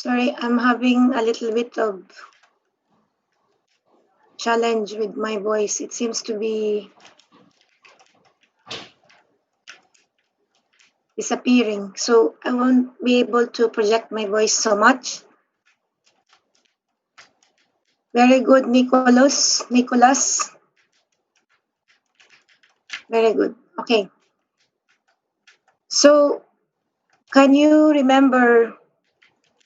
Sorry, I'm having a little bit of challenge with my voice. It seems to be disappearing, so I won't be able to project my voice so much. Very good, Nicholas. Very good. Okay. So, can you remember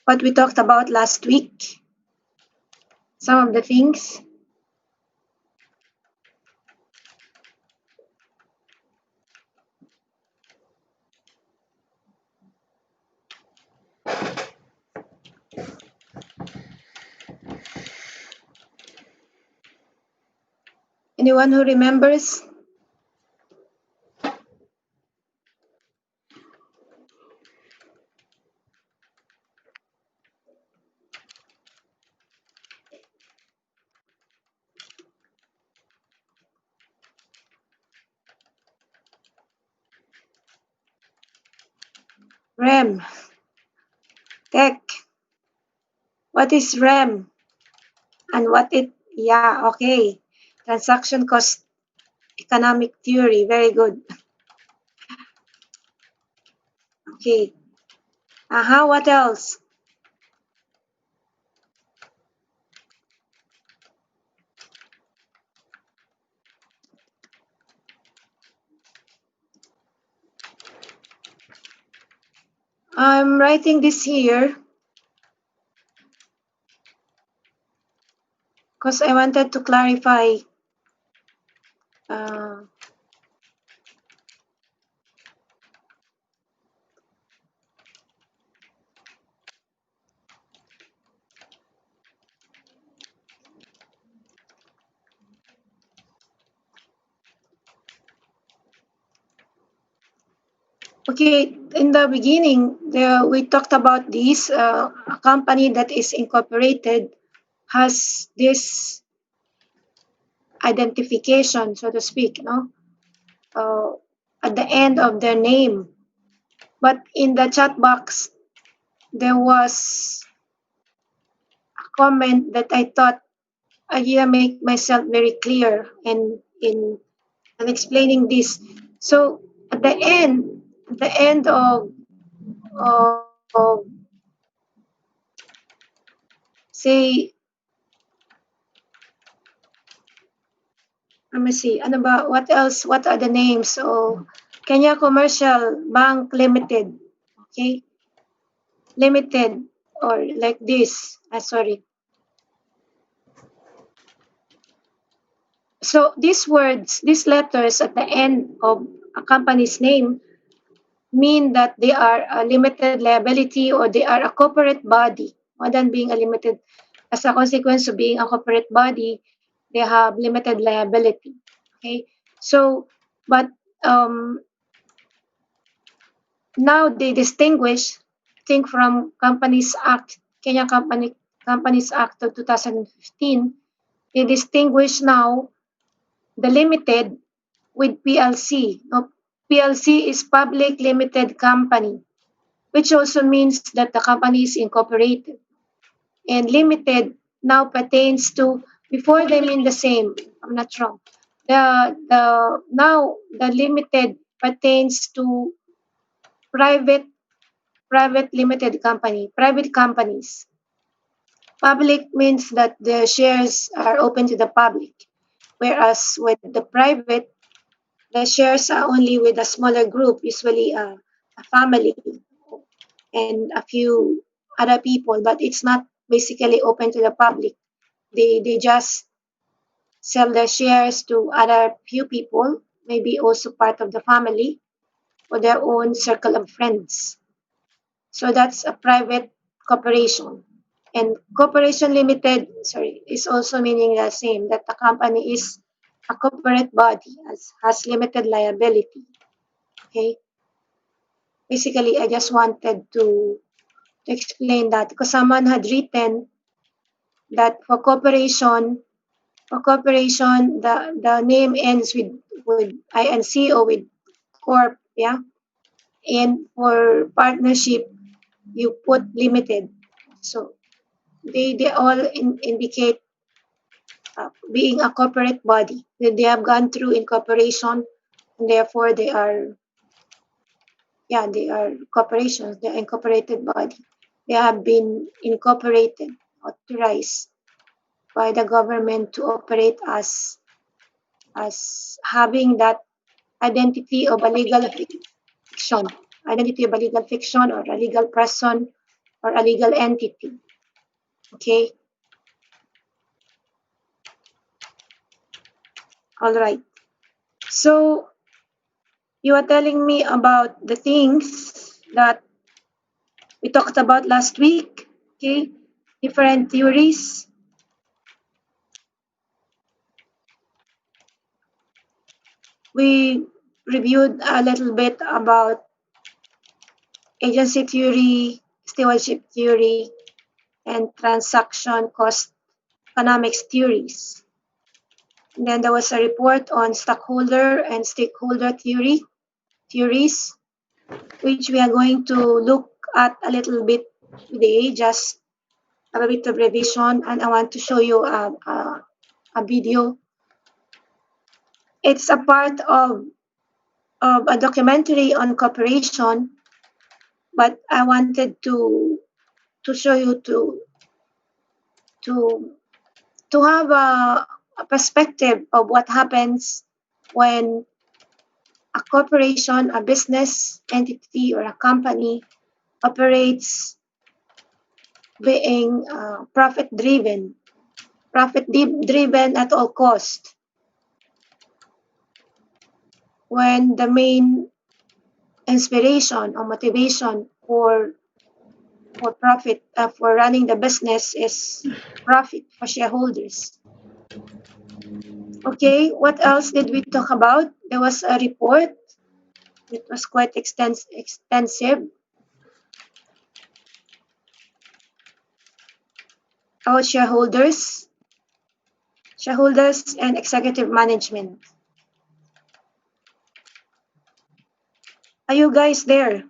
what we talked about last week? Some of the things? Anyone who remembers? REM. Tech. What is REM? And what it, yeah, okay. Transaction cost economic theory. Very good. Okay. What else? I'm writing this here because I wanted to clarify. Uh, okay, in the beginning, we talked about this. A company that is incorporated has this identification, so to speak, no? Uh, at the end of their name. But in the chat box, there was a comment that I thought I didn't make myself very clear in explaining this. So at the end of say, let me see, ano ba, what else, what are the names? So, Kenya Commercial Bank Limited, okay? Limited, or like this, sorry. So these words, these letters at the end of a company's name mean that they are a limited liability or they are a corporate body more than being a limited. As a consequence of being a corporate body, they have limited liability. Okay, so but um, now they distinguish, I think from Companies Act, Companies Act of 2015, they distinguish now the limited with PLC. Now, PLC is Public Limited Company, which also means that the company is incorporated. And limited now pertains to, before they mean the same, I'm not wrong. Now the limited pertains to private private limited company, private companies. Public means that the shares are open to the public, whereas with the private, the shares are only with a smaller group, usually a family and a few other people, but it's not basically open to the public. They just sell their shares to other few people, maybe also part of the family or their own circle of friends. So that's a private corporation. And corporation limited, sorry, is also meaning the same, that the company is a corporate body, has limited liability. Okay. Basically, I just wanted to explain that because someone had written that for corporation, the name ends with inc or with corp, yeah. And for partnership, you put limited. So they all indicate being a corporate body. They have gone through incorporation, and therefore they are corporations. They're incorporated body. They have been incorporated, authorized by the government to operate as having that identity of a legal fiction, identity of a legal fiction or a legal person or a legal entity. Okay, all right. So you are telling me about the things that we talked about last week. Okay, different theories. We reviewed a little bit about agency theory, stewardship theory, and transaction cost economics theories. And then there was a report on stockholder and stakeholder theories, which we are going to look at a little bit today, just a bit of revision, and I want to show you a video. It's a part of a documentary on cooperation, but I wanted to show you to to have a perspective of what happens when a corporation, a business entity, or a company operates being profit driven at all cost. When the main inspiration or motivation for profit for running the business is profit for shareholders. Okay, what else did we talk about? There was a report. It was quite extensive about shareholders and executive management. Are you guys there?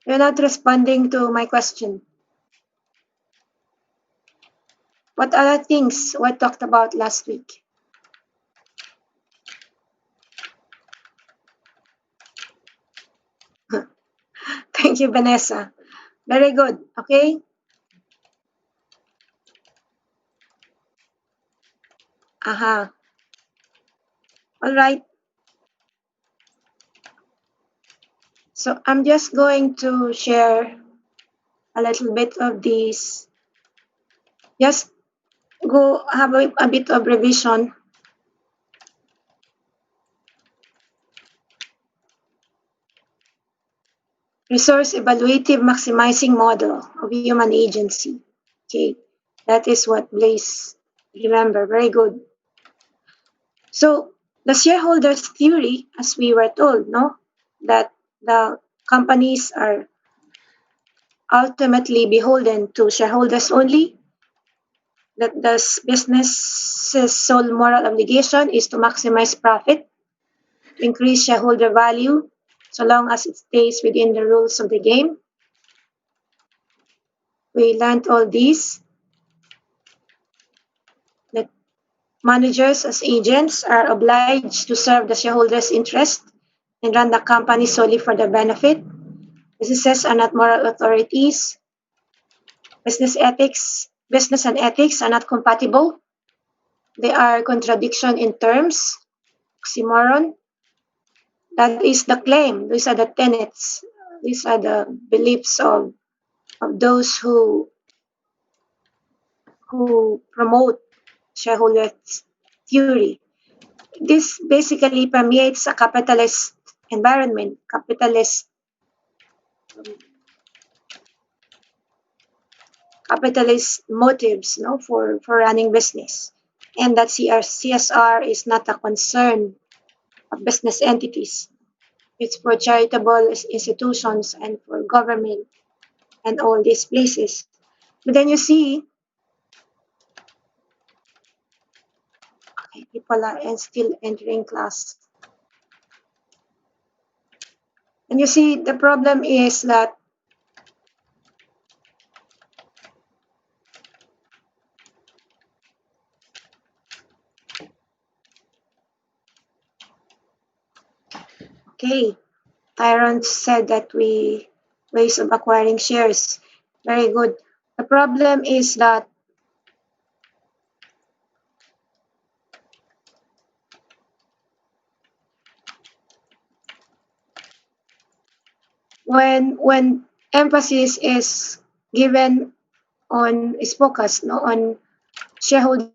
You're not responding to my question. What other things were talked about last week? Thank you, Vanessa. Very good. Okay. Aha. All right. So I'm just going to share a little bit of these. Just go have a bit of revision. Resource evaluative maximizing model of human agency. Okay. That is what Blaise remember. Very good. So the shareholders theory, as we were told, no, that the companies are ultimately beholden to shareholders only, that the business's sole moral obligation is to maximize profit, increase shareholder value, so long as it stays within the rules of the game. We learned all these, that managers as agents are obliged to serve the shareholders' interest and run the company solely for their benefit. Businesses are not moral authorities. Business and ethics are not compatible. They are contradiction in terms, oxymoron. That is the claim. These are the tenets. These are the beliefs of those who promote shareholder theory. This basically permeates a capitalist environment, capitalist motives, no, for running business, and that CSR is not a concern of business entities. It's for charitable institutions and for government and all these places. But then you see, okay, people are still entering class. And you see, the problem is that Okay. Tyrant said that ways of acquiring shares. Very good. The problem is that when emphasis is given on is focused no, on shareholder,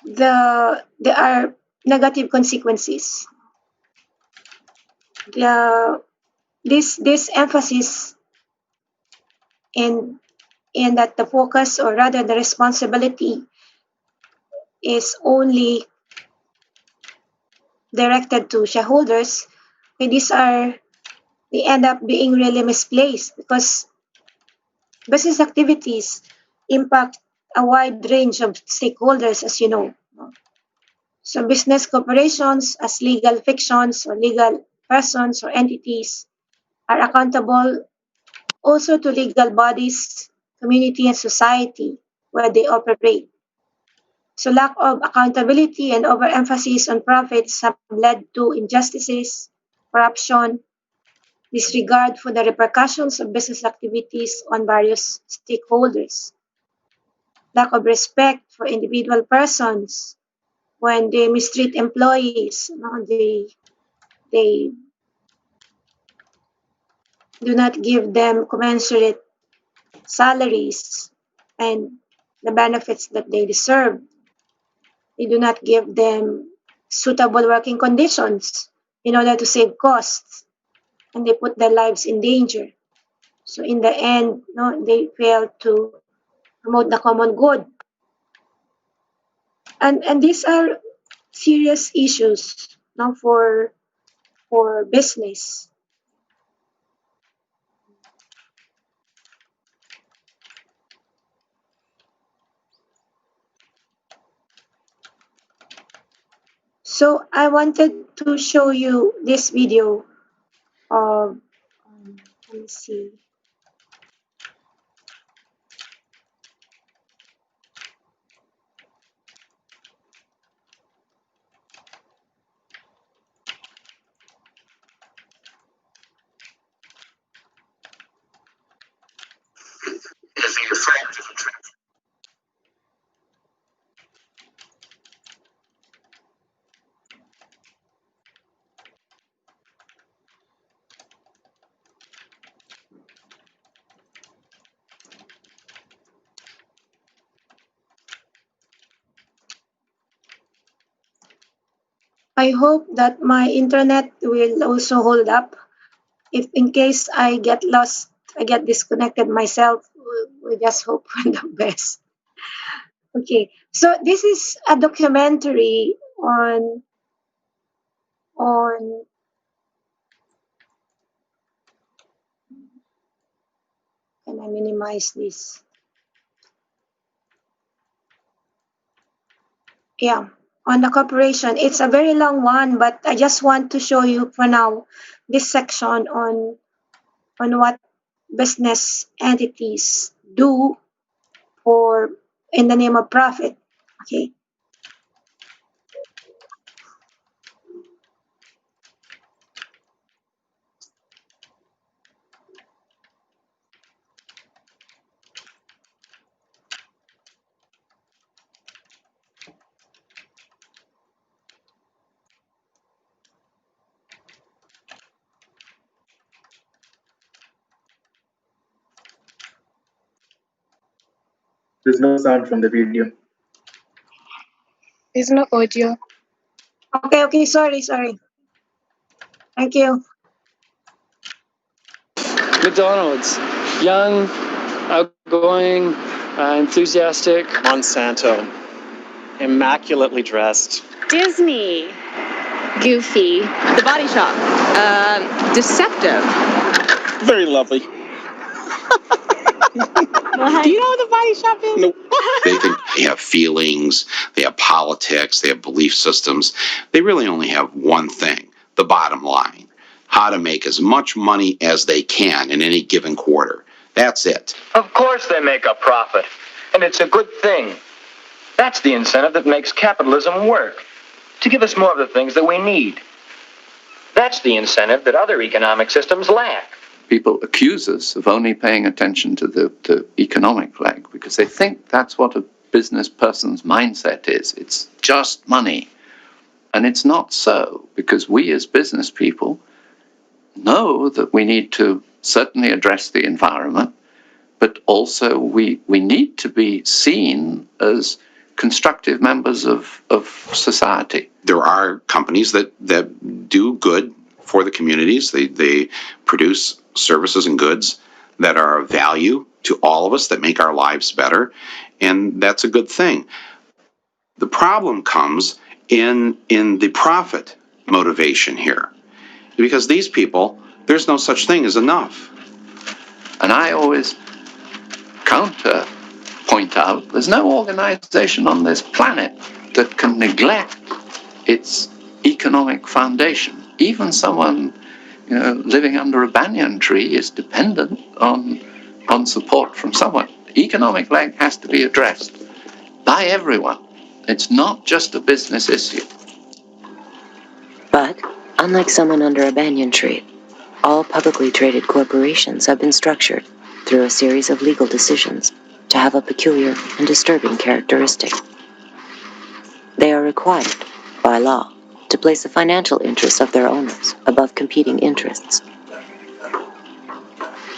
there are negative consequences. The this emphasis in that the focus or rather the responsibility is only directed to shareholders, okay, they end up being really misplaced because business activities impact a wide range of stakeholders, as you know. So business corporations as legal fictions or legal persons or entities are accountable also to legal bodies, community, and society where they operate. So lack of accountability and overemphasis on profits have led to injustices, corruption, disregard for the repercussions of business activities on various stakeholders, lack of respect for individual persons when they mistreat employees, they do not give them commensurate salaries and the benefits that they deserve. They do not give them suitable working conditions in order to save costs, and they put their lives in danger. So in the end, no, they fail to promote the common good. And these are serious issues now for business. So I wanted to show you this video of let me see. Is the effect of I hope that my internet will also hold up. If in case I get lost, I get disconnected myself, we just hope for the best. Okay, so this is a documentary on can I minimize this? Yeah, on the corporation. It's a very long one, but I just want to show you for now this section on what business entities do for in the name of profit. Okay. There's no sound from the video. There's no audio. Okay, sorry. Thank you. McDonald's, young, outgoing, enthusiastic. Monsanto, immaculately dressed. Disney, goofy. The Body Shop, deceptive. Very lovely. Do you know what the Body Shop is? Nope. They think they have feelings, they have politics, they have belief systems. They really only have one thing, the bottom line, how to make as much money as they can in any given quarter. That's it. Of course they make a profit, and it's a good thing. That's the incentive that makes capitalism work. to give us more of the things that we need. That's the incentive that other economic systems lack. People accuse us of only paying attention to the economic leg because they think that's what a business person's mindset is. It's just money. And it's not so, because we as business people know that we need to certainly address the environment, but also we need to be seen as constructive members of society. There are companies that do good for the communities. They produce services and goods that are of value to all of us, that make our lives better, and that's a good thing. The problem comes in the profit motivation here, because these people, there's no such thing as enough. And I always point out there's no organization on this planet that can neglect its economic foundation. Even someone, living under a banyan tree is dependent on support from someone. The economic leg has to be addressed by everyone. It's not just a business issue. But, unlike someone under a banyan tree, all publicly traded corporations have been structured through a series of legal decisions to have a peculiar and disturbing characteristic. They are required, by law, to place the financial interests of their owners above competing interests.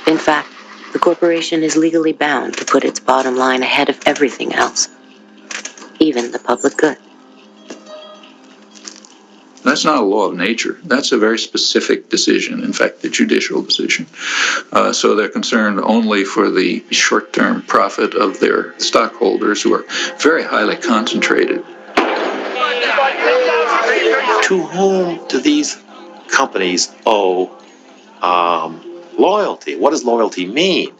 In fact, the corporation is legally bound to put its bottom line ahead of everything else, even the public good. That's not a law of nature. That's a very specific decision, in fact, the judicial decision. So they're concerned only for the short-term profit of their stockholders, who are very highly concentrated. To whom do these companies owe loyalty? What does loyalty mean?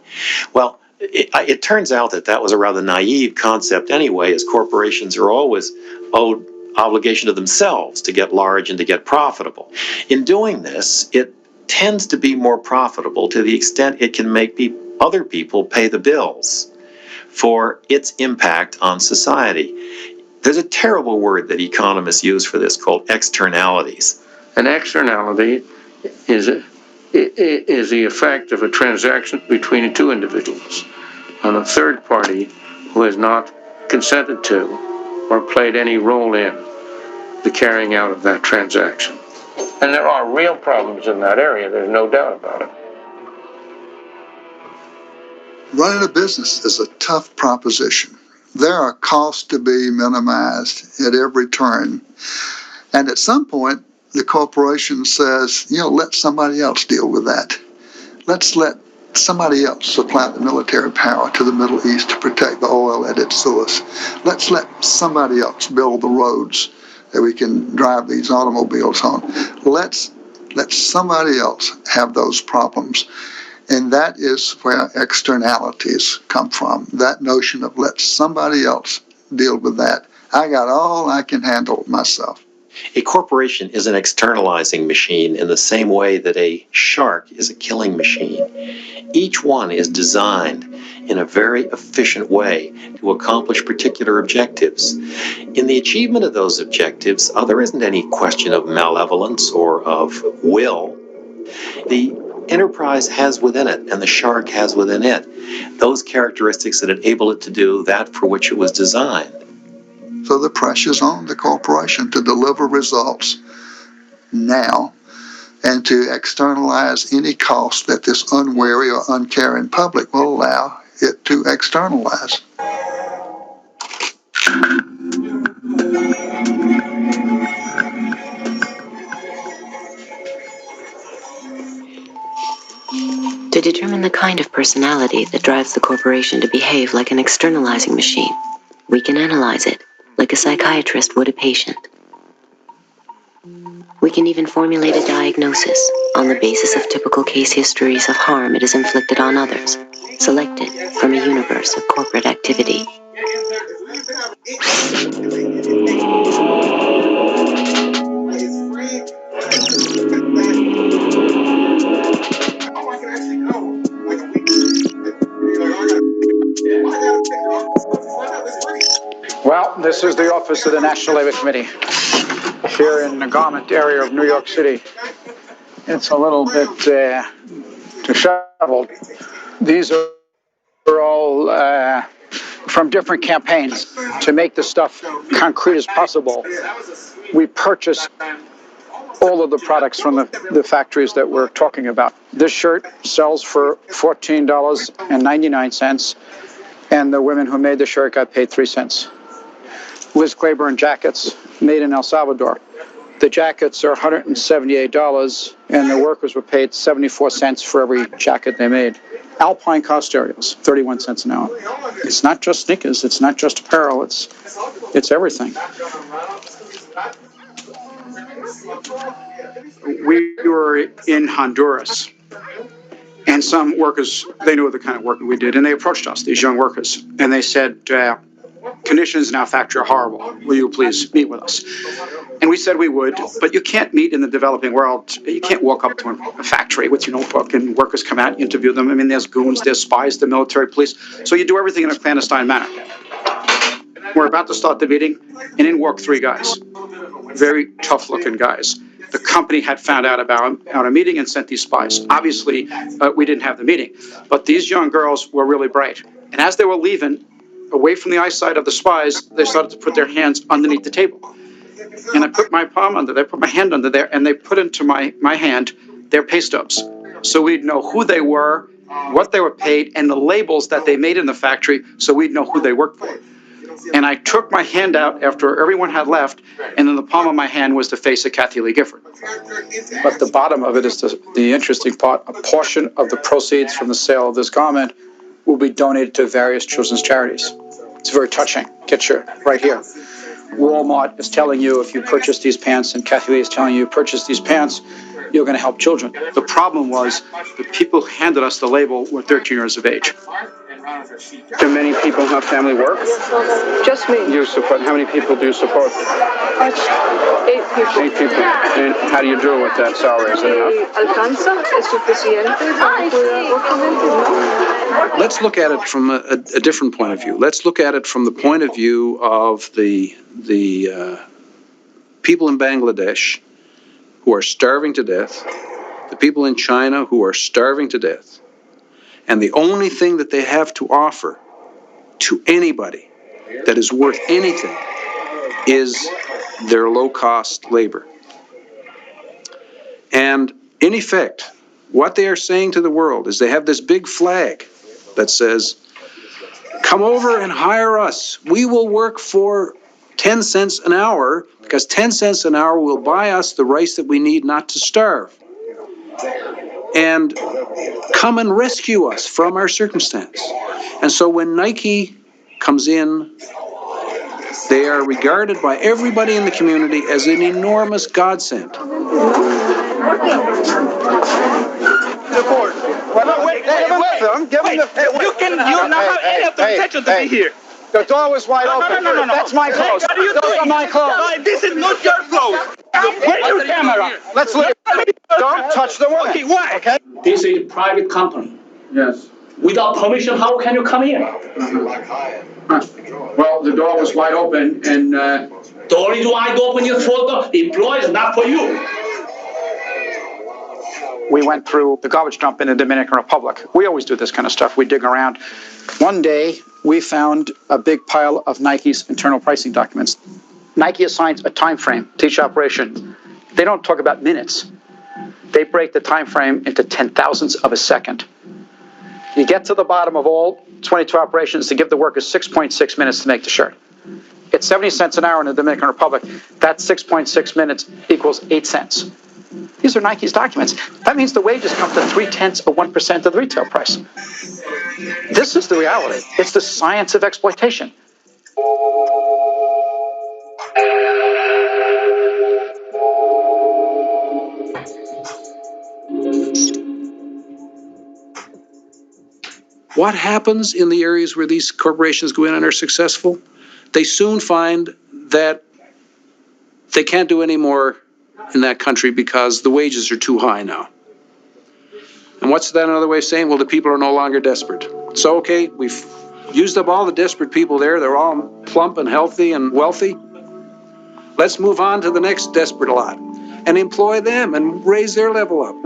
Well, it turns out that was a rather naive concept anyway, as corporations are always owed obligation to themselves to get large and to get profitable. In doing this, it tends to be more profitable to the extent it can make other people pay the bills for its impact on society. There's a terrible word that economists use for this called externalities. An externality is the effect of a transaction between two individuals on a third party who has not consented to or played any role in the carrying out of that transaction. And there are real problems in that area, there's no doubt about it. Running a business is a tough proposition. There are costs to be minimized at every turn. And at some point, the corporation says, let somebody else deal with that. Let's let somebody else supply the military power to the Middle East to protect the oil at its source. Let's let somebody else build the roads that we can drive these automobiles on. Let's let somebody else have those problems. And that is where externalities come from. That notion of let somebody else deal with that. I got all I can handle myself. A corporation is an externalizing machine in the same way that a shark is a killing machine. Each one is designed in a very efficient way to accomplish particular objectives. In the achievement of those objectives, there isn't any question of malevolence or of will. The enterprise has within it, and the shark has within it, those characteristics that enable it to do that for which it was designed. So the pressure's on the corporation to deliver results now and to externalize any cost that this unwary or uncaring public will allow it to externalize. To determine the kind of personality that drives the corporation to behave like an externalizing machine, we can analyze it like a psychiatrist would a patient. We can even formulate a diagnosis on the basis of typical case histories of harm it has inflicted on others, selected from a universe of corporate activity. Well, this is the office of the National Labor Committee. here in the garment area of New York City. It's a little bit disheveled. These are all from different campaigns to make the stuff concrete as possible. We purchased all of the products from the factories that we're talking about. This shirt sells for $14.99, and the women who made the shirt got paid 3 cents. Liz Claiborne jackets, made in El Salvador. The jackets are $178, and the workers were paid 74 cents for every jacket they made. Alpine Costerios, 31 cents an hour. It's not just sneakers, it's not just apparel, it's everything. We were in Honduras, and some workers, they knew the kind of work we did, and they approached us, these young workers, and they said, conditions in our factory are horrible. Will you please meet with us? And we said we would, but you can't meet in the developing world. You can't walk up to a factory with your notebook and workers come out and interview them. I mean, there's goons, there's spies, the military police. So you do everything in a clandestine manner. We're about to start the meeting, and in walk 3 guys. Very tough-looking guys. The company had found out about our meeting and sent these spies. Obviously, we didn't have the meeting. But these young girls were really bright. And as they were leaving, away from the eyesight of the spies, they started to put their hands underneath the table. And I put my palm under there, put my hand under there, and they put into my hand their pay stubs. So we'd know who they were, what they were paid, and the labels that they made in the factory, so we'd know who they worked for. And I took my hand out after everyone had left, and in the palm of my hand was the face of Kathy Lee Gifford. But the bottom of it is the interesting part. A portion of the proceeds from the sale of this garment will be donated to various children's charities. It's very touching. Get your right here. Walmart is telling you if you purchase these pants, and Kathy Lee is telling you purchase these pants, you're going to help children. The problem was the people who handed us the label were 13 years of age. Do many people in her family work? Just me. You support. How many people do you support? 8 people. 8 people. And how do you do with that salary? Is it enough? ¿Alcanza? ¿Es suficiente para cuidar otra gente? No. Let's look at it from a different point of view. Let's look at it from the point of view of the people in Bangladesh who are starving to death, the people in China who are starving to death, and the only thing that they have to offer to anybody that is worth anything is their low-cost labor. And in effect, what they are saying to the world is they have this big flag that says, come over and hire us. We will work for 10 cents an hour because 10 cents an hour will buy us the rice that we need not to starve. And come and rescue us from our circumstance. And so when Nike comes in, they are regarded by everybody in the community as an enormous godsend. You don't have any authorization to be here. The door was wide open. No. That's my clothes. What are you Those doing? are my clothes. No, this is not your clothes. Where's your camera? Let's leave. Don't touch the woman. Okay, why? Okay? This is a private company. Yes. Without permission, how can you come in? Well, the door was wide open, and The only door I open is for the employees, not for you. we went through the garbage dump in the Dominican Republic. We always do this kind of stuff. We dig around. One day, we found a big pile of Nike's internal pricing documents. Nike assigns a time frame to each operation. They don't talk about minutes. They break the time frame into 10,000ths of a second. You get to the bottom of all 22 operations to give the workers 6.6 minutes to make the shirt. It's 70 cents an hour in the Dominican Republic. That 6.6 minutes equals 8 cents. These are Nike's documents. That means the wages come to 0.3% of the retail price. This is the reality. It's the science of exploitation. What happens in the areas where these corporations go in and are successful? They soon find that they can't do any more in that country because the wages are too high now. And what's that another way of saying? Well, the people are no longer desperate. So, okay, we've used up all the desperate people there. They're all plump and healthy and wealthy. Let's move on to the next desperate lot and employ them and raise their level up.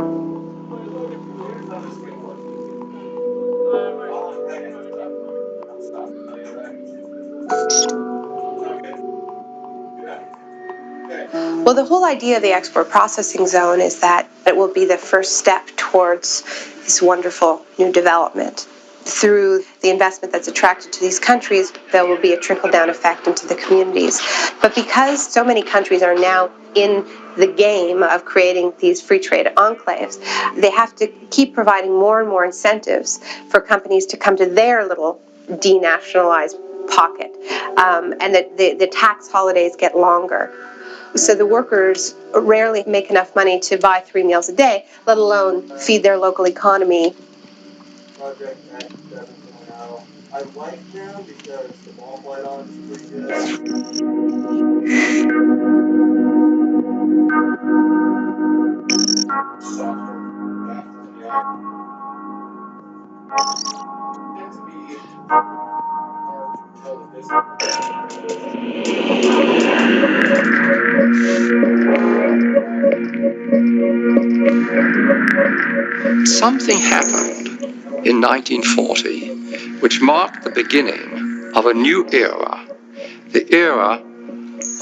Well, the whole idea of the export processing zone is that it will be the first step towards this wonderful new development. Through the investment that's attracted to these countries, there will be a trickle-down effect into the communities. But because so many countries are now in the game of creating these free trade enclaves, they have to keep providing more and more incentives for companies to come to their little denationalized pocket, and that the tax holidays get longer. So the workers rarely make enough money to buy 3 meals a day, let alone feed their local economy. Project X 7.0. I like now because the ball flight on is pretty good. Something happened in 1940 which marked the beginning of a new era, the era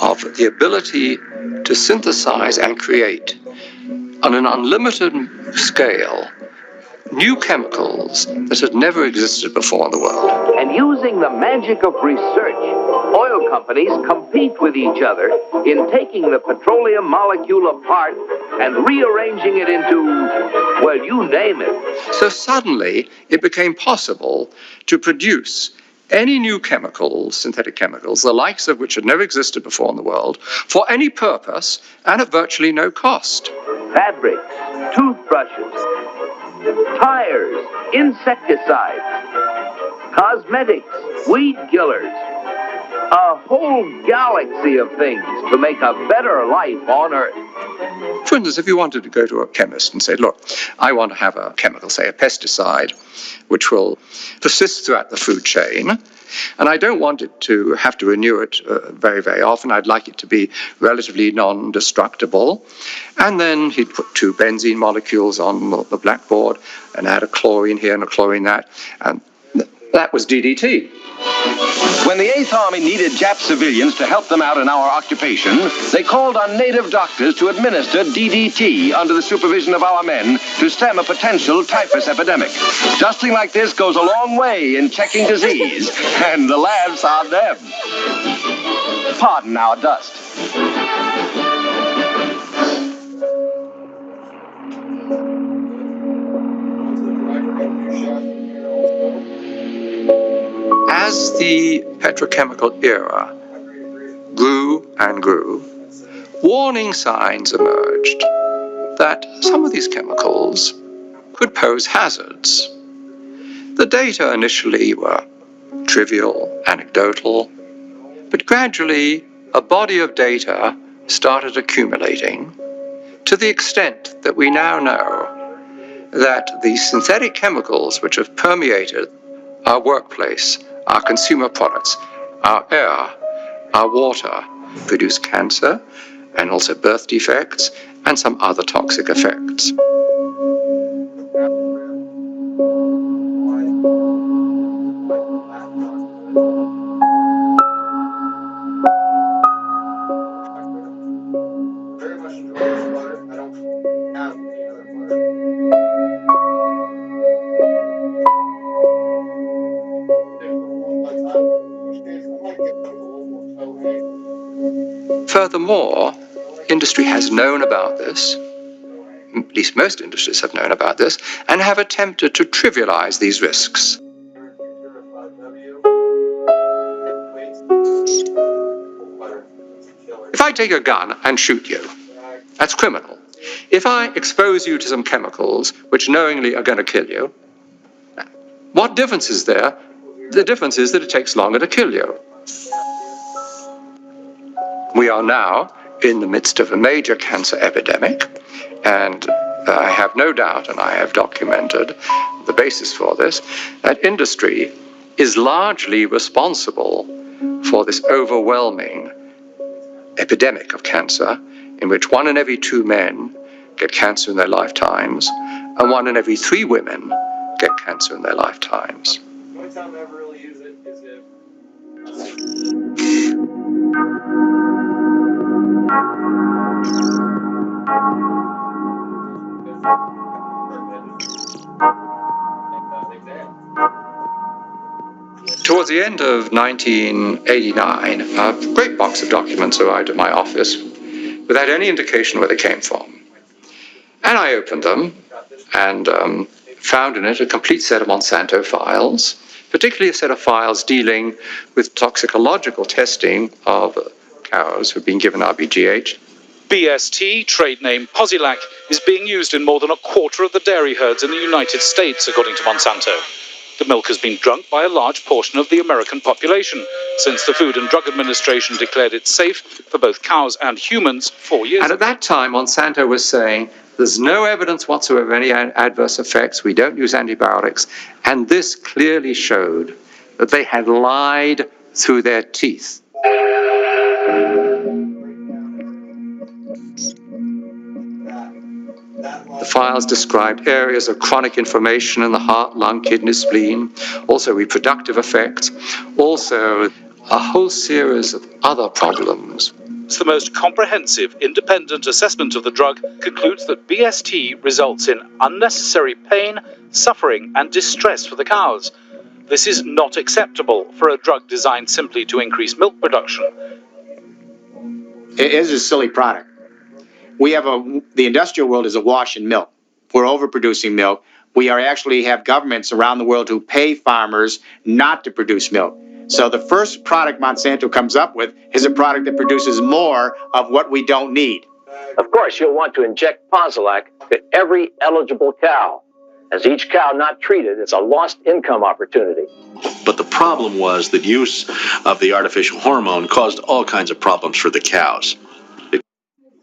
of the ability to synthesize and create on an unlimited scale new chemicals that had never existed before in the world. And using the magic of research, oil companies compete with each other in taking the petroleum molecule apart and rearranging it into, well, you name it. So suddenly it became possible to produce any new chemicals, synthetic chemicals, the likes of which had never existed before in the world, for any purpose and at virtually no cost. Fabrics, toothbrushes, tires, insecticides, cosmetics, weed killers, a whole galaxy of things to make a better life on Earth. For instance, if you wanted to go to a chemist and say, look, I want to have a chemical, say a pesticide, which will persist throughout the food chain, and I don't want it to have to renew it very, very often. I'd like it to be relatively non-destructible. And then he'd put 2 benzene molecules on the blackboard and add a chlorine here and a chlorine that, and that was DDT. When the 8th Army needed Jap civilians to help them out in our occupation, they called on native doctors to administer DDT under the supervision of our men to stem a potential typhus epidemic. Dusting like this goes a long way in checking disease, and the laughs on them. Pardon our dust. As the petrochemical era grew and grew, warning signs emerged that some of these chemicals could pose hazards. The data initially were trivial, anecdotal, but gradually a body of data started accumulating to the extent that we now know that the synthetic chemicals which have permeated our workplace, our consumer products, our air, our water, produce cancer and also birth defects and some other toxic effects. Furthermore, industry has known about this, at least most industries have known about this, and have attempted to trivialize these risks. If I take a gun and shoot you, that's criminal. If I expose you to some chemicals which knowingly are going to kill you, what difference is there? The difference is that it takes longer to kill you. We are now in the midst of a major cancer epidemic, and I have no doubt, and I have documented the basis for this, that industry is largely responsible for this overwhelming epidemic of cancer in which 1 in every 2 men get cancer in their lifetimes, and 1 in every 3 women get cancer in their lifetimes. The only time I ever really use it is if Towards the end of 1989, a great box of documents arrived at my office without any indication where they came from. And I opened them and found in it a complete set of Monsanto files, particularly a set of files dealing with toxicological testing of cows who had been given RBGH. BST, trade name Posilac, is being used in more than a quarter of the dairy herds in the United States, according to Monsanto. The milk has been drunk by a large portion of the American population since the Food and Drug Administration declared it safe for both cows and humans 4 years ago. And at that time, Monsanto was saying, there's no evidence whatsoever of any adverse effects, we don't use antibiotics, and this clearly showed that they had lied through their teeth. The files described areas of chronic inflammation in the heart, lung, kidney, spleen, also reproductive effects, also a whole series of other problems. The most comprehensive independent assessment of the drug concludes that BST results in unnecessary pain, suffering, and distress for the cows. This is not acceptable for a drug designed simply to increase milk production. It is a silly product. The industrial world is awash in milk. We're overproducing milk. We actually have governments around the world who pay farmers not to produce milk. So the first product Monsanto comes up with is a product that produces more of what we don't need. Of course, you'll want to inject Posilac to every eligible cow. As each cow not treated is a lost income opportunity. But the problem was that use of the artificial hormone caused all kinds of problems for the cows. It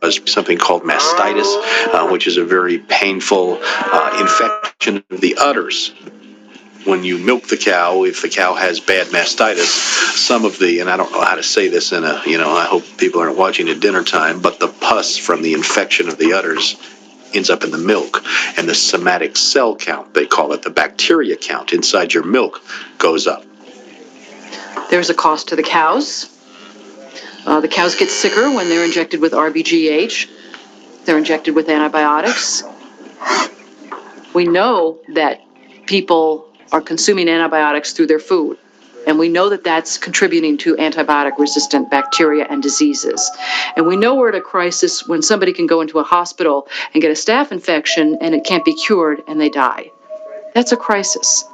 was something called mastitis, which is a very painful infection of the udders. When you milk the cow, if the cow has bad mastitis, some of the, and I don't know how to say this in a, I hope people aren't watching at dinner time, but the pus from the infection of the udders ends up in the milk, and the somatic cell count, they call it, the bacteria count inside your milk goes up. There's a cost to the cows. The cows get sicker when they're injected with RBGH. They're injected with antibiotics. We know that people are consuming antibiotics through their food, and we know that that's contributing to antibiotic-resistant bacteria and diseases. And we know we're at a crisis when somebody can go into a hospital and get a staph infection and it can't be cured and they die. That's a crisis.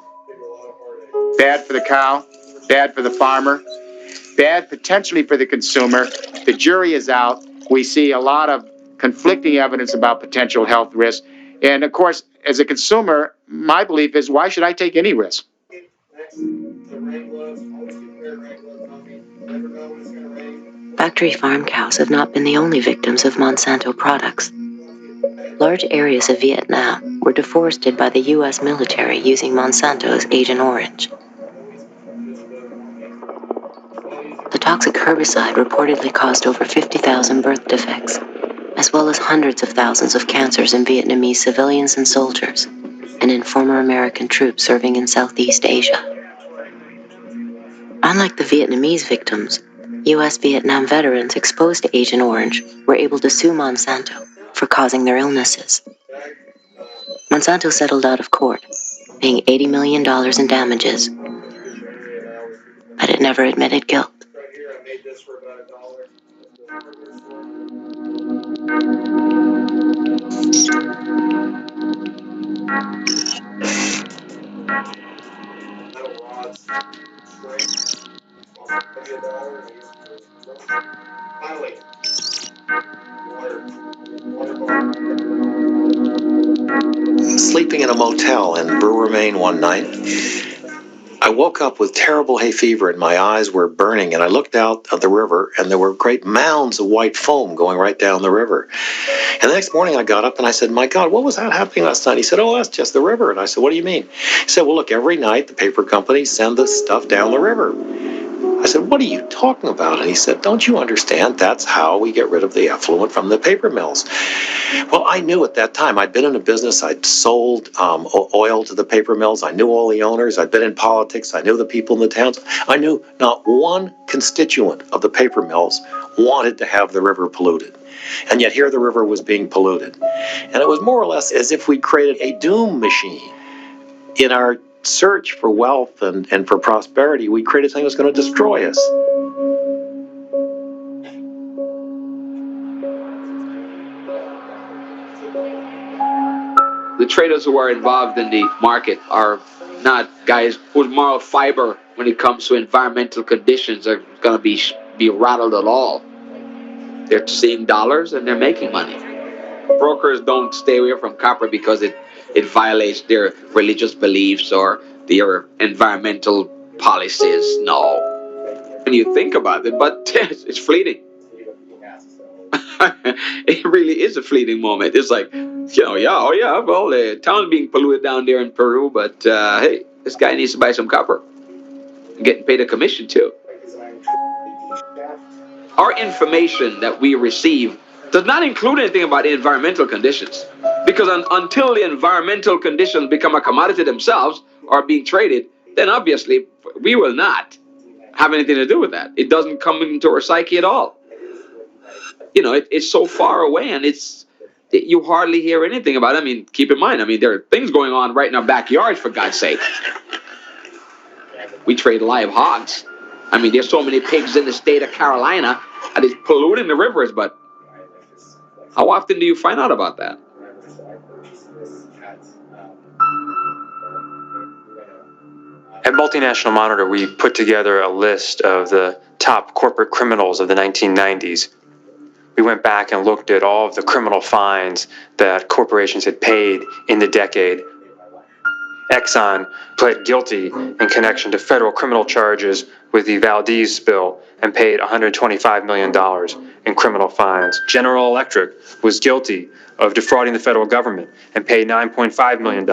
Bad for the cow, bad for the farmer, bad potentially for the consumer. The jury is out. We see a lot of conflicting evidence about potential health risks. And of course, as a consumer, my belief is, why should I take any risk? Factory farm cows have not been the only victims of Monsanto products. Large areas of Vietnam were deforested by the U.S. military using Monsanto's Agent Orange. The toxic herbicide reportedly caused over 50,000 birth defects, as well as hundreds of thousands of cancers in Vietnamese civilians and soldiers, and in former American troops serving in Southeast Asia. Unlike the Vietnamese victims, U.S. Vietnam veterans exposed to Agent Orange were able to sue Monsanto for causing their illnesses. Monsanto settled out of court, paying $80 million in damages, but it never admitted guilt. Sleeping in a motel in Brewer, Maine one night, I woke up with terrible hay fever and my eyes were burning, and I looked out of the river and there were great mounds of white foam going right down the river. And the next morning I got up and I said, my God, what was that happening last night? He said, oh, that's just the river. And I said, what do you mean? He said, well, look, every night the paper companies send the stuff down the river. I said, what are you talking about? And he said, don't you understand? That's how we get rid of the effluent from the paper mills. Well, I knew at that time. I'd been in a business. I'd sold oil to the paper mills. I knew all the owners. I'd been in politics. I knew the people in the towns. I knew not one constituent of the paper mills wanted to have the river polluted. And yet here the river was being polluted. And it was more or less as if we created a doom machine. In our search for wealth and for prosperity, we created something that was going to destroy us. The traders who are involved in the market are not guys whose moral fiber when it comes to environmental conditions are going to be rattled at all. They're seeing dollars and they're making money. Brokers don't stay away from copper because it violates their religious beliefs or their environmental policies. No. When you think about it, but it's fleeting. It really is a fleeting moment. It's like, well, the town's being polluted down there in Peru, but hey, this guy needs to buy some copper. And getting paid a commission too. Our information that we receive does not include anything about the environmental conditions. Because until the environmental conditions become a commodity themselves or are being traded, then obviously we will not have anything to do with that. It doesn't come into our psyche at all. You know, it's so far away, and you hardly hear anything about it. I mean, keep in mind, there are things going on right in our backyards, for God's sake. We trade live hogs. There's so many pigs in the state of Carolina, and it's polluting the rivers, but how often do you find out about that? At Multinational Monitor, we put together a list of the top corporate criminals of the 1990s. We went back and looked at all of the criminal fines that corporations had paid in the decade. Exxon pled guilty in connection to federal criminal charges with the Valdez spill and paid $125 million in criminal fines. General Electric was guilty of defrauding the federal government and paid $9.5 million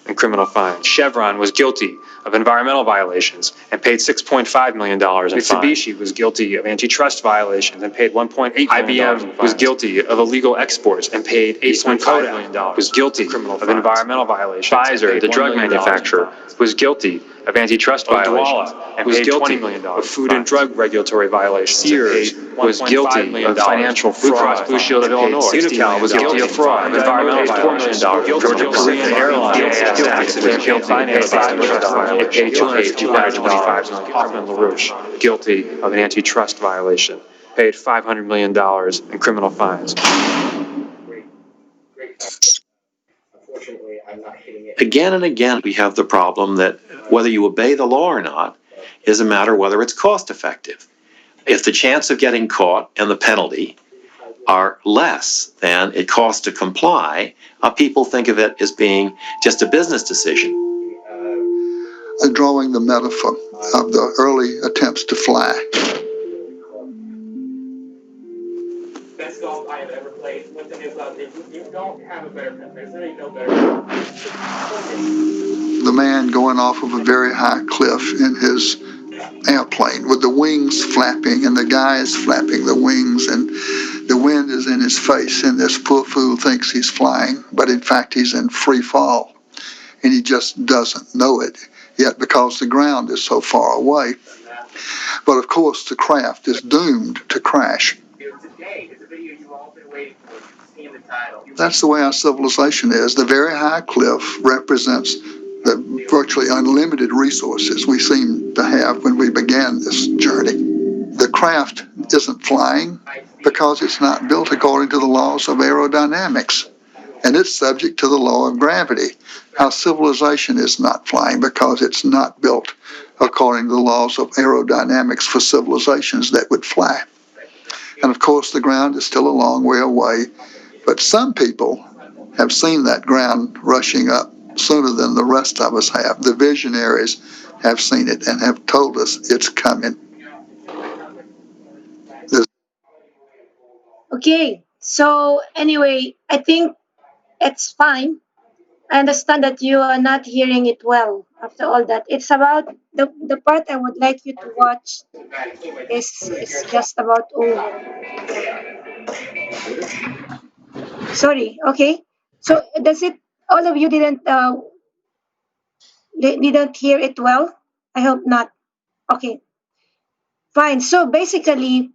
in criminal fines. Chevron was guilty of environmental violations and paid $6.5 million in fines. Mitsubishi was guilty of antitrust violations and paid $1.8 million. IBM was guilty of illegal exports and paid $8.5 million. Was guilty of environmental violations. Pfizer, the drug manufacturer, was guilty of antitrust violations and paid $20 million of food and drug regulatory violations. Sears was guilty of financial fraud. Blue Cross Blue Shield of Illinois. Unical was guilty of fraud, of environmental violations. Georgia Korean Airlines was guilty of $5 million. It paid $225 million. Hoffman LaRouche, guilty of an antitrust violation, paid $500 million in criminal fines. Again and again, we have the problem that whether you obey the law or not is a matter of whether it's cost effective. If the chance of getting caught and the penalty are less than it costs to comply, people think of it as being just a business decision. Drawing the metaphor of the early attempts to fly. Best golf I have ever played. One thing is, you don't have a better pet. There's really no better. The man going off of a very high cliff in his airplane with the wings flapping and the guy is flapping the wings and the wind is in his face and this poor fool thinks he's flying, but in fact he's in free fall and he just doesn't know it yet because the ground is so far away. But of course the craft is doomed to crash. That's the way our civilization is. The very high cliff represents the virtually unlimited resources we seem to have when we began this journey. The craft isn't flying because it's not built according to the laws of aerodynamics, and it's subject to the law of gravity. Our civilization is not flying because it's not built according to the laws of aerodynamics for civilizations that would fly. And of course, the ground is still a long way away, but some people have seen that ground rushing up sooner than the rest of us have. The visionaries have seen it and have told us it's coming. Okay, so anyway, I think it's fine. I understand that you are not hearing it well. after all that. It's about the part I would like you to watch is just about over. Sorry. Okay. So does it? All of you didn't hear it well. I hope not. Okay. Fine. So basically,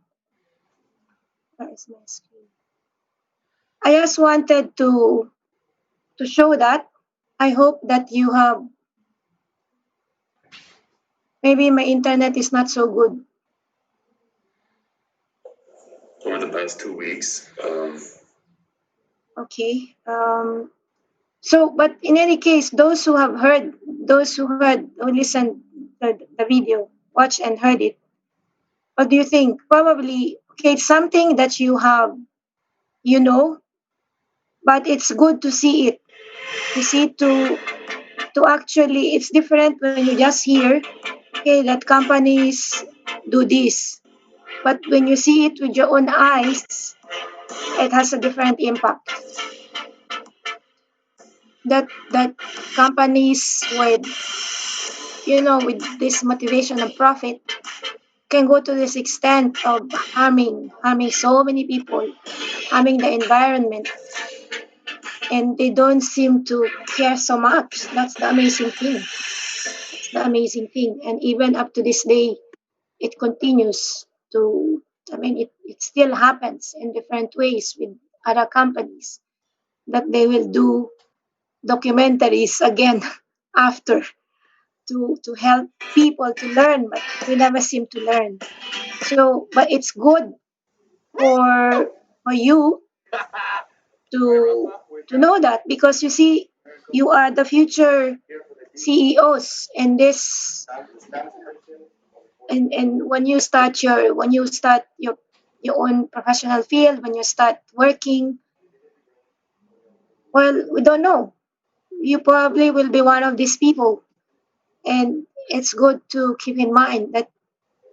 where is my screen? I just wanted to show that. I hope that you have. Maybe my internet is not so good. Over the past 2 weeks. Okay. So, but in any case, who listened the video, watched and heard it, what do you think? Probably, okay, it's something that you have, you know, but it's good to see it. To see it to actually, it's different when you just hear, okay, that companies do this. But when you see it with your own eyes, it has a different impact. That companies with with this motivation of profit can go to this extent of harming so many people, harming the environment, and they don't seem to care so much. That's the amazing thing. That's the amazing thing. And even up to this day, it continues to, it still happens in different ways with other companies that they will do documentaries again after to help people to learn, but we never seem to learn. So, but it's good for you to know that, because you see, you are the future CEOs in this, and when you start your own professional field, when you start working, well, we don't know. You probably will be one of these people, and it's good to keep in mind that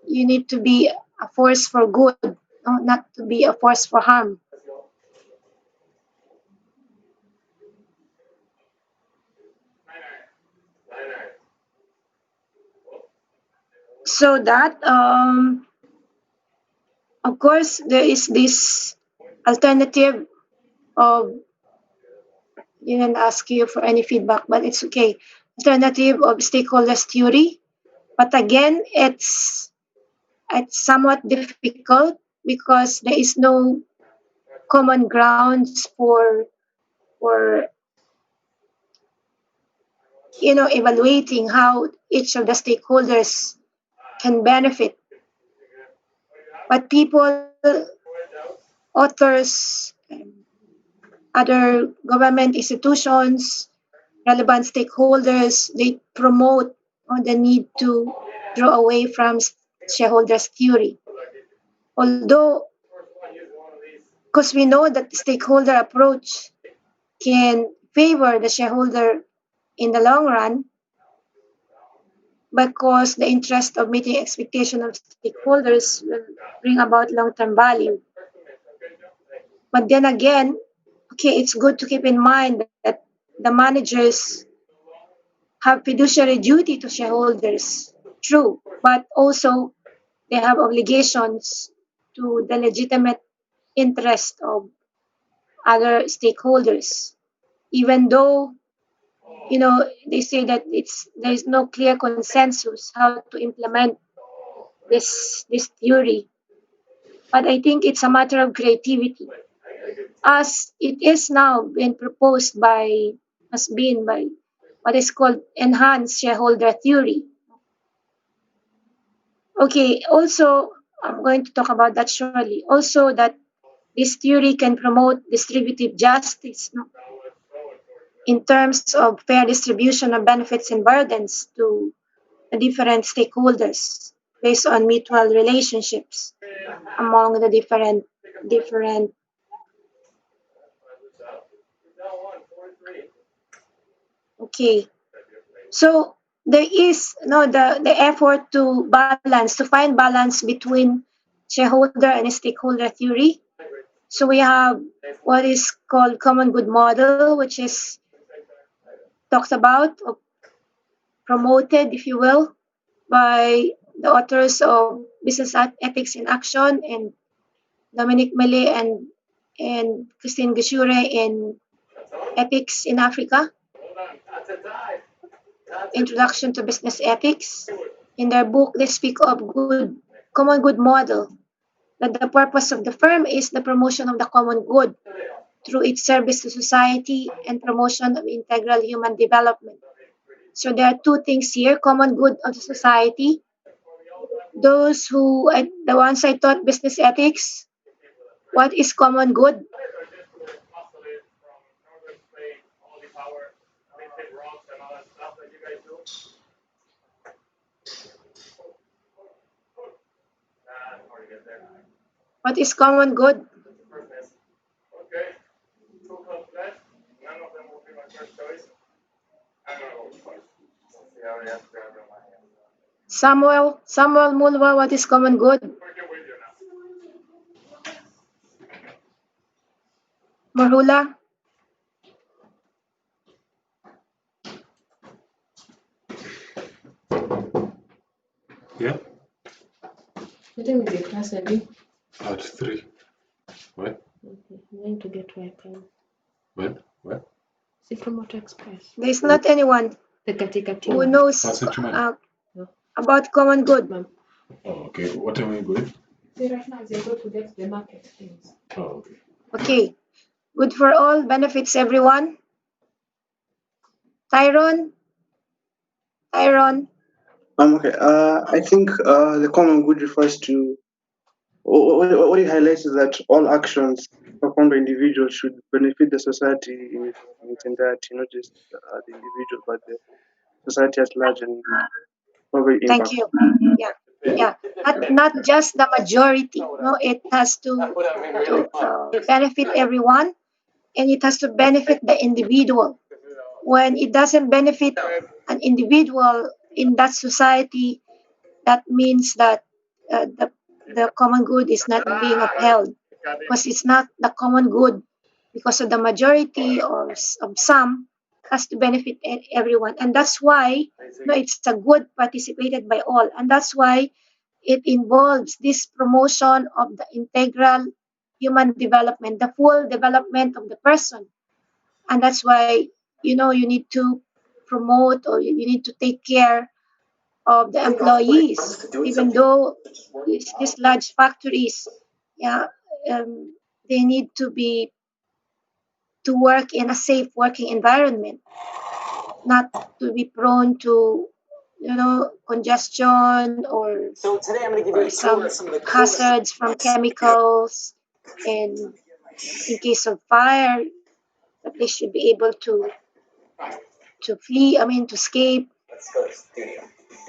you need to be a force for good, no? Not to be a force for harm. So that of course there is this alternative of, didn't ask you for any feedback, but it's okay. Alternative of stakeholders theory, but again, it's somewhat difficult because there is no common grounds for evaluating how each of the stakeholders can benefit. But people, authors, other government institutions, relevant stakeholders, they promote on the need to draw away from shareholders theory. Although, because we know that the stakeholder approach can favor the shareholder in the long run, because the interest of meeting expectation of stakeholders will bring about long-term value. But then again, okay, it's good to keep in mind that the managers have fiduciary duty to shareholders, true, but also they have obligations to the legitimate interest of other stakeholders. Even though they say that there is no clear consensus how to implement this theory, but I think it's a matter of creativity, as it is now been proposed has been by what is called enhanced shareholder theory. Okay, also, I'm going to talk about that shortly. Also, that this theory can promote distributive justice, no? In terms of fair distribution of benefits and burdens to the different stakeholders based on mutual relationships among the different. Okay, so there is the effort to find balance between shareholder and stakeholder theory. So we have what is called common good model, which is talked about promoted, if you will, by the authors of Business Ethics in Action and Dominic Mele and Christine Gishure in Ethics in Africa, Introduction to Business Ethics. In their book, they speak of common good model, that the purpose of the firm is the promotion of the common good through its service to society and promotion of integral human development. So there are two things here: common good of the society. Those who, the ones I taught business ethics, what is common good? What is common good? Samuel Mulwa, what is common good? Marhula? Yeah, What time is the class ending? at 3. What? Okay, I'm going to get where I can. When? What? See from Motor Express. There's not anyone The Katika team. who knows about common good. Oh, okay. What am I going? See, right now they go to get the market things. Oh, okay. Okay. Good for all, benefits everyone. Tyron? Okay. I think the common good refers to what it highlights is that all actions performed by individuals should benefit the society in its entirety, not just the individual, but the society at large and probably Thank impact. you. Yeah. Not just the majority. No, it has to benefit everyone, and it has to benefit the individual. When it doesn't benefit an individual in that society, that means that the common good is not being upheld, because it's not the common good because of the majority or of some has to benefit everyone. And that's why it's a good participated by all, and that's why it involves this promotion of the integral human development, the full development of the person. And that's why you need to promote, or you need to take care of the employees, even though it's these large factories. Yeah, they need to work in a safe working environment, not to be prone to congestion or some hazards from chemicals, and in case of fire, that they should be able to flee, to escape.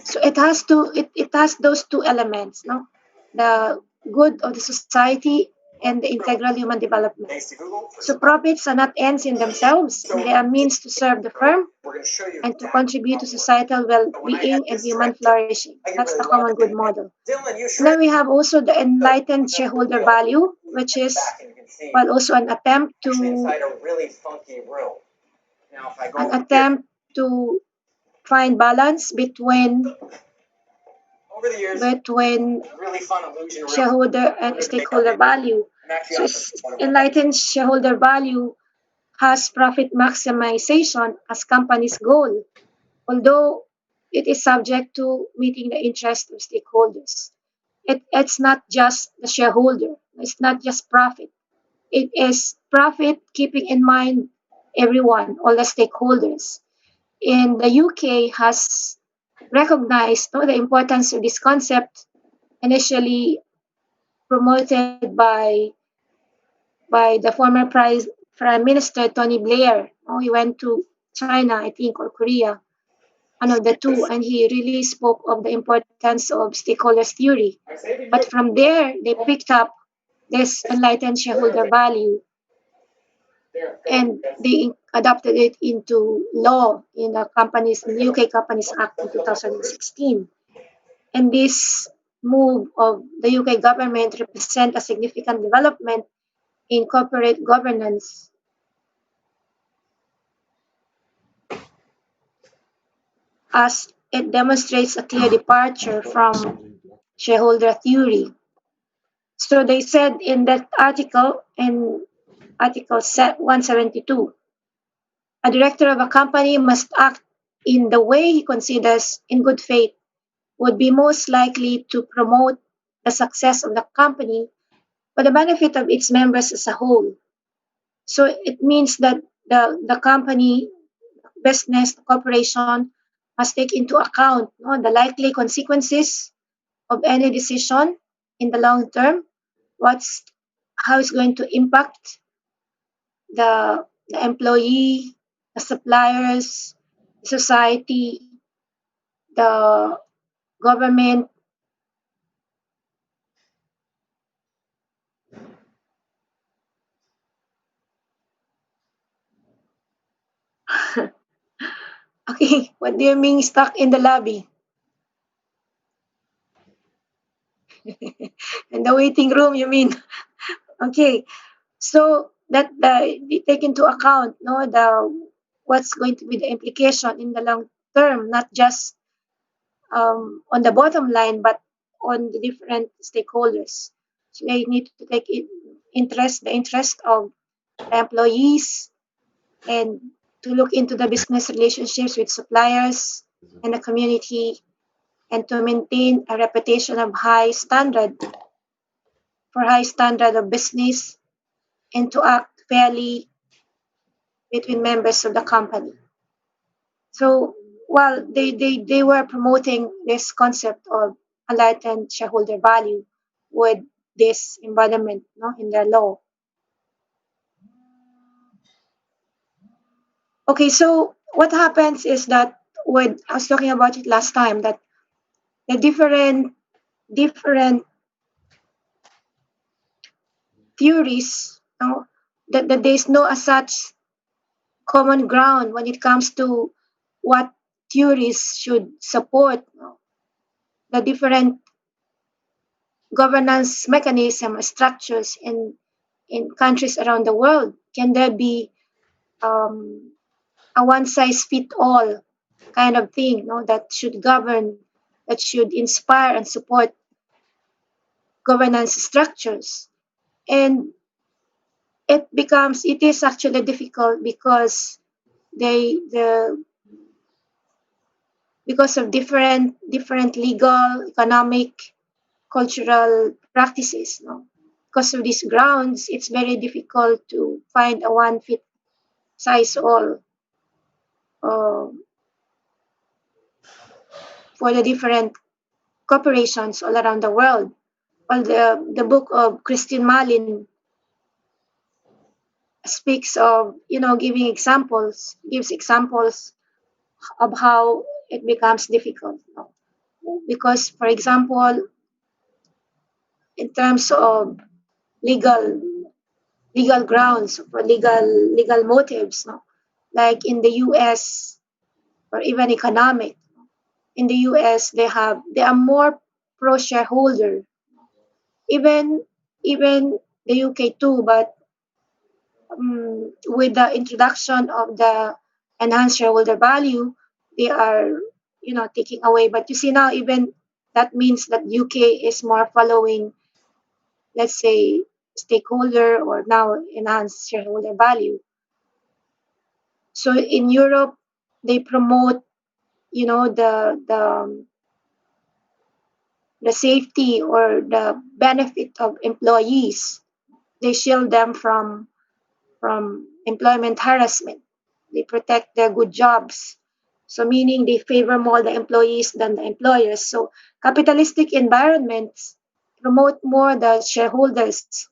So it has those two elements, no? The good of the society and the integral human development. So profits are not ends in themselves, they are means to serve the firm and to contribute to societal well-being and human flourishing. That's the common good model. And then we have also the enlightened shareholder value, which is also an attempt to find balance between shareholder and stakeholder value. So enlightened shareholder value has profit maximization as company's goal, although it is subject to meeting the interest of stakeholders. It's not just the shareholder, it's not just profit. It is profit keeping in mind everyone, all the stakeholders. And the UK has recognized the importance of this concept, initially promoted by the former Prime Minister Tony Blair. He went to China, I think, or Korea, one of the two, and he really spoke of the importance of stakeholders theory. But from there, they picked up this enlightened shareholder value, and they adopted it into law in the UK Companies Act in 2016. And this move of the UK government represent a significant development in corporate governance. as it demonstrates a clear departure from shareholder theory. So they said in that article, in Article 172, a director of a company must act in the way he considers in good faith would be most likely to promote the success of the company for the benefit of its members as a whole. So it means that the company, business, the corporation must take into account, the likely consequences of any decision in the long term, how it's going to impact the employee, the suppliers, the society, the government. Okay, what do you mean stuck in the lobby? In the waiting room, you mean? Okay, so that they take into account, what's going to be the implication in the long term, not just on the bottom line, but on the different stakeholders. So they need to take the interest of the employees, and to look into the business relationships with suppliers and the community, and to maintain a reputation of high standard of business, and to act fairly between members of the company. So while they were promoting this concept of enlightened shareholder value with this embodiment, in their law. Okay, so what happens is that, when I was talking about it last time, that the different theories, that there's no as such common ground when it comes to what theories should support, the different governance mechanism structures in countries around the world. Can there be a one size fit all kind of thing, that should govern, that should inspire and support governance structures? And it is actually difficult because the because of different legal, economic, cultural practices. Because of these grounds, it's very difficult to find a one fit size all for the different corporations all around the world. Well, the book of Christine Malin speaks of, gives examples of how it becomes difficult. Because, for example, in terms of legal grounds, for legal motives, like in the US, or even economic. In the US, they are more pro shareholder, even the UK too, but with the introduction of the enhanced shareholder value, they are, taking away. But you see now, even that means that UK is more following, let's say, stakeholder, or now enhanced shareholder value. So in Europe, they promote, the safety or the benefit of employees. They shield them from employment harassment. They protect their good jobs. So meaning they favor more the employees than the employers. So capitalistic environments promote more the shareholders.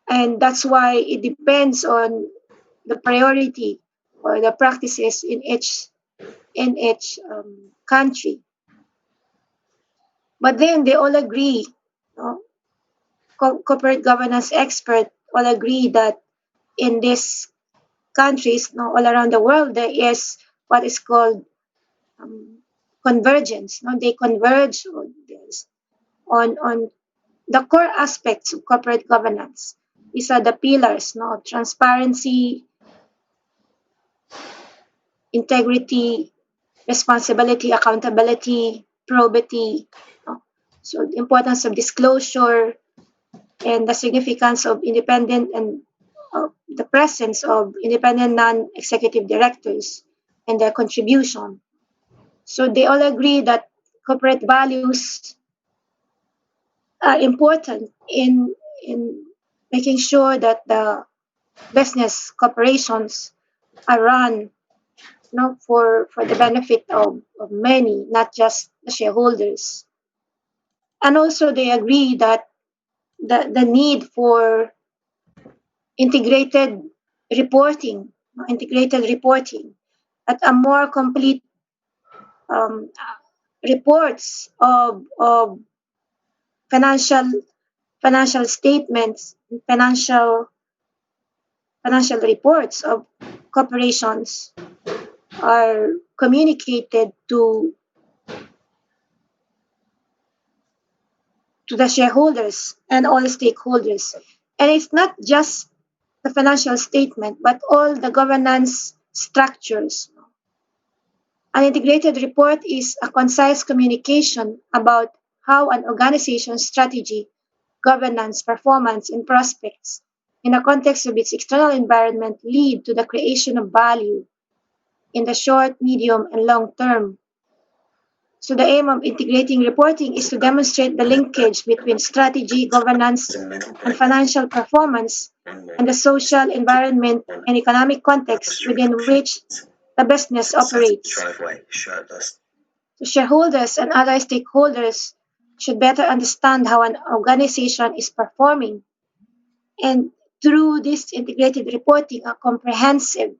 And that's why it depends on the priority or the practices in each country. But then they all agree, corporate governance experts all agree that in these countries, all around the world, there is what is called convergence. They converge on the core aspects of corporate governance. These are the pillars, of transparency, integrity, responsibility, accountability, probity. So the importance of disclosure and the significance of independent and the presence of independent non-executive directors and their contribution. So they all agree that corporate values are important in making sure that the business corporations are run for the benefit of many, not just the shareholders. And also they agree that the need for integrated reporting, at a more complete um, reports of financial financial statements, financial reports of corporations are communicated to the shareholders and all stakeholders. And it's not just the financial statement, but all the governance structures. An integrated report is a concise communication about how an organization's strategy, governance, performance, and prospects in the context of its external environment lead to the creation of value in the short, medium, and long term. So the aim of integrating reporting is to demonstrate the linkage between strategy, governance, and financial performance and the social, environment, and economic context within which the business operates. So shareholders and other stakeholders should better understand how an organization is performing. And through this integrated reporting, a comprehensive,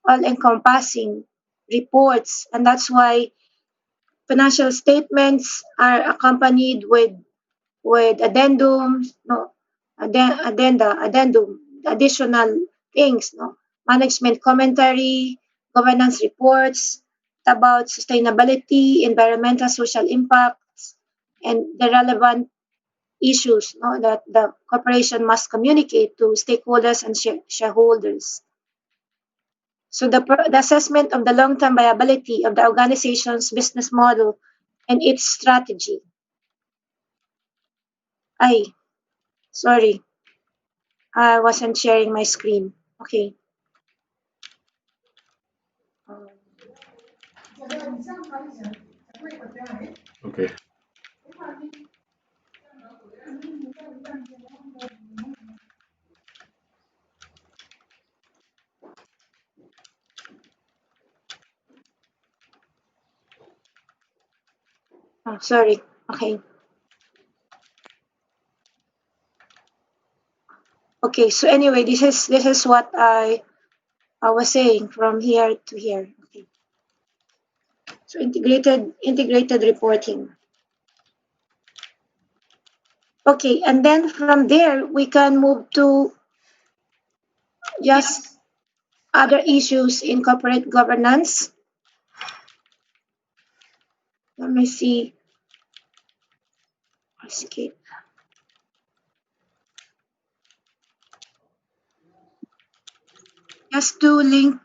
all-encompassing reports, and that's why financial statements are accompanied with addendum, addendum, additional things, management commentary, governance reports about sustainability, environmental, social impacts, and the relevant issues that the corporation must communicate to stakeholders and shareholders. So the assessment of the long-term viability of the organization's business model and its strategy. Sorry, I wasn't sharing my screen. Okay. Okay. Oh, sorry. Okay. Okay. So anyway, this is what I was saying from here to here. Okay. So integrated reporting. Okay, and then from there we can move to just other issues in corporate governance. Let me see. Escape. Just to link.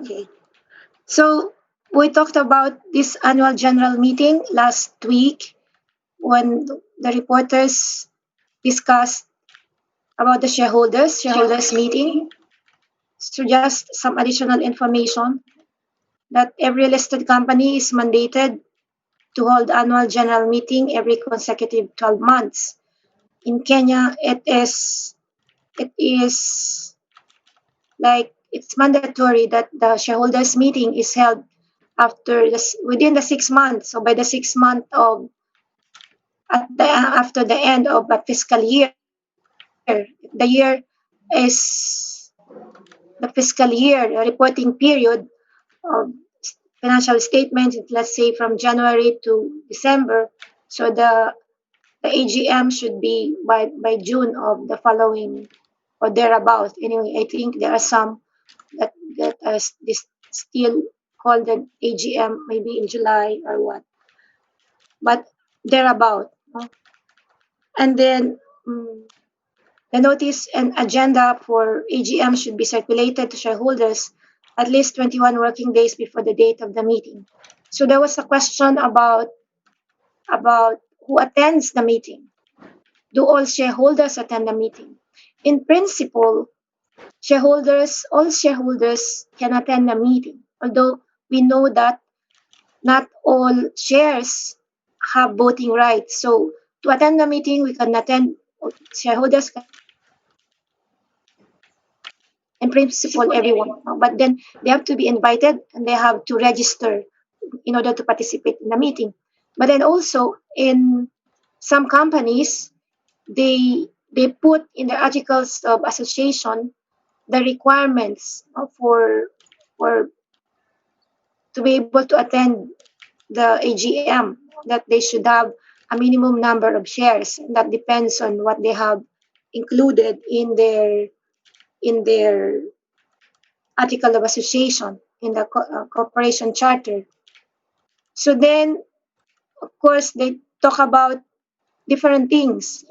Okay. So we talked about this annual general meeting last week when the reporters discussed about the shareholders meeting. So just some additional information that every listed company is mandated to hold annual general meeting every consecutive 12 months. In Kenya, it is like it's mandatory that the shareholders meeting is held within the 6 months. So by the 6th month after the end of a fiscal year, the year is the fiscal year, the reporting period of financial statements, let's say from January to December. So the AGM should be by June of the following or thereabouts. Anyway, I think there are some that are still called an AGM maybe in July or what, but thereabout. And then the notice and agenda for AGM should be circulated to shareholders at least 21 working days before the date of the meeting. So there was a question about who attends the meeting. Do all shareholders attend the meeting? In principle, all shareholders can attend the meeting, although we know that not all shares have voting rights. So to attend the meeting, we can attend, shareholders can, in principle, everyone. But then they have to be invited and they have to register in order to participate in the meeting. But then also in some companies, they put in the articles of association the requirements for to be able to attend the AGM, that they should have a minimum number of shares, and that depends on what they have included in their article of association in the corporation charter. So then, of course, they talk about different things.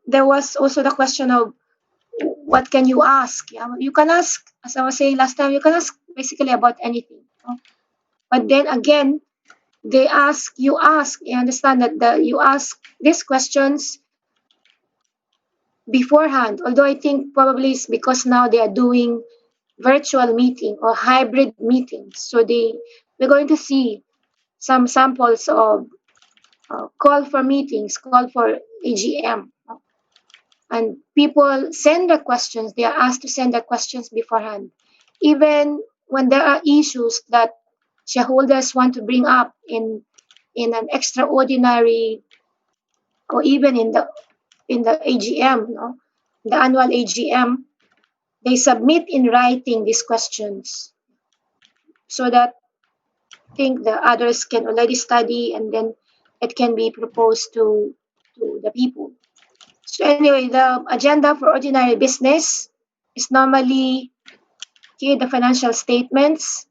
There was also the question of what can you ask? Yeah, you can ask, as I was saying last time, you can ask basically about anything. But then again, you understand that you ask these questions beforehand. Although I think probably it's because now they are doing virtual meeting or hybrid meetings. So we're going to see some samples of call for meetings, call for AGM. And people send their questions, they are asked to send their questions beforehand. Even when there are issues that shareholders want to bring up in an extraordinary or even in the AGM, the annual AGM, they submit in writing these questions so that I think the others can already study and then it can be proposed to the people. So anyway, the agenda for ordinary business is normally the financial statements.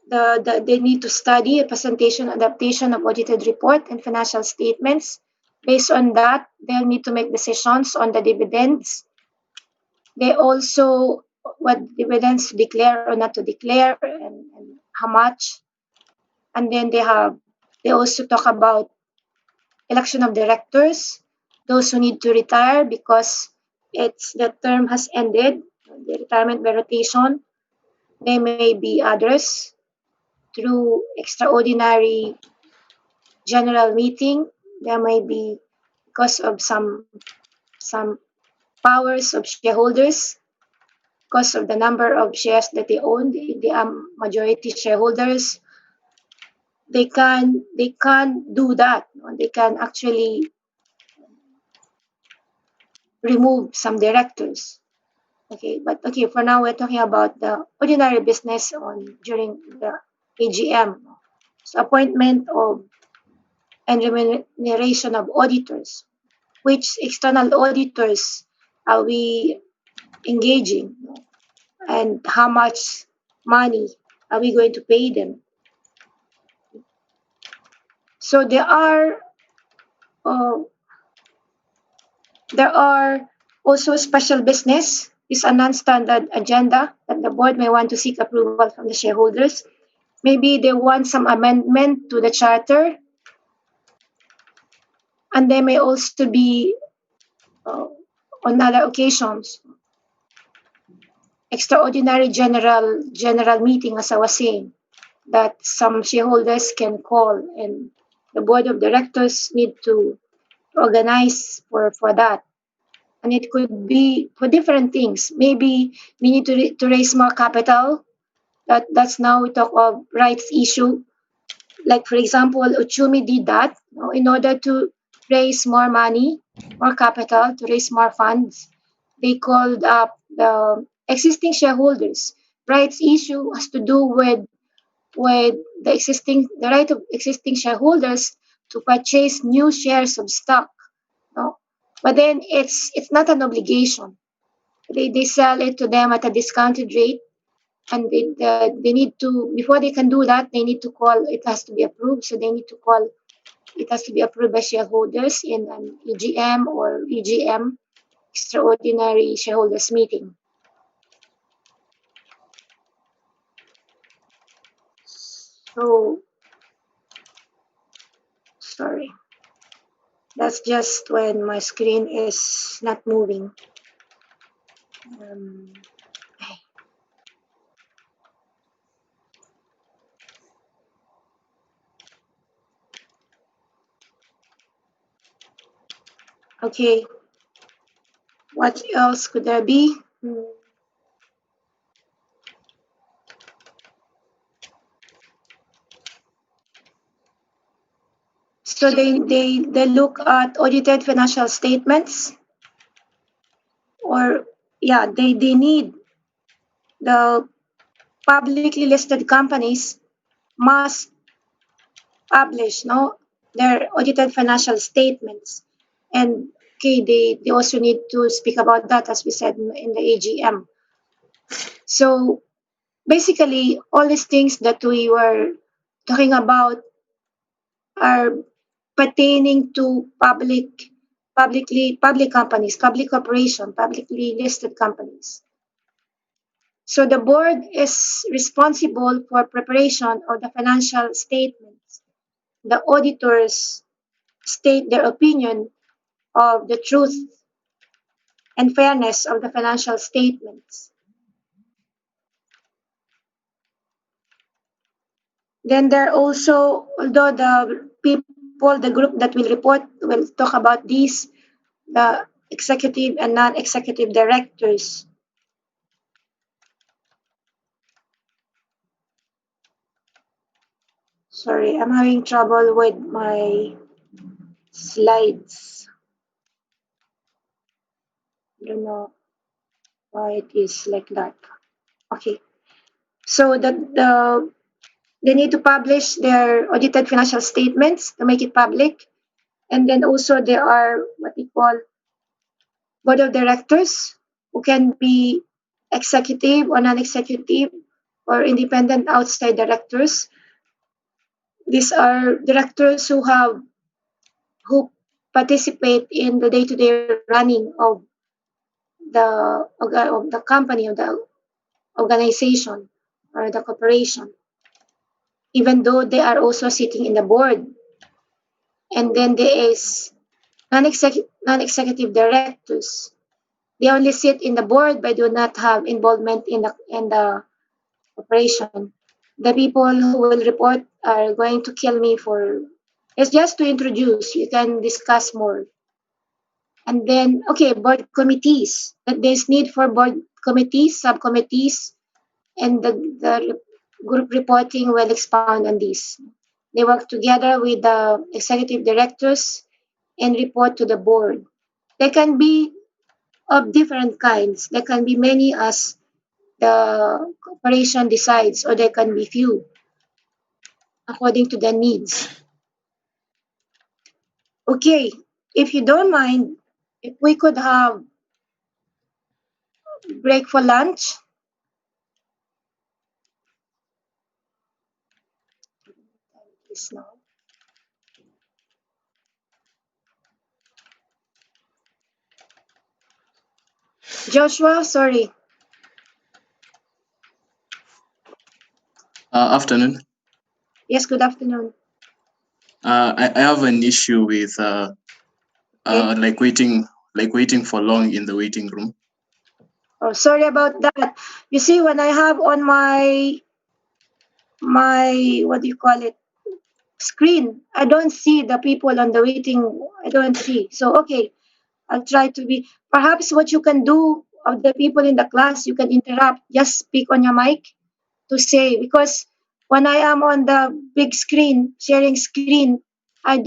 They need to study a presentation, adaptation of audited report and financial statements. Based on that, they'll need to make decisions on the dividends. They also what dividends to declare or not to declare and how much. And then they also talk about election of directors, those who need to retire because the term has ended, the retirement by rotation. There may be others through extraordinary general meeting. There may be because of some powers of shareholders, because of the number of shares that they own, they are majority shareholders. They can do that. They can actually remove some directors. But for now we're talking about the ordinary business during the AGM. So appointment of and remuneration of auditors. Which external auditors are we engaging? And how much money are we going to pay them? So there are also special business is a non-standard agenda that the board may want to seek approval from the shareholders. Maybe they want some amendment to the charter, and they may also be on other occasions extraordinary general meeting, as I was saying, that some shareholders can call, and the board of directors need to organize for that. And it could be for different things. Maybe we need to raise more capital. That's now we talk of rights issue. Like for example, Uchumi did that in order to raise more money. more capital, to raise more funds. They called up the existing shareholders. Rights issue has to do with the right of existing shareholders to purchase new shares of stock. No? But then it's not an obligation. They sell it to them at a discounted rate, and they need to, before they can do that, they need to call, it has to be approved, so they need to call, it has to be approved by shareholders in an EGM or EGM, extraordinary shareholders meeting. So sorry, that's just when my screen is not moving. Okay, what else could there be? So they look at audited financial statements, or yeah, they need the publicly listed companies must publish their audited financial statements. And okay, they also need to speak about that, as we said in the AGM. So basically, all these things that we were talking about are pertaining to public companies, public corporation, publicly listed companies. So the board is responsible for preparation of the financial statements. The auditors state their opinion of the truth and fairness of the financial statements. Then there are also, although the people, the group that will report will talk about these, the executive and non-executive directors. Sorry, I'm having trouble with my slides. I don't know why it is like that. Okay, so they need to publish their audited financial statements to make it public, and then also there are what we call board of directors, who can be executive or non-executive or independent outside directors. These are directors who participate in the day-to-day running of the company, of the organization or the corporation, even though they are also sitting in the board. And then there is non-executive directors. They only sit in the board but do not have involvement in the operation. The people who will report are going to kill me for. It's just to introduce. You can discuss more. And then, okay, board committees. There's need for board committees, subcommittees, and the group reporting will expound on this. They work together with the executive directors and report to the board. They can be of different kinds. There can be many as the corporation decides, or there can be few according to the needs. Okay, if you don't mind, if we could have break for lunch. Now. Joshua, sorry. Afternoon. Yes, good afternoon. I have an issue with like waiting for long in the waiting room. Oh, sorry about that. You see, when I have on my what do you call it, screen, I don't see the people on the waiting. I don't see. So okay, I'll try to be. Perhaps what you can do of the people in the class, you can interrupt. Just speak on your mic to say, because when I am on the big screen, sharing screen, I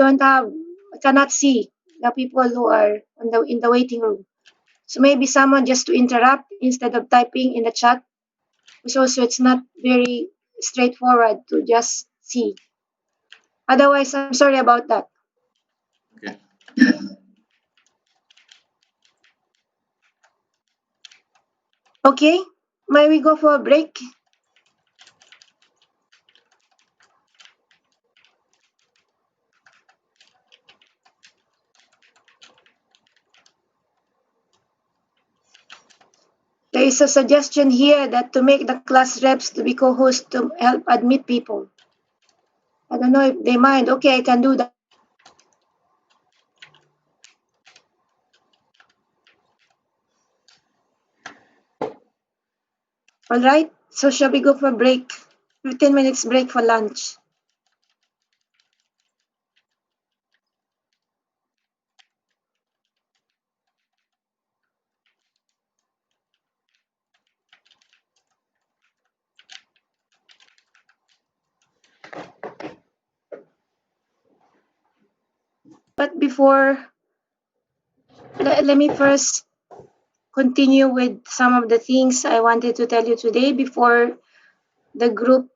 cannot see the people who are in the waiting room. So maybe someone just to interrupt instead of typing in the chat. So it's not very straightforward to just see. Otherwise, I'm sorry about that. Okay. Okay, may we go for a break? There is a suggestion here that to make the class reps to be co-hosts to help admit people. I don't know if they mind. Okay, I can do that. All right, so shall we go for a break? 15 minutes break for lunch. But before, let me first continue with some of the things I wanted to tell you today before the group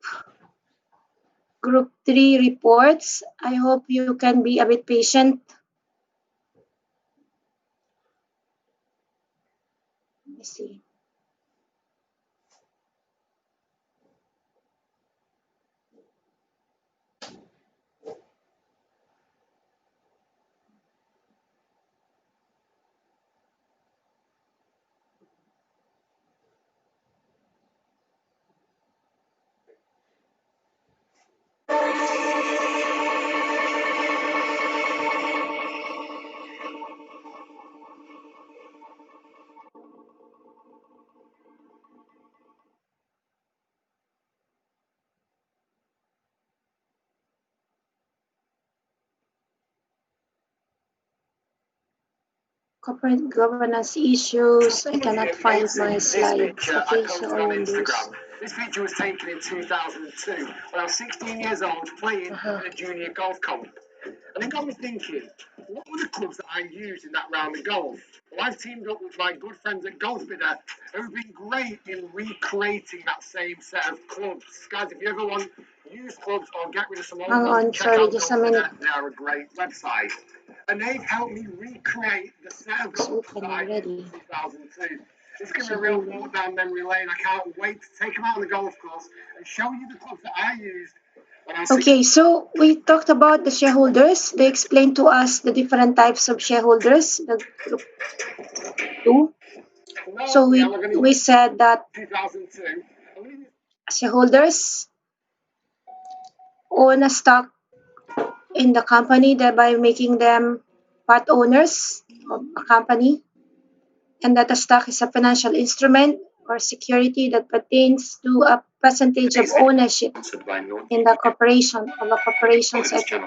3 reports. I hope you can be a bit patient. Let me see. Corporate governance issues. I cannot find my slides. Okay, so all Windows. This picture was taken in 2002 when I was 16 years old playing in a junior golf comp. And it got me thinking, what were the clubs that I used in that round of golf? Well, I've teamed up with my good friends at Golfbidder, who've been great in recreating that same set of clubs. Guys, if you ever want used clubs or get rid of some old Hang ones, on, check sorry, out just a minute. Golfbidder. They are a great website. And they've helped me recreate the set of golf that I did in 2002. It's going to be a real walk down memory lane. I can't wait to take them out on the golf course and show you the clubs that I used. Okay, so we talked about the shareholders. They explained to us the different types of shareholders, the group 2. So we said that shareholders own a stock in the company, thereby making them part owners of a company, and that a stock is a financial instrument or security that pertains to a percentage of ownership in the corporation of a corporation's equity.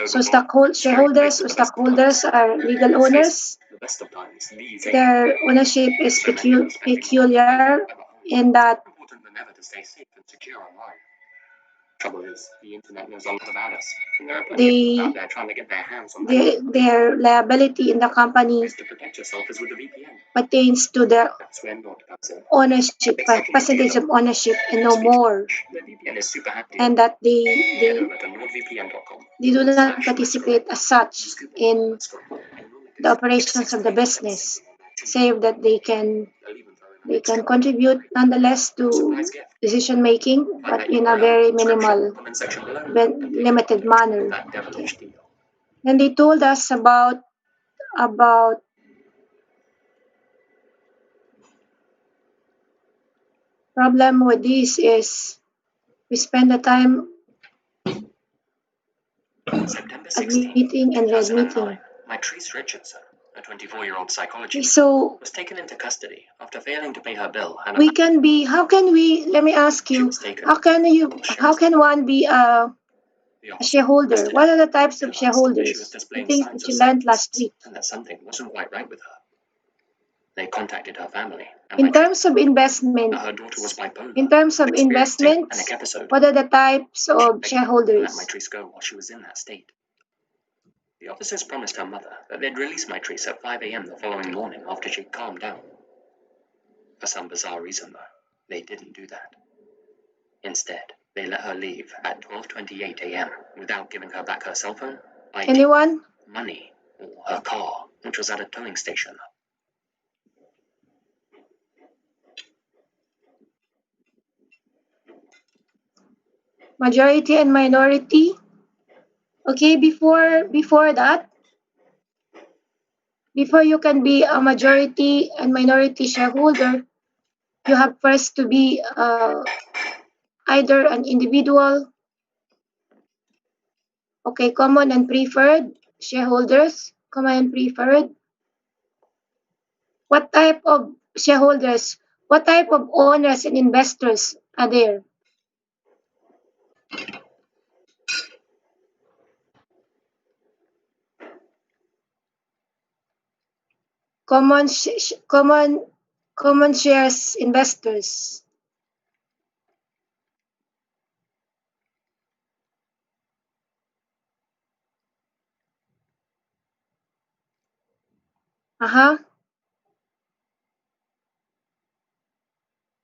So shareholders or stockholders are legal owners. Their ownership is peculiar in that Trouble is, the internet knows a lot about us. their liability in the company pertains to their ownership, percentage of ownership, and no more. And that they do not participate as such in the operations of the business, save that they can contribute nonetheless to decision making, but in a very minimal, limited manner. Okay. And they told us about problem with this is we spend the time admitting and readmitting. Latrice Richardson, a 24-year-old psychologist, So was taken into custody after failing to pay her bill. And let me ask you, how can one be a shareholder? What are the types of shareholders? The things that you learned last week. And that something wasn't quite right with her. They contacted her family. In terms of investment, Her daughter was bipolar. what are the types of shareholders? Let Latrice go while she was in that state. The officers promised her mother that they'd release Maitrese at 5 a.m. the following morning after she'd calmed down. For some bizarre reason, though, they didn't do that. Instead, they let her leave at 12:28 a.m. without giving her back her cell phone, ID, Anyone? money, or her car, which was at a towing station. Majority and minority. Okay, before that, before you can be a majority and minority shareholder, you have first to be either an individual, okay, common and preferred shareholders, common and preferred. What type of shareholders, what type of owners and investors are there? Common shares investors.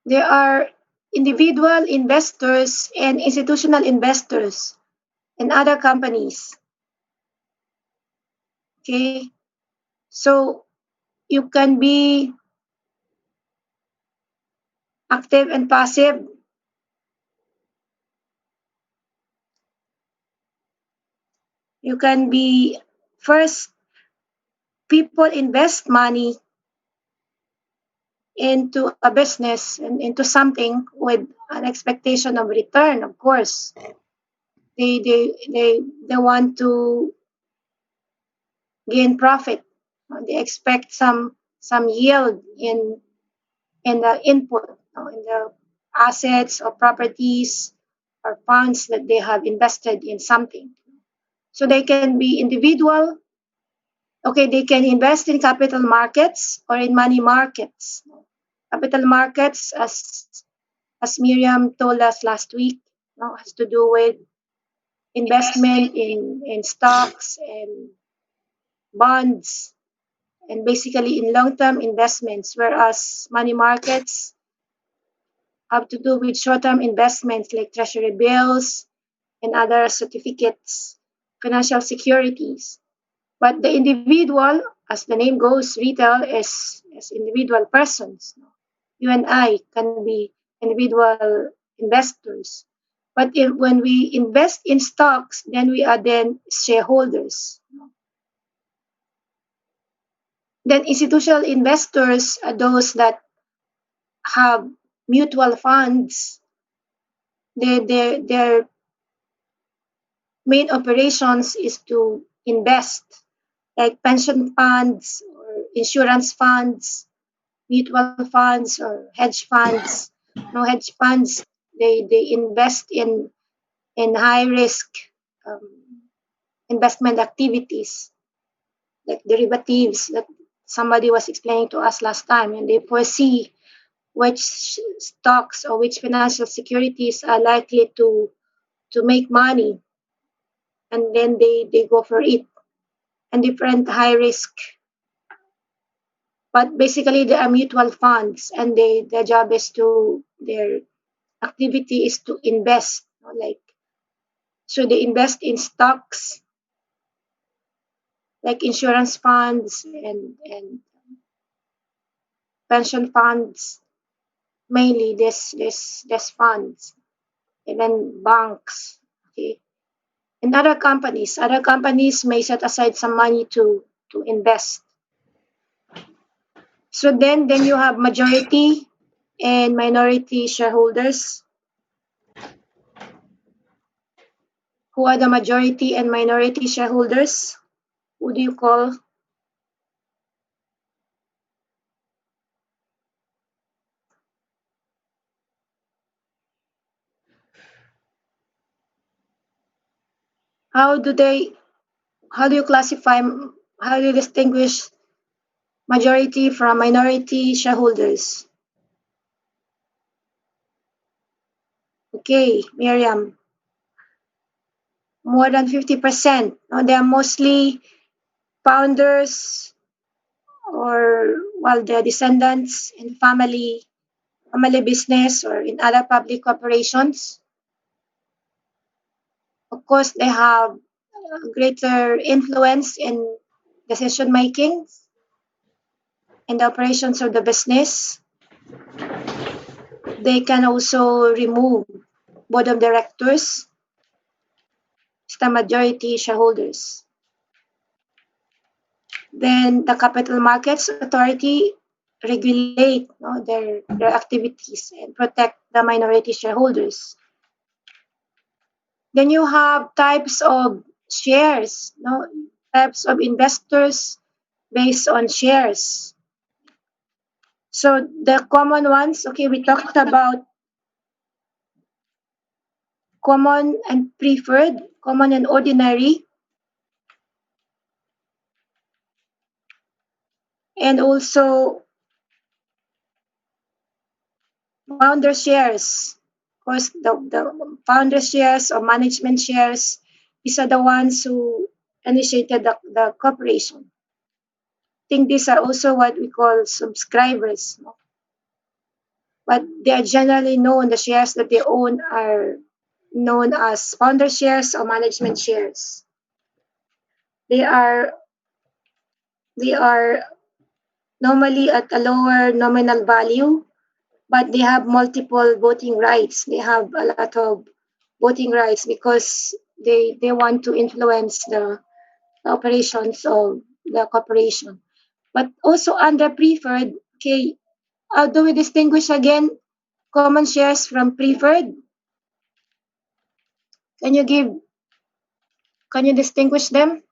There are individual investors and institutional investors and other companies. Okay, so you can be active and passive. You can be first, people invest money into a business and into something with an expectation of return, of course. They want to gain profit. They expect some yield in the input, in the assets or properties or funds that they have invested in something. So they can be individual. Okay, they can invest in capital markets or in money markets. Capital markets, as Miriam told us last week, has to do with investment in stocks and bonds and basically in long-term investments, whereas money markets have to do with short-term investments like treasury bills and other certificates, financial securities. But the individual, as the name goes, retail is individual persons. You and I can be individual investors. But when we invest in stocks, then we are then shareholders. Then institutional investors are those that have mutual funds. Their main operations is to invest, like pension funds or insurance funds, mutual funds or hedge funds. No, hedge funds, they invest in high risk investment activities like derivatives that somebody was explaining to us last time, and they foresee which stocks or which financial securities are likely to make money, and then they go for it, and different high risk. But basically they are mutual funds, and their job is their activity is to invest, like, so they invest in stocks like insurance funds and pension funds, mainly this funds, even banks. Okay, and other companies may set aside some money to invest. So then you have majority and minority shareholders. Who are the majority and minority shareholders? Who do you call? How do you classify, how do you distinguish majority from minority shareholders? Okay, Miriam. more than 50%. They are mostly founders or their descendants in family business or in other public corporations. Of course, they have greater influence in decision making in the operations of the business. They can also remove board of directors, the majority shareholders. Then the Capital Markets Authority regulate their activities and protect the minority shareholders. Then you have types of shares, types of investors based on shares. So the common ones, okay, we talked about common and preferred, common and ordinary, and also founder shares. Of course, the founder shares or management shares, these are the ones who initiated the corporation. I think these are also what we call subscribers. But they are generally known, the shares that they own are known as founder shares or management shares. They are normally at a lower nominal value, but they have multiple voting rights. They have a lot of voting rights because they want to influence the operations of the corporation. But also under preferred, okay, how do we distinguish again common shares from preferred? Can you distinguish them?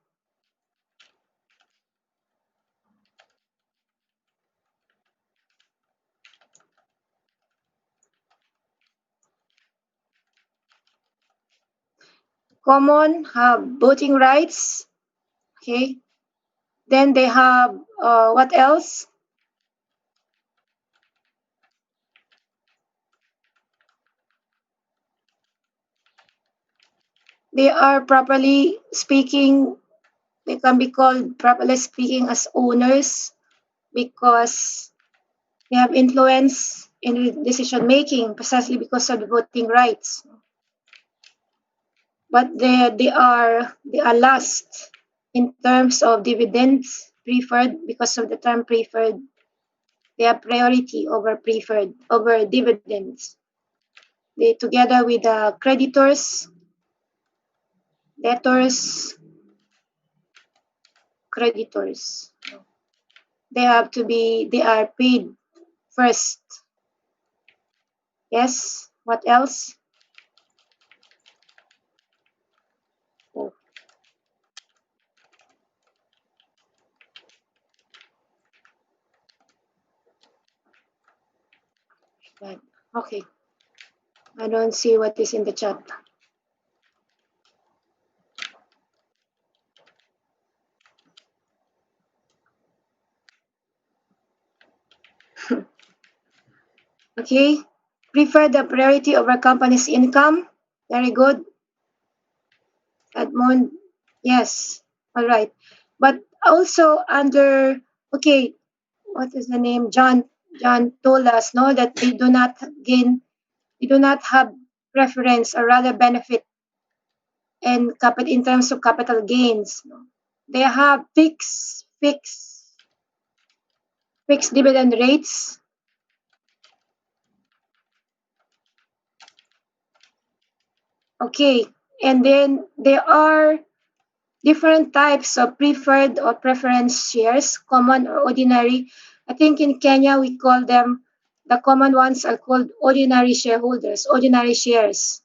Common have voting rights. Okay. Then they have what else? They are properly speaking, they can be called properly speaking as owners because they have influence in decision making precisely because of the voting rights. But they are last in terms of dividends preferred because of the term preferred. They have priority over dividends. They together with the creditors, debtors, creditors. They are paid first. Yes, what else? Oh. Right. Okay. I don't see what is in the chat. Okay. Prefer the priority over company's income. Very good. Edmond. Yes. All right. But also under, okay, what is the name? John told us, that they do not have preference or rather benefit in terms of capital gains. They have fixed dividend rates. Okay, and then there are different types of preferred or preference shares, common or ordinary. I think in Kenya we call them, the common ones are called ordinary shareholders, ordinary shares.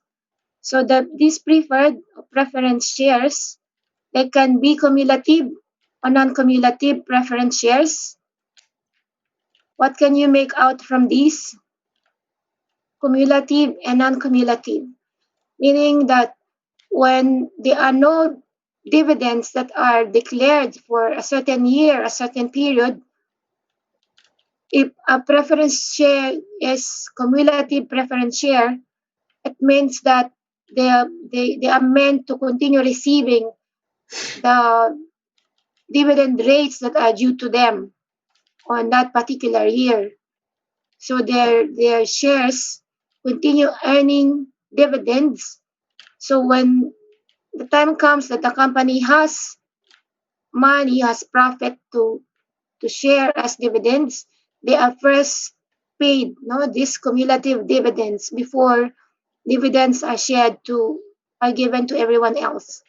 So these preferred or preference shares, they can be cumulative or non-cumulative preference shares. What can you make out from these? Cumulative and non-cumulative, meaning that when there are no dividends that are declared for a certain year, a certain period, if a preference share is cumulative preference share, it means that they are meant to continue receiving the dividend rates that are due to them on that particular year. So their shares continue earning dividends. So when the time comes that the company has money, has profit to share as dividends, they are first paid these cumulative dividends before dividends are given to everyone else.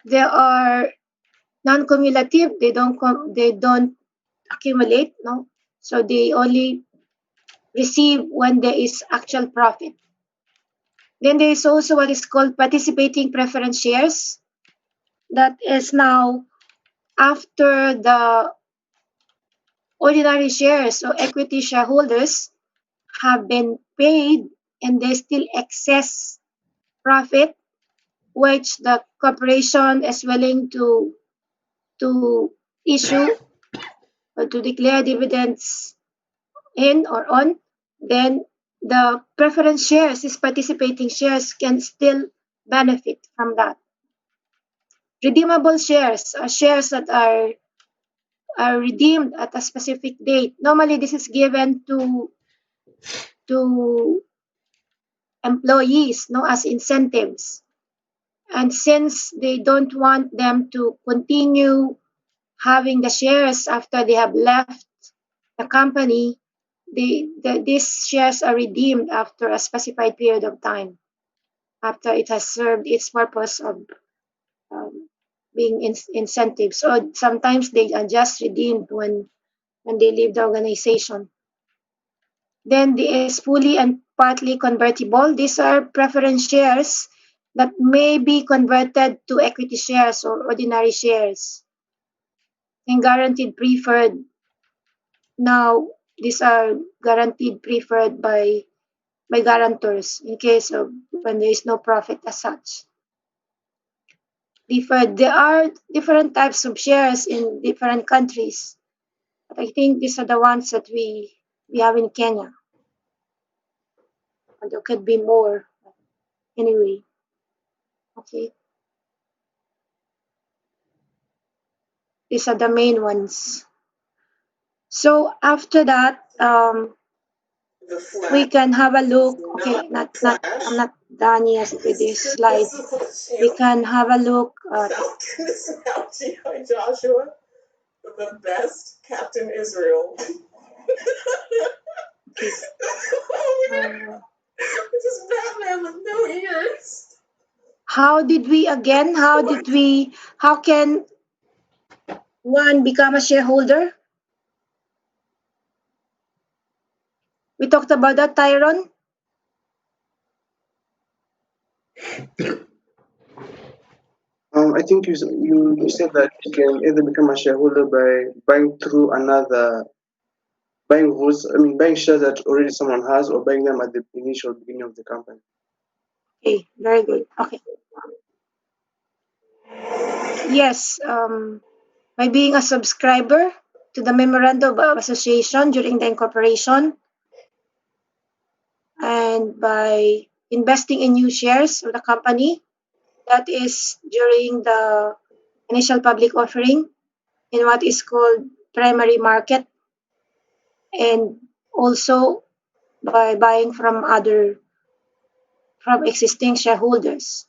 There are non-cumulative, they don't accumulate, so they only receive when there is actual profit. Then there is also what is called participating preference shares. That is now after the ordinary shares or equity shareholders have been paid and there's still excess profit, which the corporation is willing to issue or to declare dividends in or on, then the preference shares, these participating shares, can still benefit from that. Redeemable shares are shares that are redeemed at a specific date. Normally, this is given to employees, as incentives. And since they don't want them to continue having the shares after they have left the company, these shares are redeemed after a specified period of time, after it has served its purpose of being incentives. Or sometimes they are just redeemed when they leave the organization. Then there is fully and partly convertible. These are preference shares that may be converted to equity shares or ordinary shares. And guaranteed preferred. Now, these are guaranteed preferred by guarantors in case of when there is no profit as such. Deferred. There are different types of shares in different countries. But I think these are the ones that we have in Kenya. And there could be more. Anyway. Okay. These are the main ones. So after that, we can have a look. Okay, I'm not done yet with this slide. We can have a look at G.I. Joshua, the best Captain Israel. This is Batman with no ears. How can one become a shareholder? We talked about that, Tyron. I think you said that you can either become a shareholder by buying through buying shares that already someone has, or buying them at the initial beginning of the company. Okay, very good. Okay. Yes, by being a subscriber to the memorandum of association during the incorporation, and by investing in new shares of the company, that is during the initial public offering in what is called primary market, and also by buying from existing shareholders.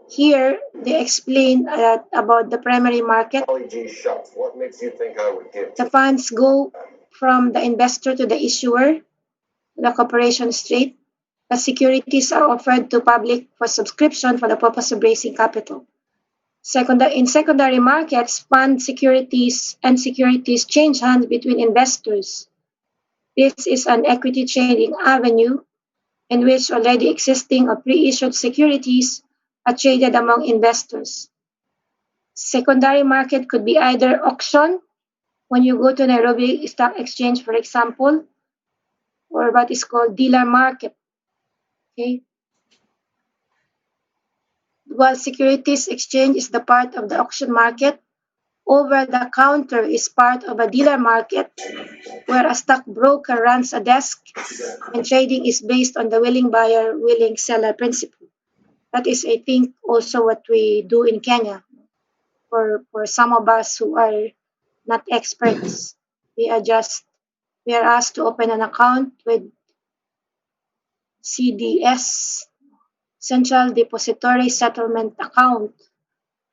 Here they explain about the primary market. What makes you think I would give? The funds go from the investor to the issuer, the corporation straight. The securities are offered to public for subscription for the purpose of raising capital. In secondary markets, fund securities and securities change hands between investors. This is an equity trading avenue in which already existing or pre-issued securities are traded among investors. Secondary market could be either auction, when you go to Nairobi Stock Exchange, for example, or what is called dealer market. Okay. While securities exchange is the part of the auction market, over the counter is part of a dealer market where a stockbroker runs a desk and trading is based on the willing buyer, willing seller principle. That is, I think, also what we do in Kenya. For some of us who are not experts, we are asked to open an account with CDS, Central Depository Settlement Account,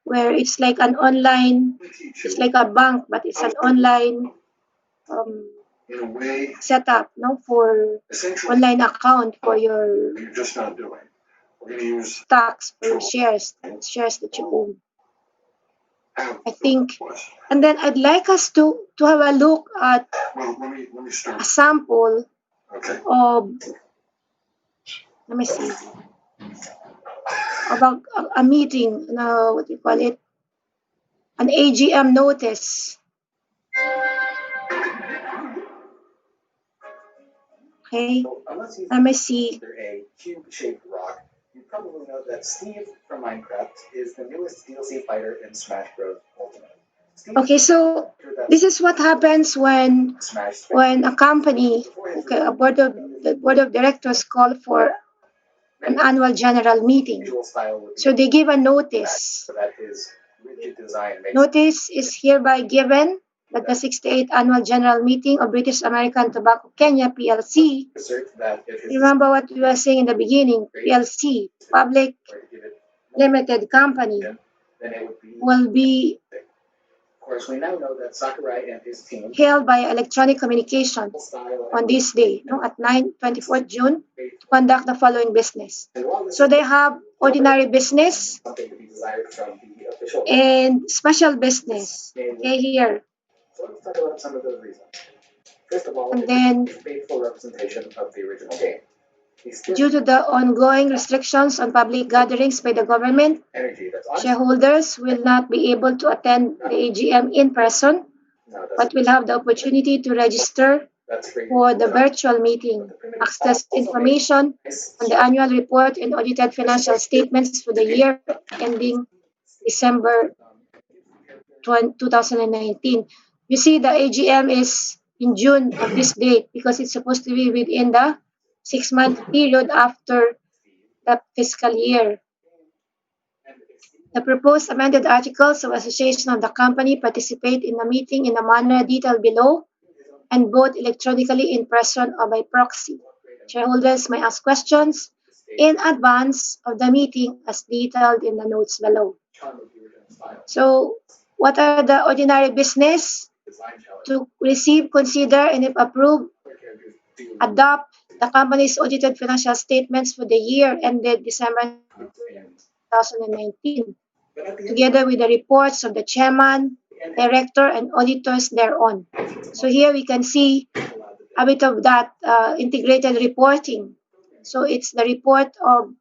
where it's like an online, it's like a bank, but it's an online setup, no, for online account for your stocks, for your shares that you own. I think, and then I'd like us to have a look at a sample of, let me see, about a meeting, what do you call it? An AGM notice. Okay, let me see. A cube-shaped rock. You probably know that Steve from Minecraft is the newest DLC fighter in Smash Bros. Ultimate. Okay, so this is what happens when a company, okay, the board of directors call for an annual general meeting. So they give a notice. Notice is hereby given that the 68th annual general meeting of British American Tobacco Kenya PLC. Remember what we were saying in the beginning, PLC, Public Limited Company, will be Of course, we now know that Sakurai and his team held by electronic communication on this day, no, at 24th June, to conduct the following business. So they have ordinary business and special business. Okay, here. So let's talk about some of those reasons. First of all, and then faithful representation of the original game. Due to the ongoing restrictions on public gatherings by the government, shareholders will not be able to attend the AGM in person, but will have the opportunity to register for the virtual meeting, access information on the annual report and audited financial statements for the year ending December 2019. You see, the AGM is in June of this date because it's supposed to be within the 6-month period after the fiscal year. The proposed amended articles of association of the company participate in the meeting in the manner detailed below and vote electronically in person or by proxy. Shareholders may ask questions in advance of the meeting as detailed in the notes below. So, what are the ordinary business? To receive, consider, and if approved, adopt the company's audited financial statements for the year ended December 2019, together with the reports of the chairman, director, and auditors thereon. So here we can see a bit of that integrated reporting. So it's the report of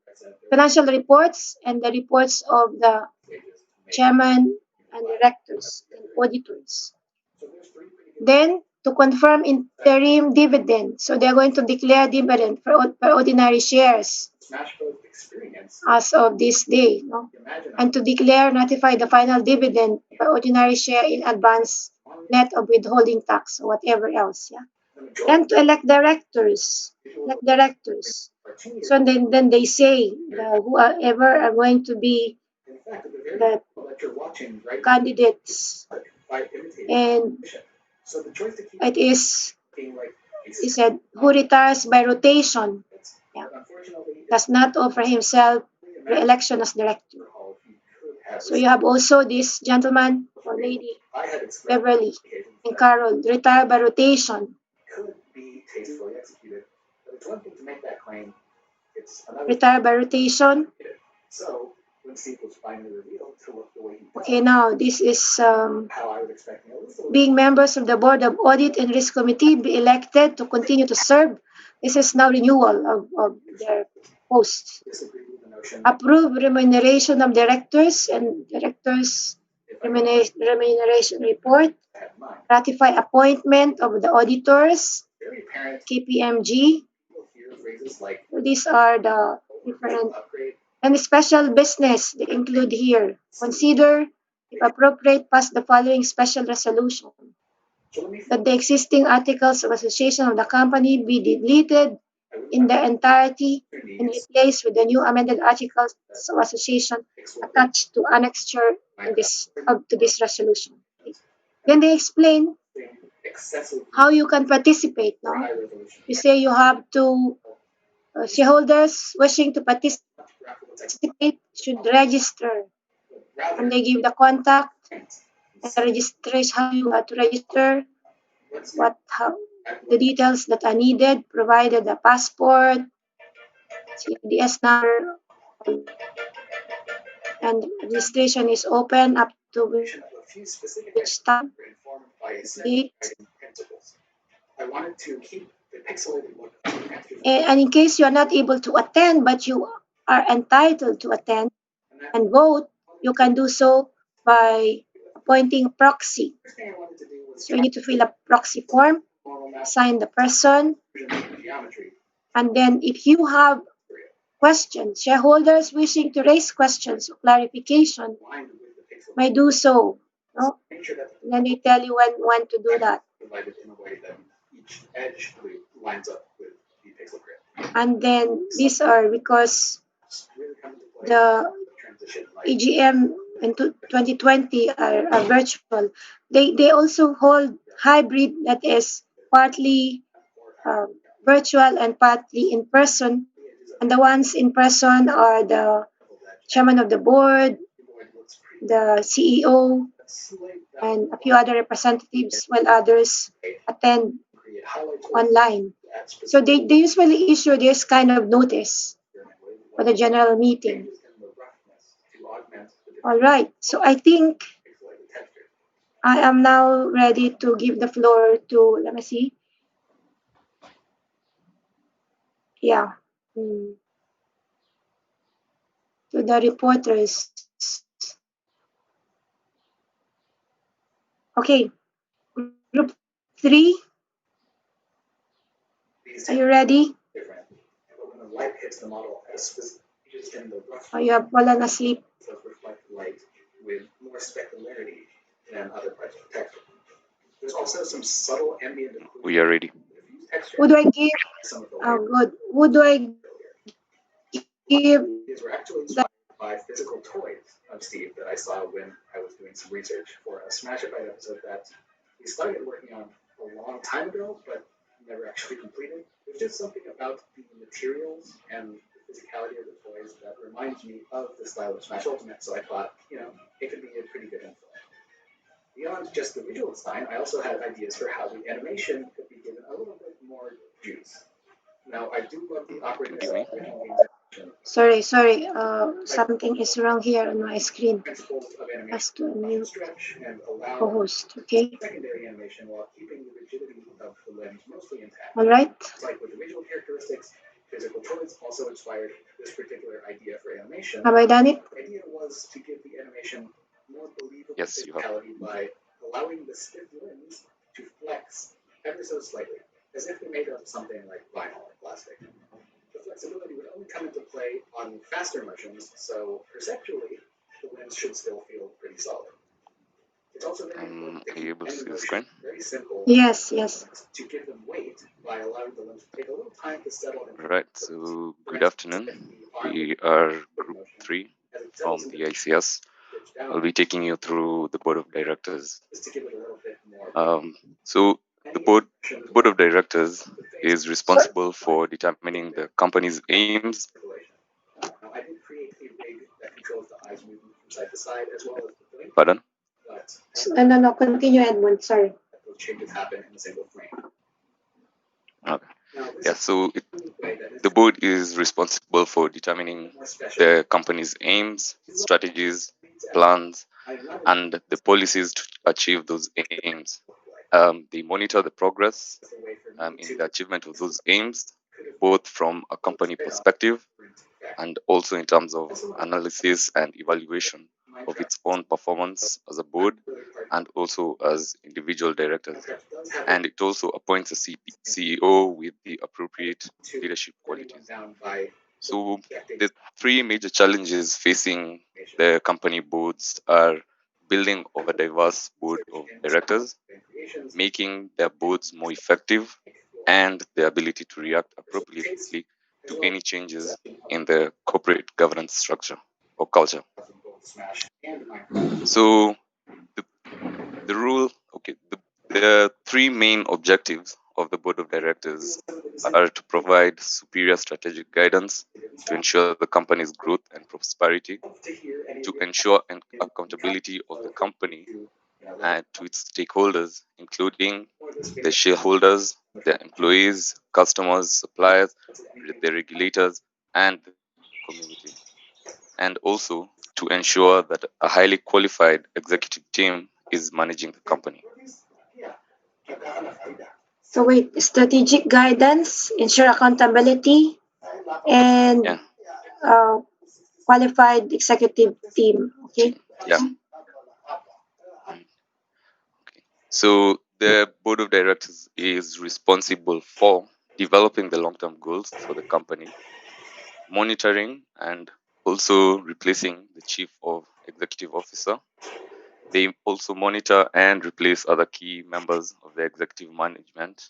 financial reports and the reports of the chairman and directors and auditors. Then, to confirm interim dividend. So they're going to declare dividend for ordinary shares as of this day, no? And to declare, notify the final dividend for ordinary share in advance, net of withholding tax or whatever else, yeah. And to elect directors. So then they say whoever are going to be the candidates, and it is, he said, who retires by rotation, yeah, does not offer himself re-election as director. So you have also this gentleman or lady, Beverly and Carol, retire by rotation. Retire by rotation. Okay, now this is being members of the Board of Audit and Risk Committee be elected to continue to serve. This is now renewal of their posts. Approve remuneration of directors and directors remuneration report. Ratify appointment of the auditors, KPMG. So these are the different, and special business they include here. Consider, if appropriate, pass the following special resolution: that the existing articles of association of the company be deleted in their entirety and replaced with the new amended articles of association attached to annexure to this resolution. Then they explain how you can participate. No? You say you have to, shareholders wishing to participate should register, and they give the contact and the registration, how you have to register, how the details that are needed, provided a passport, CDS number, and registration is open up to which time, date. I wanted to keep the pixelated look. And in case you are not able to attend, but you are entitled to attend and vote, you can do so by appointing a proxy. So you need to fill a proxy form, assign the person, and then if you have questions, shareholders wishing to raise questions or clarification may do so. No? And then they tell you when to do that. And then these are because the EGM in 2020 are virtual. They also hold hybrid, that is partly virtual and partly in person. And the ones in person are the chairman of the board, the CEO, and a few other representatives, while others attend online. So they usually issue this kind of notice for the general meeting. All right, so I think I am now ready to give the floor to, let me see. Yeah. To the reporters. Okay. Group 3. Are you ready? Or you have fallen asleep? With more specularity than other parts of the text. There's also some subtle ambient. We are ready. Who do I give? Oh, good. Who do I give? These were actually inspired by physical toys of Steve that I saw when I was doing some research for a Smash It Right episode that he started working on a long time ago, but never actually completed. There's just something about the materials and the physicality of the toys that reminds me of the style of Smash Ultimate, so I thought, it could be a pretty good info. Beyond just the visual design, I also had ideas for how the animation could be given a little bit more juice. Now, I do love the operating system. Sorry. Something is wrong here on my screen. Has to unmute co-host. Okay. Secondary animation while keeping the rigidity of the limbs mostly intact. All right. Like with the visual characteristics, physical toys also inspired this particular idea for animation. Have I done it? The idea was to give the animation more believable physicality by allowing the stiff limbs to flex ever so slightly, as if they're made of something like vinyl or plastic. The flexibility would only come into play on faster motions, so perceptually, the limbs should still feel pretty solid. It's also very important to keep any motion very simple. Yes. To give them weight by allowing the limbs to take a little time to settle. Right, so good afternoon. We are Group 3 from the ICS. I'll be taking you through the Board of Directors. So the board of Directors is responsible for determining the company's aims. I did create a rig that controls the eyes movement from side to side as well as the blink. Pardon? No, continue, Edmund. Sorry. Those changes happen in a single frame. Okay. Yeah, so the board is responsible for determining the company's aims, strategies, plans, and the policies to achieve those aims. They monitor the progress in the achievement of those aims, both from a company perspective and also in terms of analysis and evaluation of its own performance as a board and also as individual directors. And it also appoints a CEO with the appropriate leadership qualities. So the three major challenges facing the company boards are building of a diverse board of directors, making their boards more effective, and the ability to react appropriately to any changes in the corporate governance structure or culture. So the rule, okay, the three main objectives of the board of directors are to provide superior strategic guidance, to ensure the company's growth and prosperity, to ensure an accountability of the company and to its stakeholders, including the shareholders, the employees, customers, suppliers, the regulators, and the community. And also to ensure that a highly qualified executive team is managing the company. So wait, strategic guidance, ensure accountability, and qualified executive team. Okay. Yeah. So the board of directors is responsible for developing the long-term goals for the company, monitoring and also replacing the chief of executive officer. They also monitor and replace other key members of the executive management.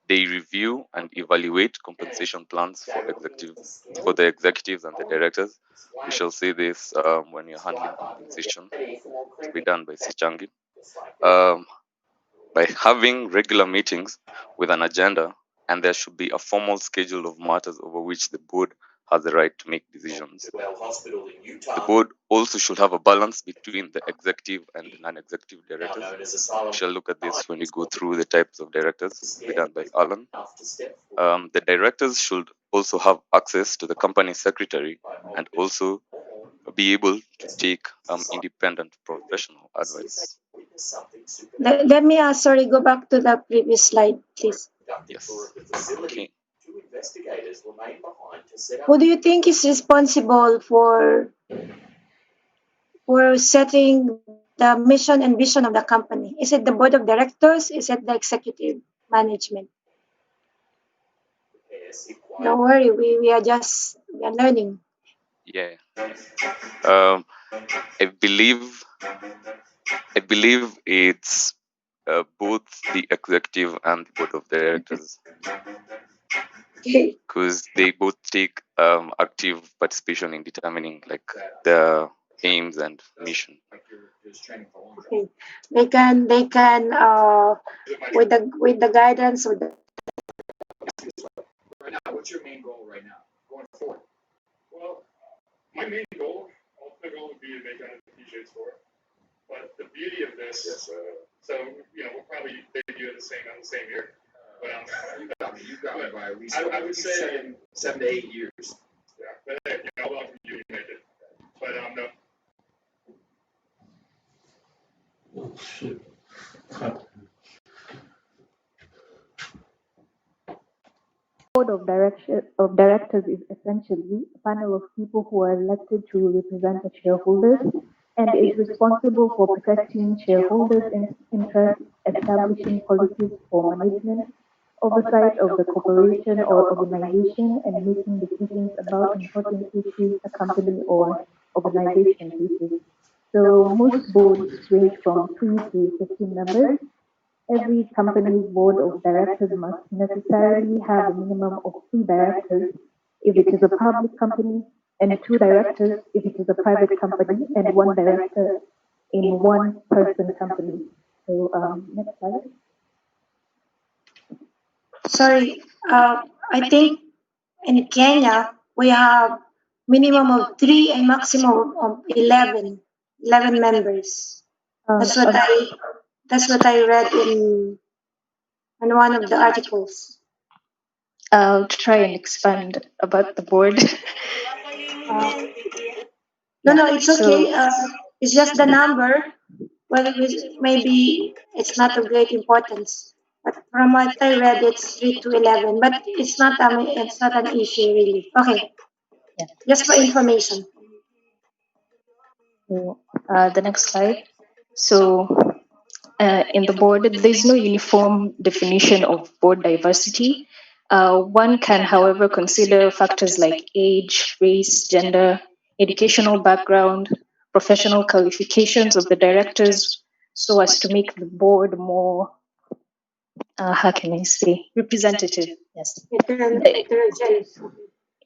They review and evaluate compensation plans for the executives and the directors. We shall say this when you're handling compensation, to be done by Sichangi. By having regular meetings with an agenda, and there should be a formal schedule of matters over which the board has the right to make decisions. The board also should have a balance between the executive and the non-executive directors. We shall look at this when we go through the types of directors, to be done by Alan. The directors should also have access to the company secretary and also be able to take independent professional advice. Let me sorry, go back to the previous slide, please. Yes. Okay. Who do you think is responsible for setting the mission and vision of the company? Is it the board of directors? Is it the executive management? Don't worry, we are learning. Yeah. I believe it's both the executive and the board of directors, because they both take active participation in determining like the aims and mission. Okay, they can with the guidance of the. Right now, what's your main goal right now going forward? Well, my main goal, ultimate goal would be to make 100 t-shirts for it. But the beauty of this, so we'll probably debut in the same year. But you've got it by at least I would say 7 to 8 years. Yeah, but hey, how long can you make it? But no. Oh shit. Board of directors is essentially a panel of people who are elected to represent the shareholders and is responsible for protecting shareholders' interests, establishing policies for management, oversight of the corporation or organization, and making decisions about important issues a company or organization faces. So most boards range from 3 to 15 members. Every company's board of directors must necessarily have a minimum of 3 directors if it is a public company, and 2 directors if it is a private company, and 1 director in one-person company. So next slide. Sorry, I think in Kenya we have minimum of 3 and maximum of 11 members. That's what I read in one of the articles. I'll try and expand about the board. No, it's okay. It's just the number. Well, maybe it's not of great importance. But from what I read, it's 3 to 11. But it's not an issue really. Okay. Yeah. Just for information. So, the next slide. So, in the board, there's no uniform definition of board diversity. One can, however, consider factors like age, race, gender, educational background, professional qualifications of the directors so as to make the board more, how can I say, representative. Yes.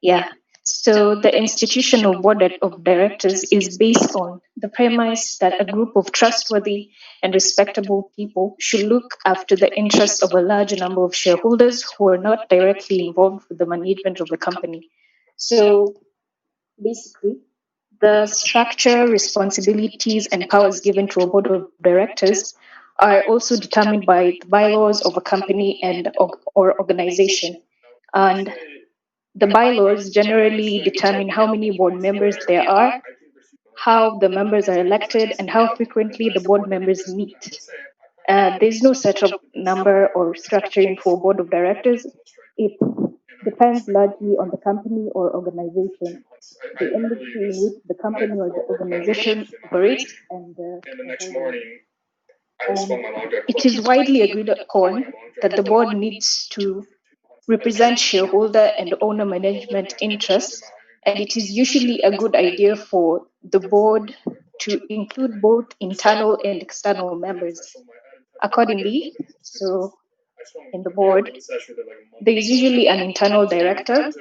Yeah. So the institutional board of directors is based on the premise that a group of trustworthy and respectable people should look after the interests of a large number of shareholders who are not directly involved with the management of the company. So basically, the structure, responsibilities, and powers given to a board of directors are also determined by the bylaws of a company and or organization. And the bylaws generally determine how many board members there are, how the members are elected, and how frequently the board members meet. There's no set of number or structuring for board of directors. It depends largely on the company or organization, the industry in which the company or the organization operates, and the shareholders. It is widely agreed upon that the board needs to represent shareholder and owner management interests, and it is usually a good idea for the board to include both internal and external members. Accordingly, so in the board, there is usually an internal director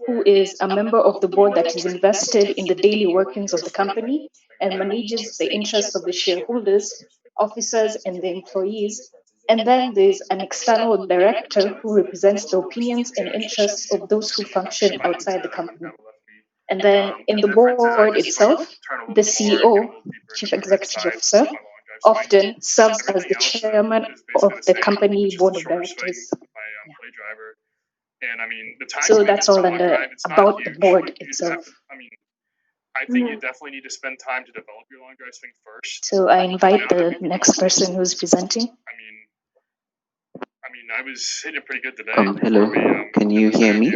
who is a member of the board that is invested in the daily workings of the company and manages the interests of the shareholders, officers, and the employees. And then there's an external director who represents the opinions and interests of those who function outside the company. And then in the board itself, the CEO, Chief Executive Officer, often serves as the chairman of the company board of directors. So that's all about the board itself. I think you definitely need to spend time to develop your long drive swing first. So I invite the next person who's presenting. I was hitting it pretty good today. Hello, can you hear me?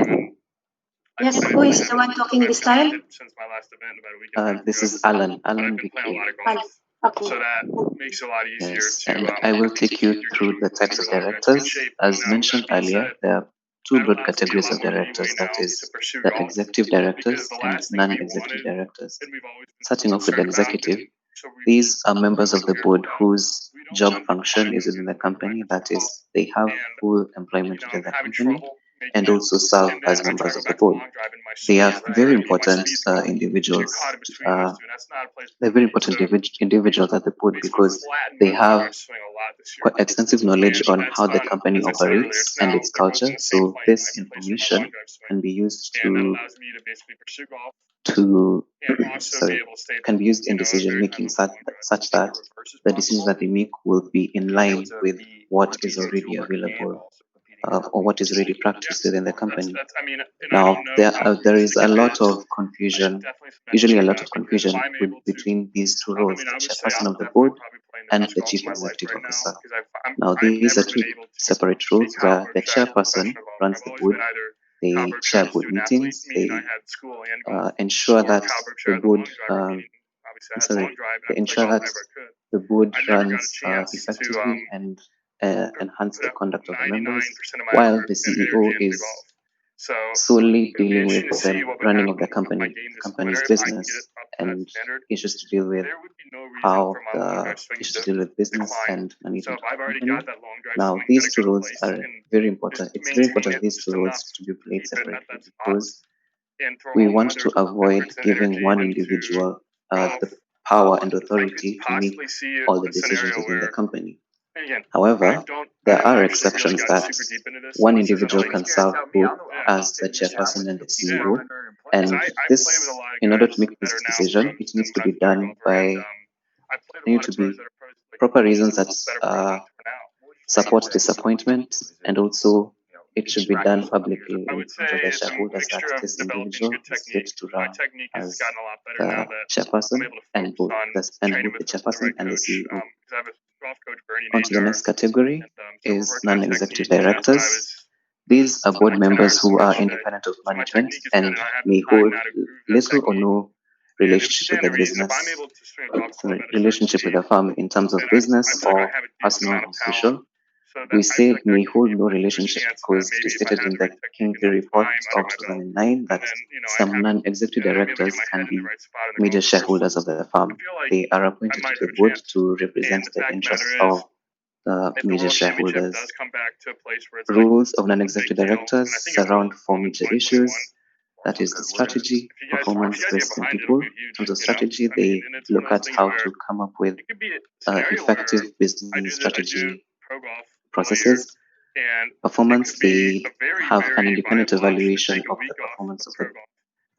Yes, who is the one talking this time? Since my last event about a week ago. This is Alan. Alan Been playing a Vicky. lot of golf, Okay. so that makes it a lot easier Yes, to. and I will take you through the types of directors. As mentioned earlier, there are two broad categories of directors, that is, the executive directors and non-executive directors. Starting off with the executive, these are members of the board whose job function is within the company, that is, they have full employment within the company and also serve as members of the board. They are very important individuals. They're very important individuals at the board because they have quite extensive knowledge on how the company operates and its culture. So this information can be used can be used in decision making such that the decisions that they make will be in line with what is already available or what is already practiced within the company. Now, there is a lot of confusion, usually a lot of confusion between these two roles, the chairperson of the board and the chief executive officer. Now, these are two separate roles where the chairperson runs the board. They chair board meetings. They ensure that the board, they ensure that the board runs effectively and enhance the conduct of the members, while the CEO is solely dealing with the running of the company's business and issues to deal with business and management of the company. Now, these two roles are very important. It's very important these two roles to be played separately because we want to avoid giving one individual the power and authority to make all the decisions within the company. However, there are exceptions that one individual can serve both as the chairperson and the CEO, and this, in order to make this decision, it needs to be done by proper reasons that support this appointment, and also it should be done publicly in front of the shareholders that this individual is fit to run as the chairperson and both the chairperson and the CEO. On to the next category is non-executive directors. These are board members who are independent of management and may hold little or no relationship with the business, relationship with the firm in terms of business or personal or social. we say may hold no relationship because it is stated in the Kingsley report of 2009 that some non-executive directors can be major shareholders of the firm. They are appointed to the board to represent the interests of the major shareholders. Rules of non-executive directors surround four major issues. That is the strategy, performance, risk, and people. In terms of strategy, they look at how to come up with effective business strategy processes. Performance, they have an independent evaluation of the performance of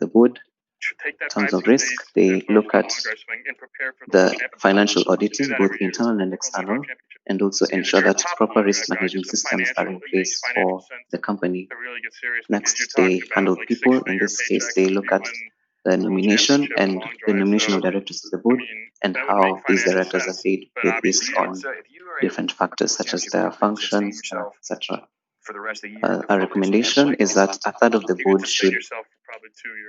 the board. In terms of risk, they look at the financial auditing, both internal and external, and also ensure that proper risk management systems are in place for the company. Next, they handle people. In this case, they look at the nomination and the nomination of directors of the board and how these directors are paid based on different factors such as their functions, etc. Our recommendation is that a third of the board should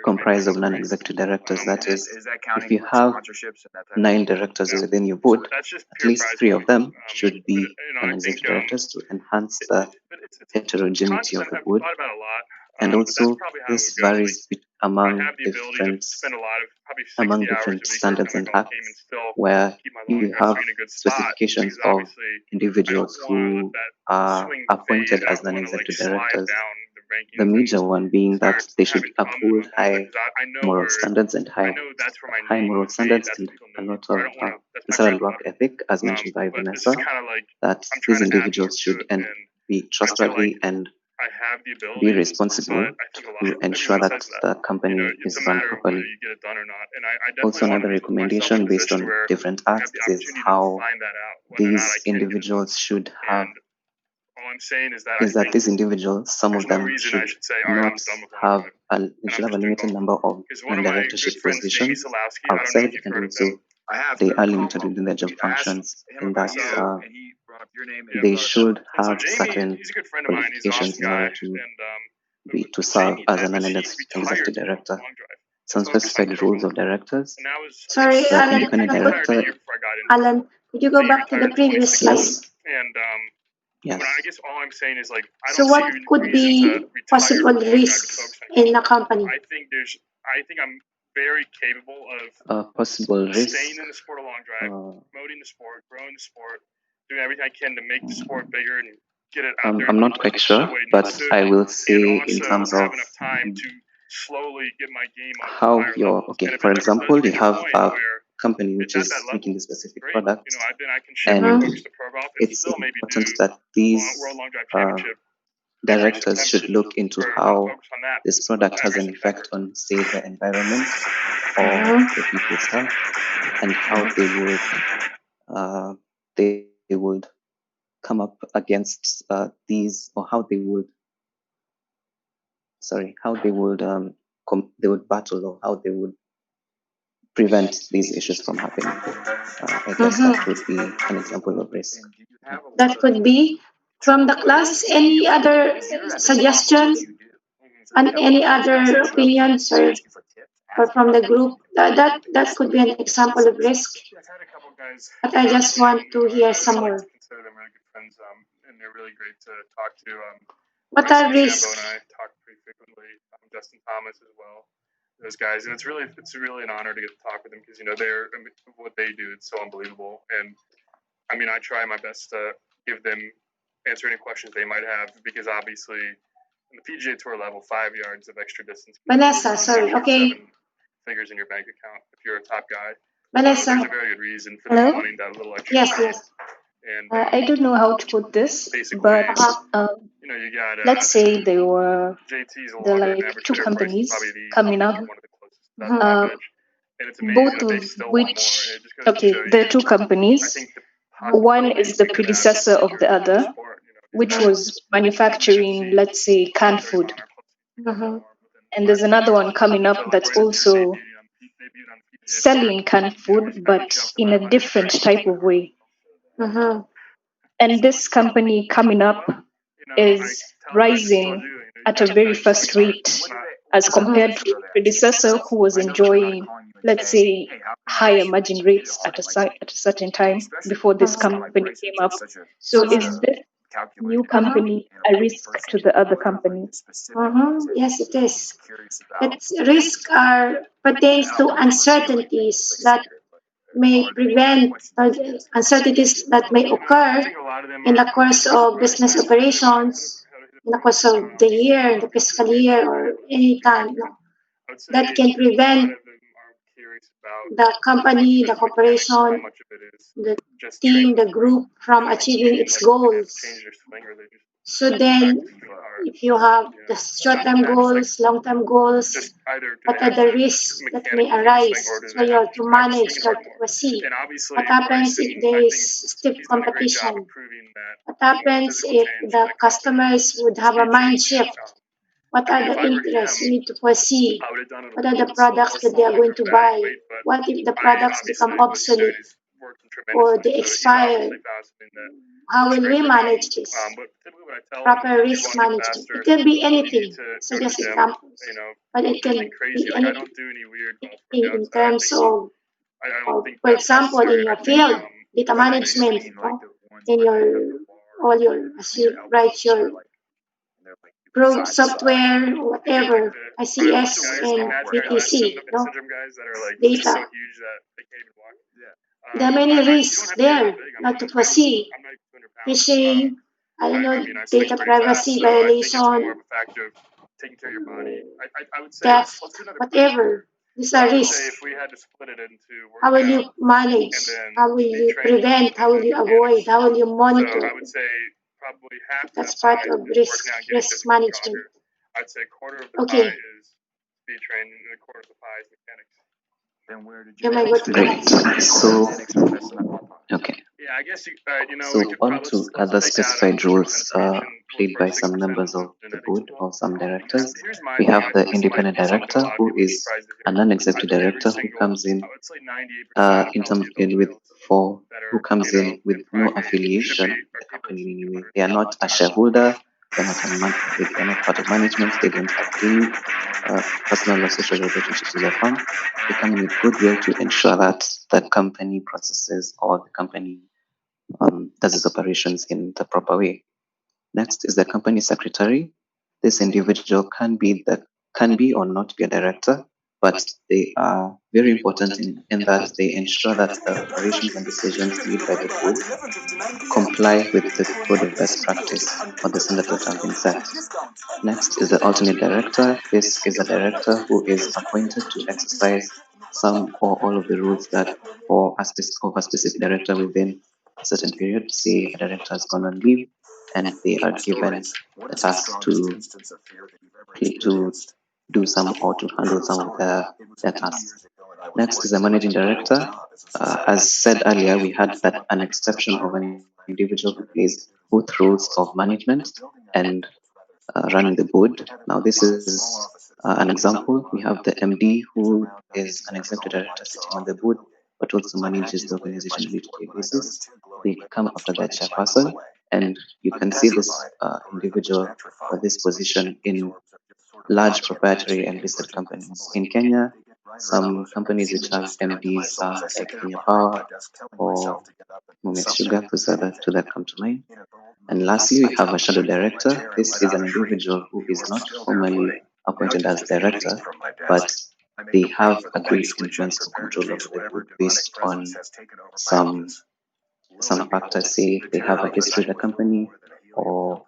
comprise of non-executive directors. That is, if you have 9 directors within your board, at least 3 of them should be non-executive directors to enhance the heterogeneity of the board. And also, this varies among different standards and acts, where you have specifications of individuals who are appointed as non-executive directors. The major one being that they should uphold high moral standards and a lot of excellent work ethic, as mentioned by Vanessa, that these individuals should be trustworthy and be responsible to ensure that the company is run properly. Also, another recommendation based on different acts is how these individuals should have these individuals, some of them should not have a limited number of non-directorship positions outside, and also they are limited within their job functions, in that they should have certain qualifications in order to serve as an executive director. Some specified rules of directors. Sorry, The Alan. independent director. Alan, could you go back to the previous slide? Yes. So what could be possible risks in a company? Possible risk. Staying in the sport a long drive, promoting the sport, growing the sport, doing everything I can to make the sport bigger and get it out there. I'm not quite sure, but I will say in terms of slowly get my game up how you're okay. For example, you have a company which is making the specific product, and it's important that these directors should look into how this product has an effect on, say, the environment or the people's health, and how they would come up against these, or how they would battle, or how they would prevent these issues from happening. I guess that would be an example of risk. That could be. From the class, any other suggestion and any other opinions, or from the group? That could be an example of risk. But I just want to hear some more. Consider them really good friends, and they're really great to talk to. What are risks? And I talk pretty frequently. Justin Thomas as well. Those guys, and it's really an honor to get to talk with them, because what they do, it's so unbelievable. And I mean, I try my best to answer any questions they might have, because obviously in the PGA Tour level, 5 yards of extra distance. Vanessa, sorry, okay. 7 figures in your bank account if you're a top guy. Vanessa. There's a very good reason for them wanting that little extra. Yes. And I don't know how to put this, but let's say there were two companies coming up, both of which, there are 2 companies. One is the predecessor of the other, which was manufacturing, let's say, canned food. And there's another one coming up that's also selling canned food, but in a different type of way. And this company coming up is rising at a very fast rate as compared to the predecessor, who was enjoying, let's say, higher margin rates at a certain time before this company came up. So is this new company a risk to the other company? Yes, it is. But risk pertains to uncertainties that may prevent uncertainties that may occur in the course of business operations, in the course of the year, the fiscal year, or any time. No, that can prevent the company, the corporation, the team, the group from achieving its goals. So then, if you have the short-term goals, long-term goals, what are the risks that may arise? So you have to manage, you have to foresee. What happens if there is stiff competition? What happens if the customers would have a mind shift? What are the interests? You need to foresee. What are the products that they are going to buy? What if the products become obsolete or they expire? How will we manage this? Proper risk management. It can be anything. So just examples. But it can be anything in terms of, for example, in your field, data management, in as you write your software, whatever, ICS and BTC, data. There are many risks there not to foresee. Phishing, data privacy violation, theft, whatever. These are risks. How will you manage? How will you prevent? How will you avoid? How will you monitor? That's part of risk management. Okay. Great. So, okay. So on to other specified roles played by some members of the board or some directors. We have the independent director, who is a non-executive director who comes in who comes in with no affiliation with the company in any way. They are not a shareholder. They are not part of management. They don't have any personal or social relationships with the firm. They come in with goodwill to ensure that the company processes or the company does its operations in the proper way. Next is the company secretary. This individual can be or not be a director, but they are very important in that they ensure that the operations and decisions made by the board comply with the code of best practice or the standards that have been set. Next is the alternate director. This is a director who is appointed to exercise some or all of the roles that of a specific director within a certain period. Say a director has gone on leave and they are given the task to do some or to handle some of their tasks. Next is the managing director. As said earlier, we had that an exception of an individual who plays both roles of management and running the board. Now, this is an example. We have the MD, who is an executive director sitting on the board, but also manages the organization on a day-to-day basis. They come after that chairperson, and you can see this individual or this position in large proprietary and listed companies. In Kenya, some companies which have MDs are like Kenya Power or Mumias Sugar, those are the two that come to mind. And lastly, we have a shadow director. This is an individual who is not formally appointed as director, but they have a great influence or control over the board based on some factors. Say they have a history with the company or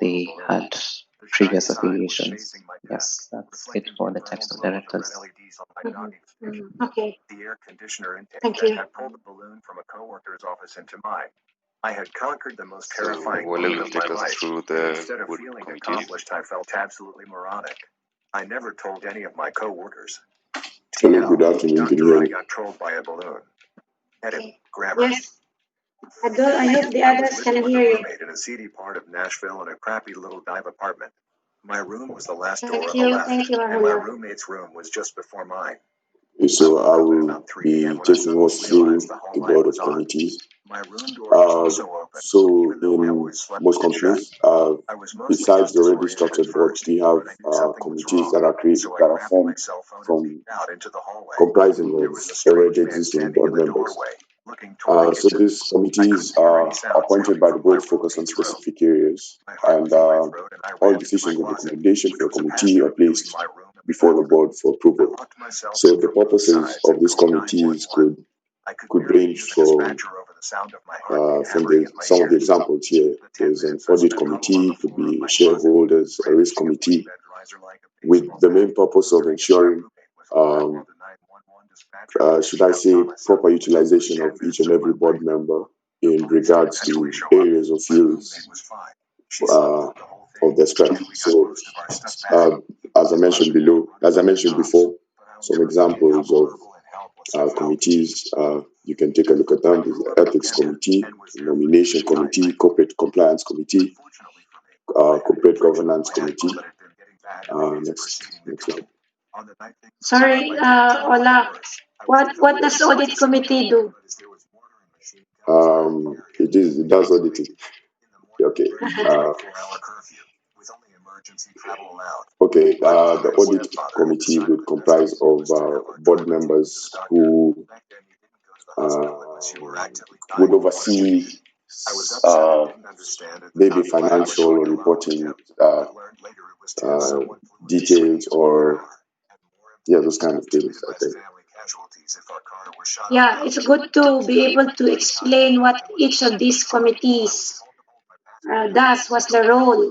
they had previous affiliations. Yes, that's it for the types of directors. Okay. Thank you. Pulled the balloon from a coworker's office into mine. I had conquered the most terrifying Wale moment will of my take us life. through the Instead of board feeling committee. accomplished, I felt absolutely moronic. I never told any of my coworkers. Hello, good afternoon. Can you hear I me? got trolled by a balloon. Edit grammar. Yes. I hope the others can hear you. In a seedy part of Nashville in a crappy little dive apartment. My room was the last door Thank on the you. left, Thank you, and my Rahula. roommate's room was just before mine. So I will be taking us through the board of committees. My room door was also open. So in most companies, besides the already structured boards, we have committees that are created, that are formed from comprising of already existing board members. So these committees are appointed by the board to focus on specific areas, and all decisions and recommendations for a committee are placed before the board for approval. So the purposes of these committees could range from some of the examples here. There's an audit committee, could be shareholders, a risk committee, with the main purpose of ensuring, should I say, proper utilization of each and every board member in regards to areas or fields of their strength. So, as I mentioned before, some examples of committees, you can take a look at them. There's the ethics committee, nomination committee, corporate compliance committee, corporate governance committee. Next slide. Sorry, Ola. What does audit committee do? It does auditing. Okay. The audit committee would comprise of board members who would oversee maybe financial or reporting details, or those kind of things, I think. Yeah, it's good to be able to explain what each of these committees does, what's the role.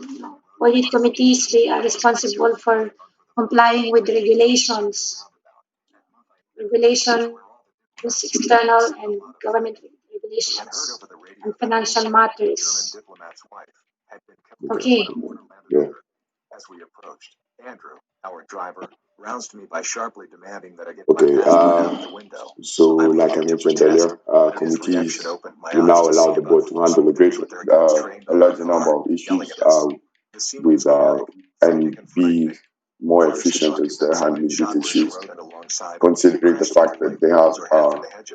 Audit committees, they are responsible for complying with regulations, external and government regulations, and financial matters. Okay. Yeah. As we approached, Andrew, our driver, roused me by sharply demanding that I get out the window. So, like I mentioned earlier, committees will now allow the board to handle a larger number of issues and be more efficient as they're handling these issues, considering the fact that they have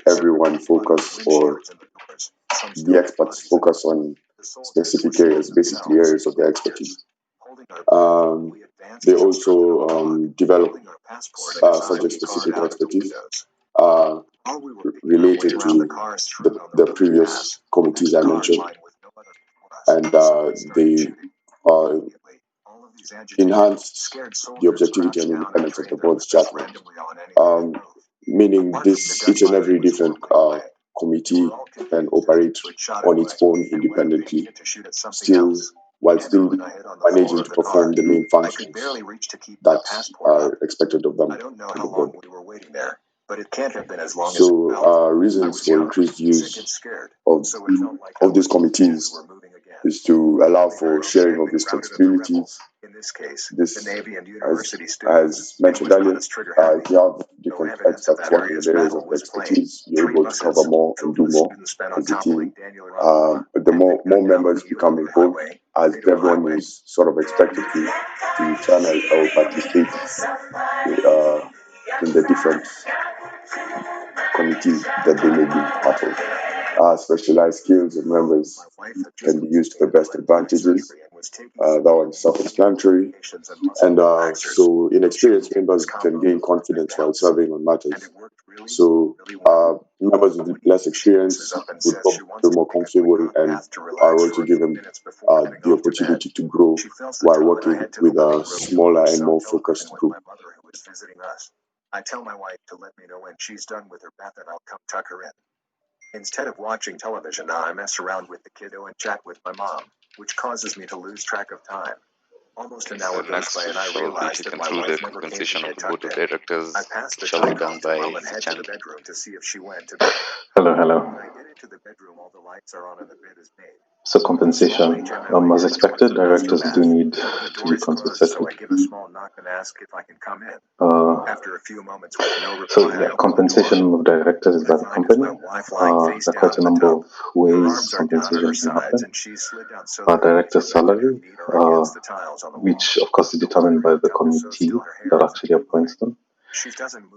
everyone focus, or the experts focus on specific areas, basically areas of their expertise. They also develop subject-specific expertise related to the previous committees I mentioned, and they enhance the objectivity and independence of the board's judgment, meaning each and every different committee can operate on its own independently, while still managing to perform the main functions that are expected of them in the board. So, reasons for increased use of these committees is to allow for sharing of responsibilities. This, as mentioned earlier, if you have different experts working in areas of expertise, you're able to cover more and do more as a team. The more members become involved, as everyone is sort of expected to channel or participate in the different committees that they may be part of. Specialized skills of members can be used to the best advantages. That one is self-explanatory. And so inexperienced members can gain confidence while serving on matters. So members with less experience would feel more comfortable and are also given the opportunity to grow while working with a smaller and more focused group. I tell my wife to let me know when she's done with her bath and I'll come tuck her in. Instead of watching television, I mess around with the kiddo and chat with my mom, which causes me to lose track of time. Almost an hour goes by and I realize that my wife never came to get tucked in. I pass the time off to mom and head to the bedroom to see if she went to bed. Hello. When I get into the bedroom, all the lights are on and the bed is made. So compensation. As expected, directors do need to be compensated. So I give a small knock and ask if I can come in. After a few moments with no reply, compensation of directors by the company. There are quite a number of ways compensation can happen. Director's salary, which of course is determined by the committee that actually appoints them.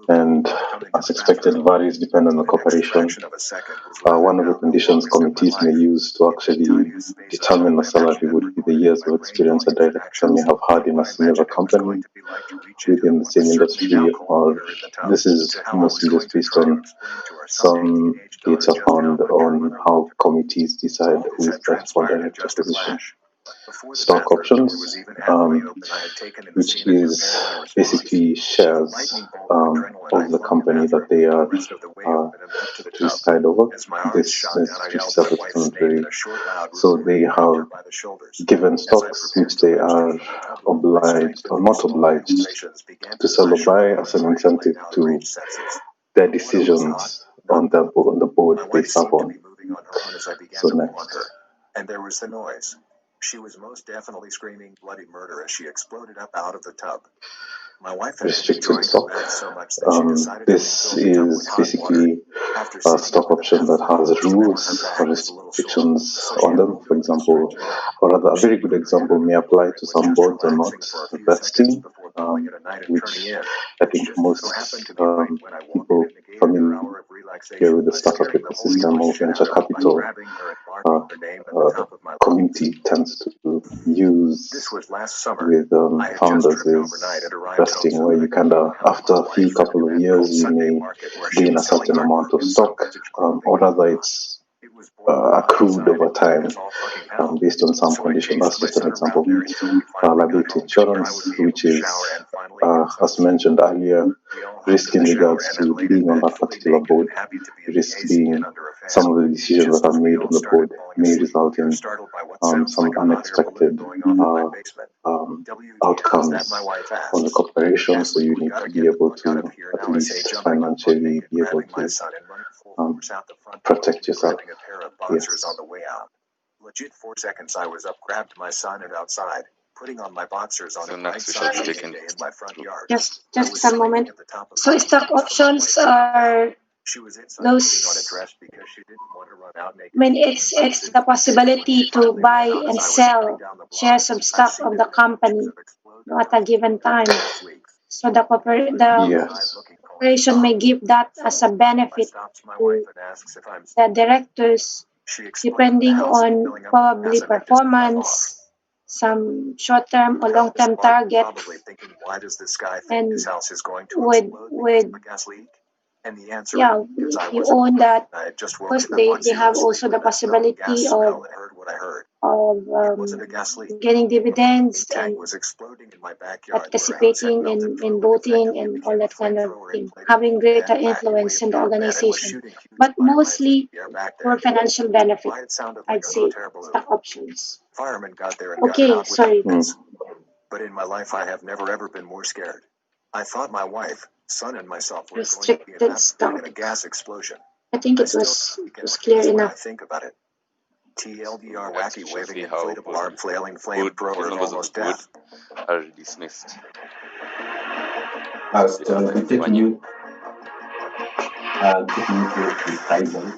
And as expected, varies depending on the corporation. One of the conditions committees may use to actually determine the salary would be the years of experience a director may have had in a similar company within the same industry, or this is mostly just based on some data found on how committees decide who is best for director position. Stock options, which is basically shares of the company that they are to decide over. This is pretty self-explanatory. So they have given stocks which they are obliged or not obliged to sell or buy as an incentive to their decisions on the board they serve on. So next. And there was the noise. She was most definitely screaming bloody murder as she exploded up out of the tub. My wife had Restricted stock. This is basically a stock option that has rules or restrictions on them. For example, or rather, a very good example may apply to some boards or not. Vesting, which I think most people familiar with the startup ecosystem or venture capital community tends to use with founders is vesting, where you kind of, after a few couple of years, you may gain a certain amount of stock, or rather it's accrued over time based on some condition. That's just an example. Liability insurance, which is, as mentioned earlier, risk in regards to being on that particular board, risk being some of the decisions that are made on the board may result in some unexpected outcomes on the corporation, so you need to be able to at least financially be able to protect yourself. Yes. Legit 4 seconds I was up, grabbed my son and outside, putting on my boxers on So the next right we shall side be of the taken day in my front yard. Just a moment. So stock options are those, I mean, it's the possibility to buy and sell shares of stock of the company at a given time. So the corporation may give that as a benefit to the directors, depending on probably performance, some short-term or long-term target, and with yeah, if you own that, of course they have also the possibility of getting dividends and participating in voting and all that kind of thing, having greater influence in the organization, but mostly for financial benefit, I'd say stock options. Firemen got there and okay, got sorry. But in my life, I have never ever been more scared. I thought my wife, son, and myself were Restricted going to be stock. in a gas explosion. I think it was clear enough. I think about it. TLDR, wacky waving inflatable arm flailing flamethrower, almost death. Are dismissed. So I'm taking you to reprisal.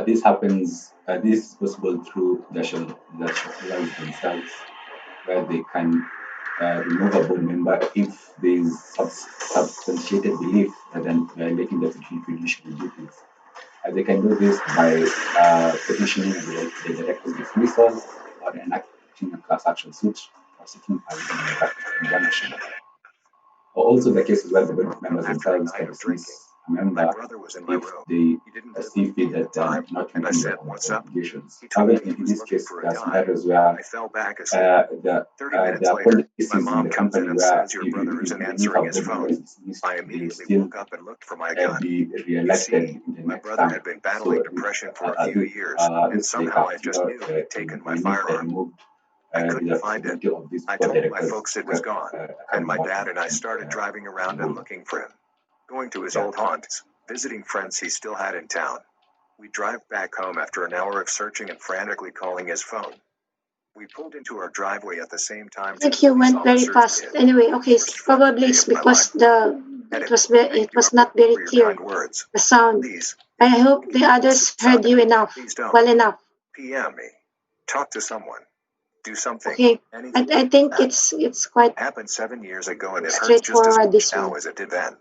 This happens. This is possible through nationalize themselves, where they can remove a board member if there is substantiated belief that they're violating their fiduciary duties. They can do this by petitioning the director's dismissal or enacting a class action suit or seeking a injunction. Also, the cases where the board members themselves can dismiss a member if they see fit that they are not meeting their obligations. However, in this case, there are scenarios where there are policies in the company where if a board member is dismissed, they will still be re-elected in the next term. So this they have removed the possibility of this I board told my directors folks it was gone, and my dad and I started driving around and looking for him, going to his old haunts, visiting friends he still had in town. We drive back home after an hour of searching and frantically calling his phone. We pulled into our driveway at the same time. I think you went very fast. Anyway, okay, probably it's because it was not very clear, the sound. I hope the others heard you enough, well enough. PM me. Talk to someone. Do something. Okay, I think it's quite happened 7 years ago, and it hurts just straightforward as this much now one. as it did then.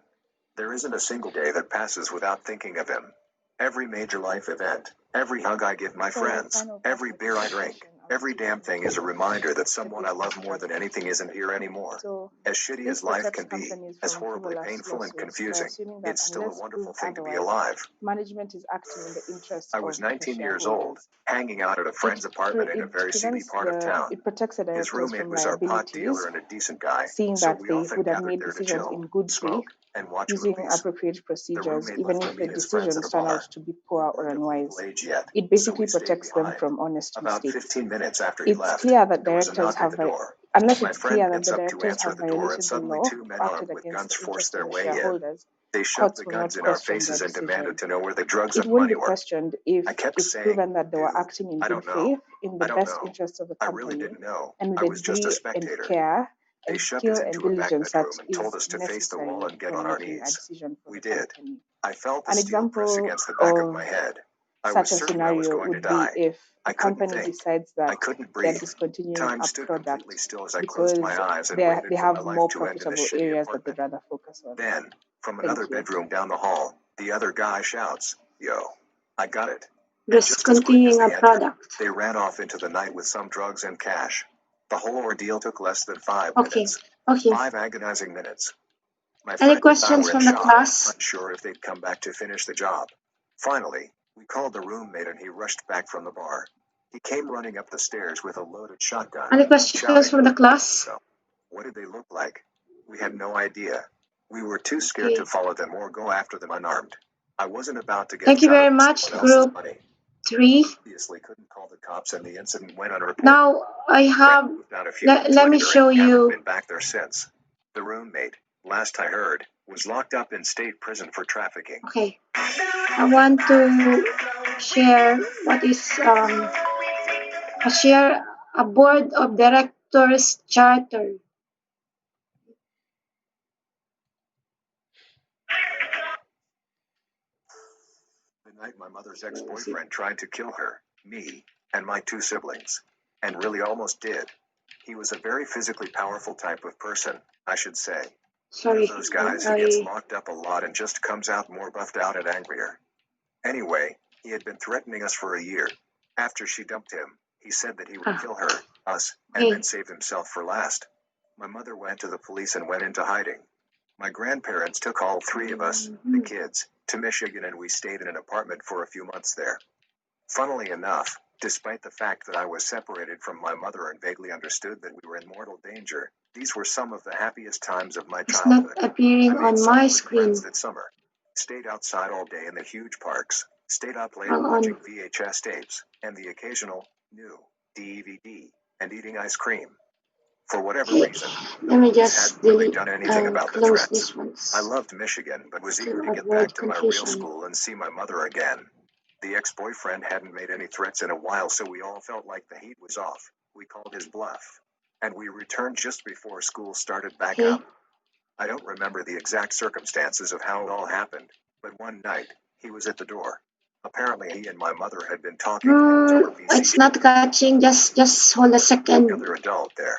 There isn't a single day that passes without thinking of him. Every major life event, every hug I give my friends, every beer I drink, Every damn thing is a reminder that someone I love more than anything isn't here anymore. So As shitty this as life protects can be, companies as from horribly frivolous painful and lawsuits by confusing, assuming that it's still a unless wonderful proved thing to be otherwise, alive. management is acting in the interest I was of the 19 years old, shareholders. hanging out at a friend's apartment in a very seedy part of town. It protects the His directors roommate from was our pot liabilities, dealer and a decent guy, seeing so that we they often would have gathered made there to decisions chill, in good faith smoke, and watch using movies. appropriate The procedures, roommate even left if me the and his friends at decisions a turn out bar. to be We poor or weren't of legal unwise. age yet, It so basically we stayed protects them behind. from honest About mistakes. 15 minutes after he It's left, clear that there was a directors knock at have, the door. unless My it's friend clear that gets the up to directors answer have the door, and violated the suddenly law two or men acted armed with against guns the forced interests of their the way in. shareholders, They shoved courts the will guns not in our question their faces and demanded decision. to know where the drugs It and won't money be were. questioned if I kept it's saying, proven that they were dude, acting in I good don't know. faith, in the I don't best know. interests of the I really company, didn't know. and with I the was just a degree and spectator. care They and shoved skill us and into a back diligence that bedroom and told is us to face the wall necessary and get when on our making a knees. decision for We the did. company. I felt the An steel press example against the back of my of head. I such was a certain I was scenario going to would be die. if I a couldn't company think. decides I that couldn't they're breathe. discontinuing Time a stood product completely still as I closed because my eyes and they waited for have my life more to end in a profitable shitty areas that apartment. they'd rather focus on. Then, from Thank another you. bedroom down the hall, the other guy shouts, "Yo, I got it." And just as quick as Discontinuing they a entered, product. they ran off into the night with some drugs and cash. The whole ordeal took less than 5 Okay, minutes. okay. 5 agonizing minutes. My Any friend and I questions were in from the shock, class? unsure if they'd come back to finish the job. Finally, we called the roommate and he rushed back from the bar. He came running up the stairs with a loaded shotgun, Any questions shouting, from the class? "So, what did they look like?" We had no idea. We were too scared to Okay. follow them or go after them unarmed. I wasn't about to get Thank you very shot with much, someone else's Group money. 3. Obviously couldn't call the cops and the incident went unreported. Now I have, Moved out a few let, months let me later show and haven't you. been back there since. The roommate, last I heard, was locked up in state prison for trafficking. Okay, I want to share what is a board of directors charter. The night my mother's ex-boyfriend tried to kill her, me, and my 2 siblings. And really almost did. He was a very physically powerful type of person, I should say. One Sorry, of those guys who gets locked up a lot and just comes out more buffed out and angrier. Anyway, he had been threatening us for a year. After she dumped him, he said that he would kill her, us, and then save himself for last. My mother went to the police and went into hiding. My grandparents took all 3 of us, the kids, to Michigan and we stayed in an apartment for a few months there. Funnily enough, despite the fact that I was separated from my mother and vaguely understood that we were in mortal danger, these were some of the happiest times of my It's not childhood. appearing I made on some my good screen. friends that summer. Stayed outside all day in the huge parks. Stayed up late Hang watching on. VHS tapes and the occasional new DVD and eating ice cream. For whatever Okay, reason, the let me police just hadn't really delete done anything and about the close threats. this I ones loved Michigan, but was eager to to get back avoid to my real confusion. school and see my mother again. The ex-boyfriend hadn't made any threats in a while, so we all felt like the heat was off. We called his bluff. And we returned just before school started back Okay. up. I don't remember the exact circumstances of how it all happened, but one night, he was at the door. Apparently he and my mother had been talking and over It's not catching. Just hold a second. another adult there.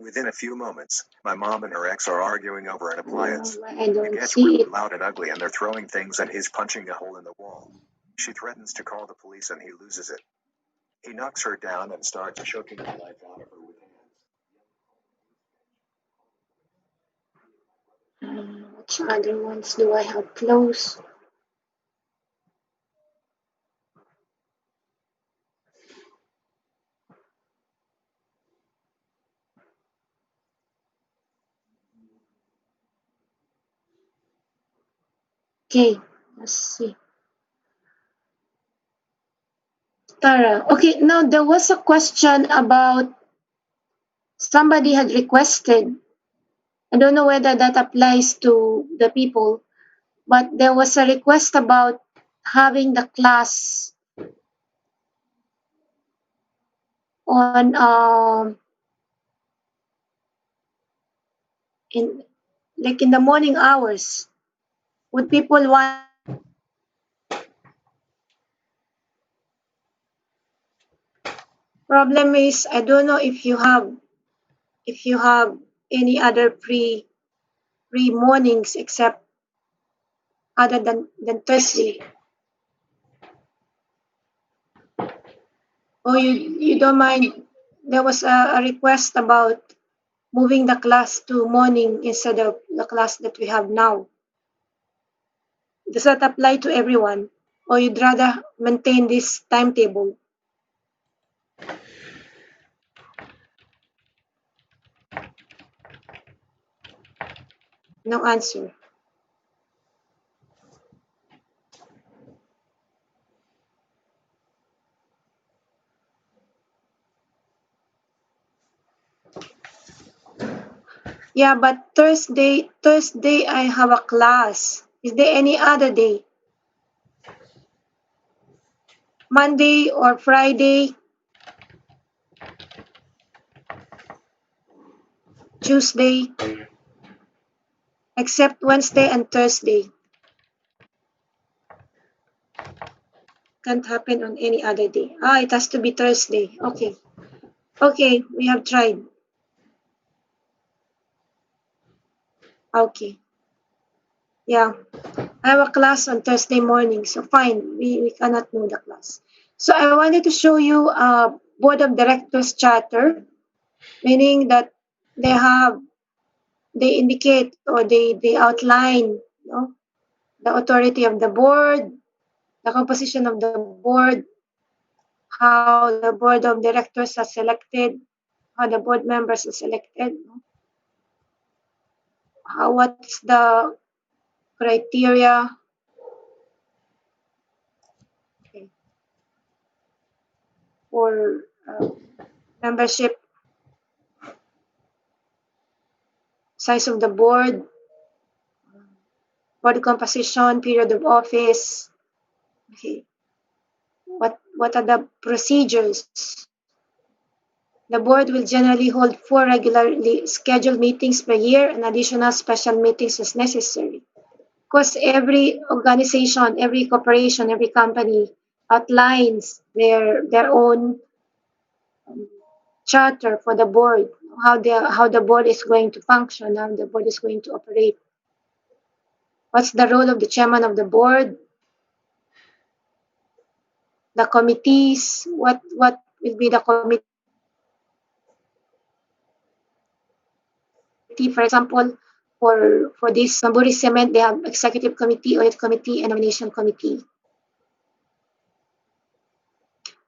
Within a few moments, my mom and her ex are arguing over an appliance. I It don't gets see really it. loud and ugly and they're throwing things and he's punching a hole in the wall. She threatens to call the police and he loses it. He knocks her down and starts choking the life out of her with hands. Which other ones do I have close? Okay, let's see. Tara. Okay, now there was a question about somebody had requested. I don't know whether that applies to the people, but there was a request about having the class on in like in the morning hours. Would people want? Problem is, I don't know if you have any other pre mornings except other than Thursday. Or you don't mind there was a request about moving the class to morning instead of the class that we have now. Does that apply to everyone, or you'd rather maintain this timetable? No answer. Yeah, but Thursday I have a class. Is there any other day? Monday or Friday? Tuesday? Except Wednesday and Thursday. Can't happen on any other day. It has to be Thursday. Okay. Okay, we have tried. Okay. Yeah. I have a class on Thursday morning, so fine. We cannot move the class. So I wanted to show you a board of directors charter, meaning that they indicate or they outline, the authority of the board, the composition of the board, how the board of directors are selected, how the board members are selected, what's the criteria for membership, size of the board composition, period of office. Okay. What are the procedures? The board will generally hold 4 regularly scheduled meetings per year and additional special meetings as necessary. Because every organization, every corporation, every company outlines their own charter for the board, how the board is going to function, how the board is going to operate. What's the role of the chairman of the board? The committees, what will be the committee? For example, for this Samburi Cement, they have executive committee, audit committee, and nomination committee.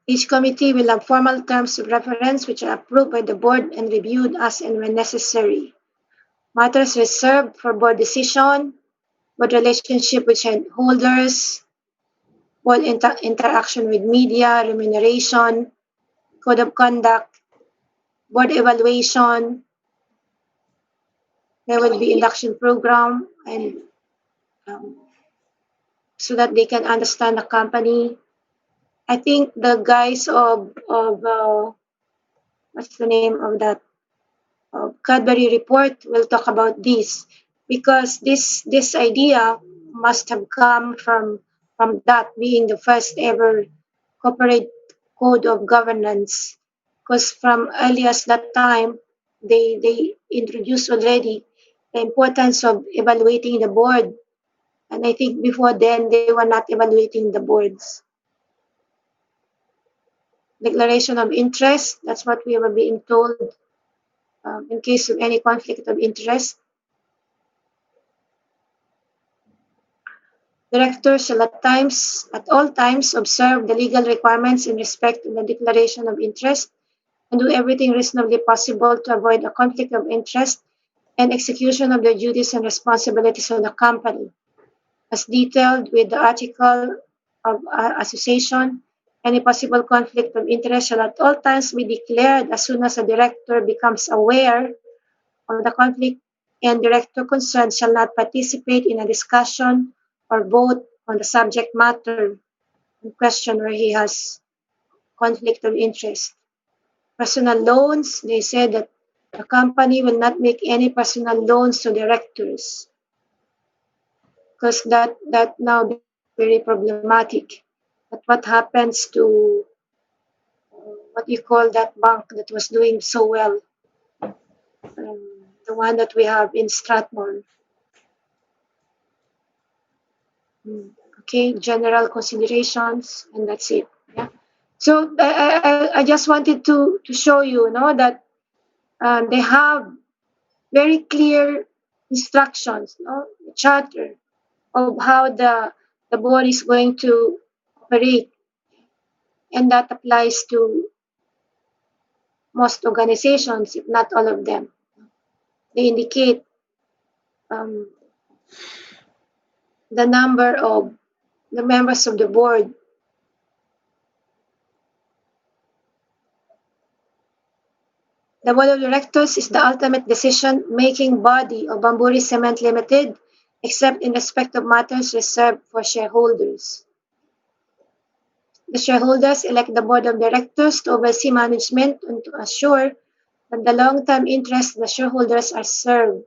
Each committee will have formal terms of reference which are approved by the board and reviewed as and when necessary. Matters reserved for board decision, board relationship with shareholders, board interaction with media, remuneration, code of conduct, board evaluation. There will be induction program and so that they can understand the company. I think the guys of what's the name of that Cadbury report will talk about this, because this idea must have come from that being the first ever corporate code of governance, because from early as that time they introduced already the importance of evaluating the board, and I think before then they were not evaluating the boards. Declaration of interest, that's what we were being told in case of any conflict of interest. Directors shall at all times observe the legal requirements in respect to the declaration of interest and do everything reasonably possible to avoid a conflict of interest and execution of the duties and responsibilities of the company, as detailed with the article of association. Any possible conflict of interest shall at all times be declared as soon as a director becomes aware of the conflict, and director concerned shall not participate in a discussion or vote on the subject matter in question where he has conflict of interest. Personal loans, they said that the company will not make any personal loans to directors, because that now very problematic. But what happens to what you call that bank that was doing so well, the one that we have in Strathmore? Okay, general considerations, and that's it. Yeah. So I just wanted to show you, that they have very clear instructions, charter of how the board is going to operate, and that applies to most organizations, if not all of them. They indicate the number of the members of the board. The board of directors is the ultimate decision-making body of Bamburi Cement Limited, except in respect of matters reserved for shareholders. The shareholders elect the board of directors to oversee management and to assure that the long-term interests of the shareholders are served.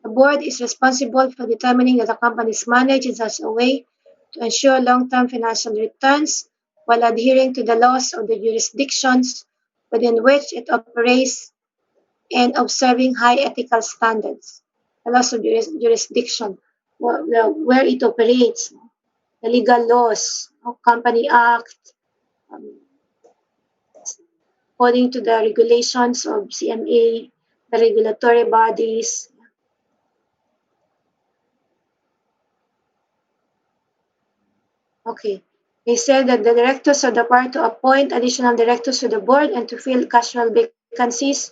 The board is responsible for determining that the company is managed in such a way to ensure long-term financial returns while adhering to the laws of the jurisdictions within which it operates and observing high ethical standards. The laws of jurisdiction, where it operates, the legal laws, Company Act, according to the regulations of CMA, the regulatory bodies. Okay. They said that the directors are the power to appoint additional directors to the board and to fill casual vacancies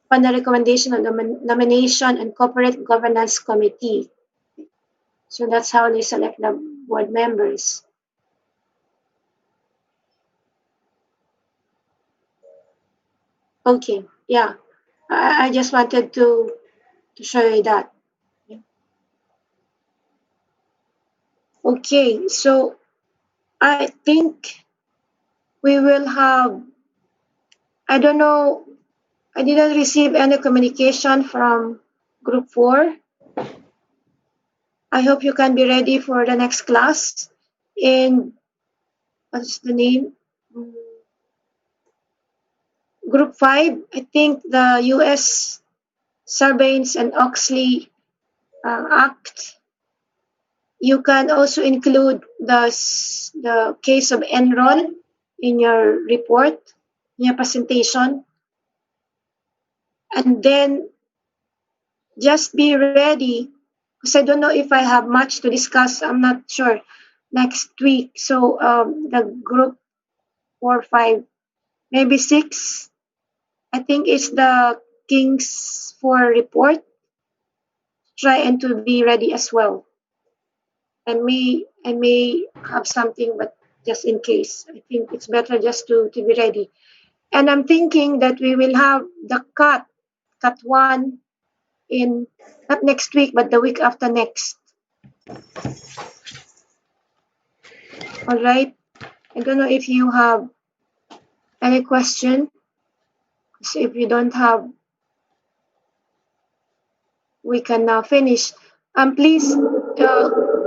upon the recommendation of the Nomination and Corporate Governance Committee. So that's how they select the board members. Okay, yeah. I just wanted to show you that. Okay, so I think we will have, I don't know, I didn't receive any communication from group 4. I hope you can be ready for the next class. And what's the name? Group 5, I think the US Sarbanes and Oxley Act. You can also include the case of Enron in your report, in your presentation. And then just be ready, because I don't know if I have much to discuss. I'm not sure next week. So the group 4, 5, maybe 6, I think it's the King's 4 report. Try and to be ready as well. I may have something, but just in case, I think it's better just to be ready. And I'm thinking that we will have the cut 1 in not next week, but the week after next. All right. I don't know if you have any question. So if you don't have, we can now finish. Please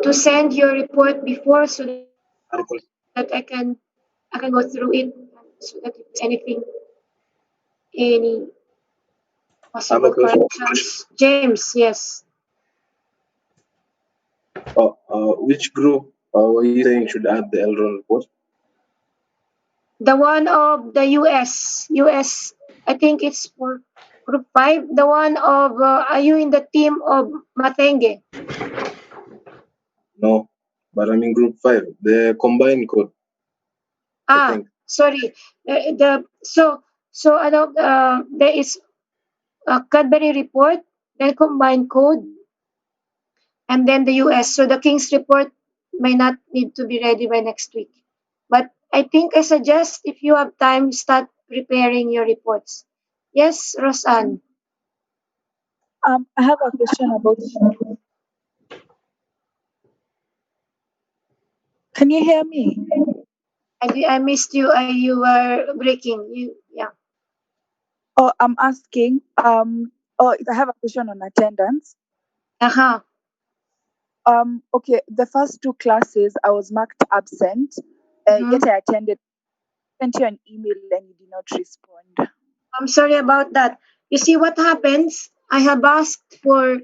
to send your report before so that I can go through it, so that if anything, any possible corrections. James, yes. Which group were you saying should add the Elron report? The one of the US, I think it's for group 5. The one of, are you in the team of Matenge? No, but I'm in group 5, the combined code. Sorry. There is a Cadbury report, then combined code, and then the US. So the King's report may not need to be ready by next week. But I think I suggest, if you have time, start preparing your reports. Yes, Rosanne. I have a question about. Can you hear me? I missed you. You were breaking. Yeah. Oh, I'm asking. I have a question on attendance. Okay, the first 2 classes I was marked absent, yet I attended. Sent you an email and you did not respond. I'm sorry about that. You see what happens? I have asked for,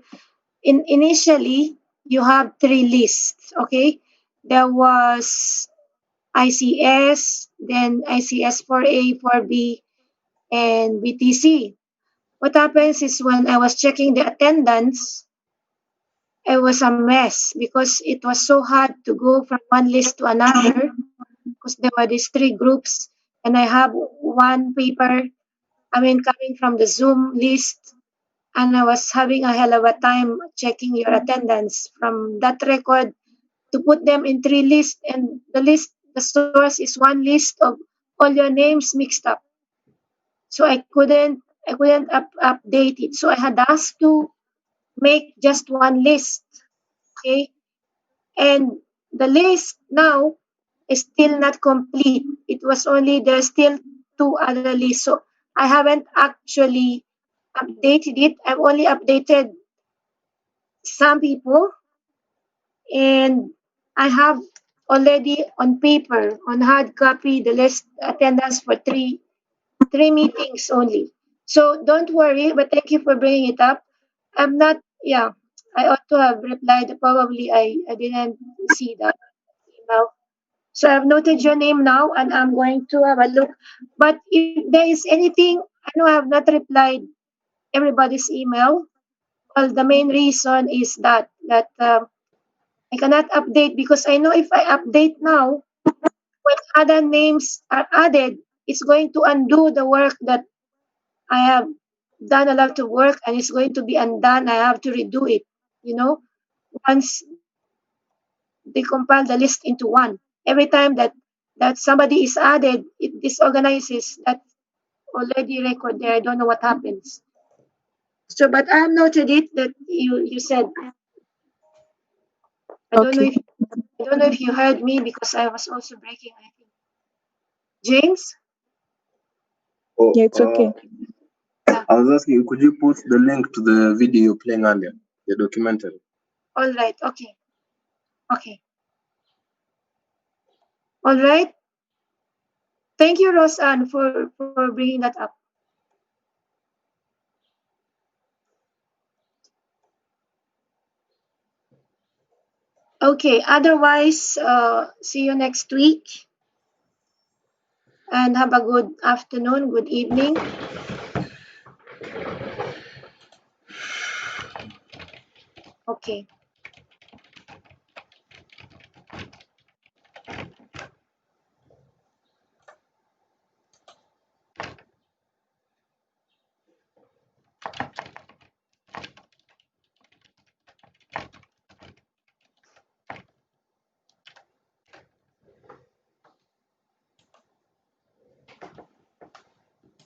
initially you have 3 lists, okay? There was ICS, then ICS 4A, 4B, and BTC. What happens is when I was checking the attendance, it was a mess because it was so hard to go from one list to another because there were these three groups and I have one paper, coming from the Zoom list, and I was having a hell of a time checking your attendance from that record to put them in three lists, and the source is one list of all your names mixed up. So I couldn't update it. So I had asked to make just one list. Okay. And the list now is still not complete. There's still two other lists. So I haven't actually updated it. I've only updated some people, and I have already on paper, on hard copy, the list attendance for three meetings only. So don't worry, but thank you for bringing it up. I'm not, yeah, I ought to have replied. Probably I didn't see that email. So I've noted your name now and I'm going to have a look. But if there is anything, I know I have not replied everybody's email. Well, the main reason is that I cannot update because I know if I update now, when other names are added, it's going to undo the work that I have done a lot of work and it's going to be undone. I have to redo it, once they compile the list into one. Every time that somebody is added, it disorganizes that already record there. I don't know what happens. So, but I have noted it that you said. I don't know if you heard me because I was also breaking. I think. James. Oh, Yeah, it's okay. I was asking, could you put the link to the video you're playing earlier, the documentary? All right. Okay. Okay. All right. Thank you, Roseanne, for bringing that up. Okay. Otherwise, see you next week. And have a good afternoon, good evening. Okay.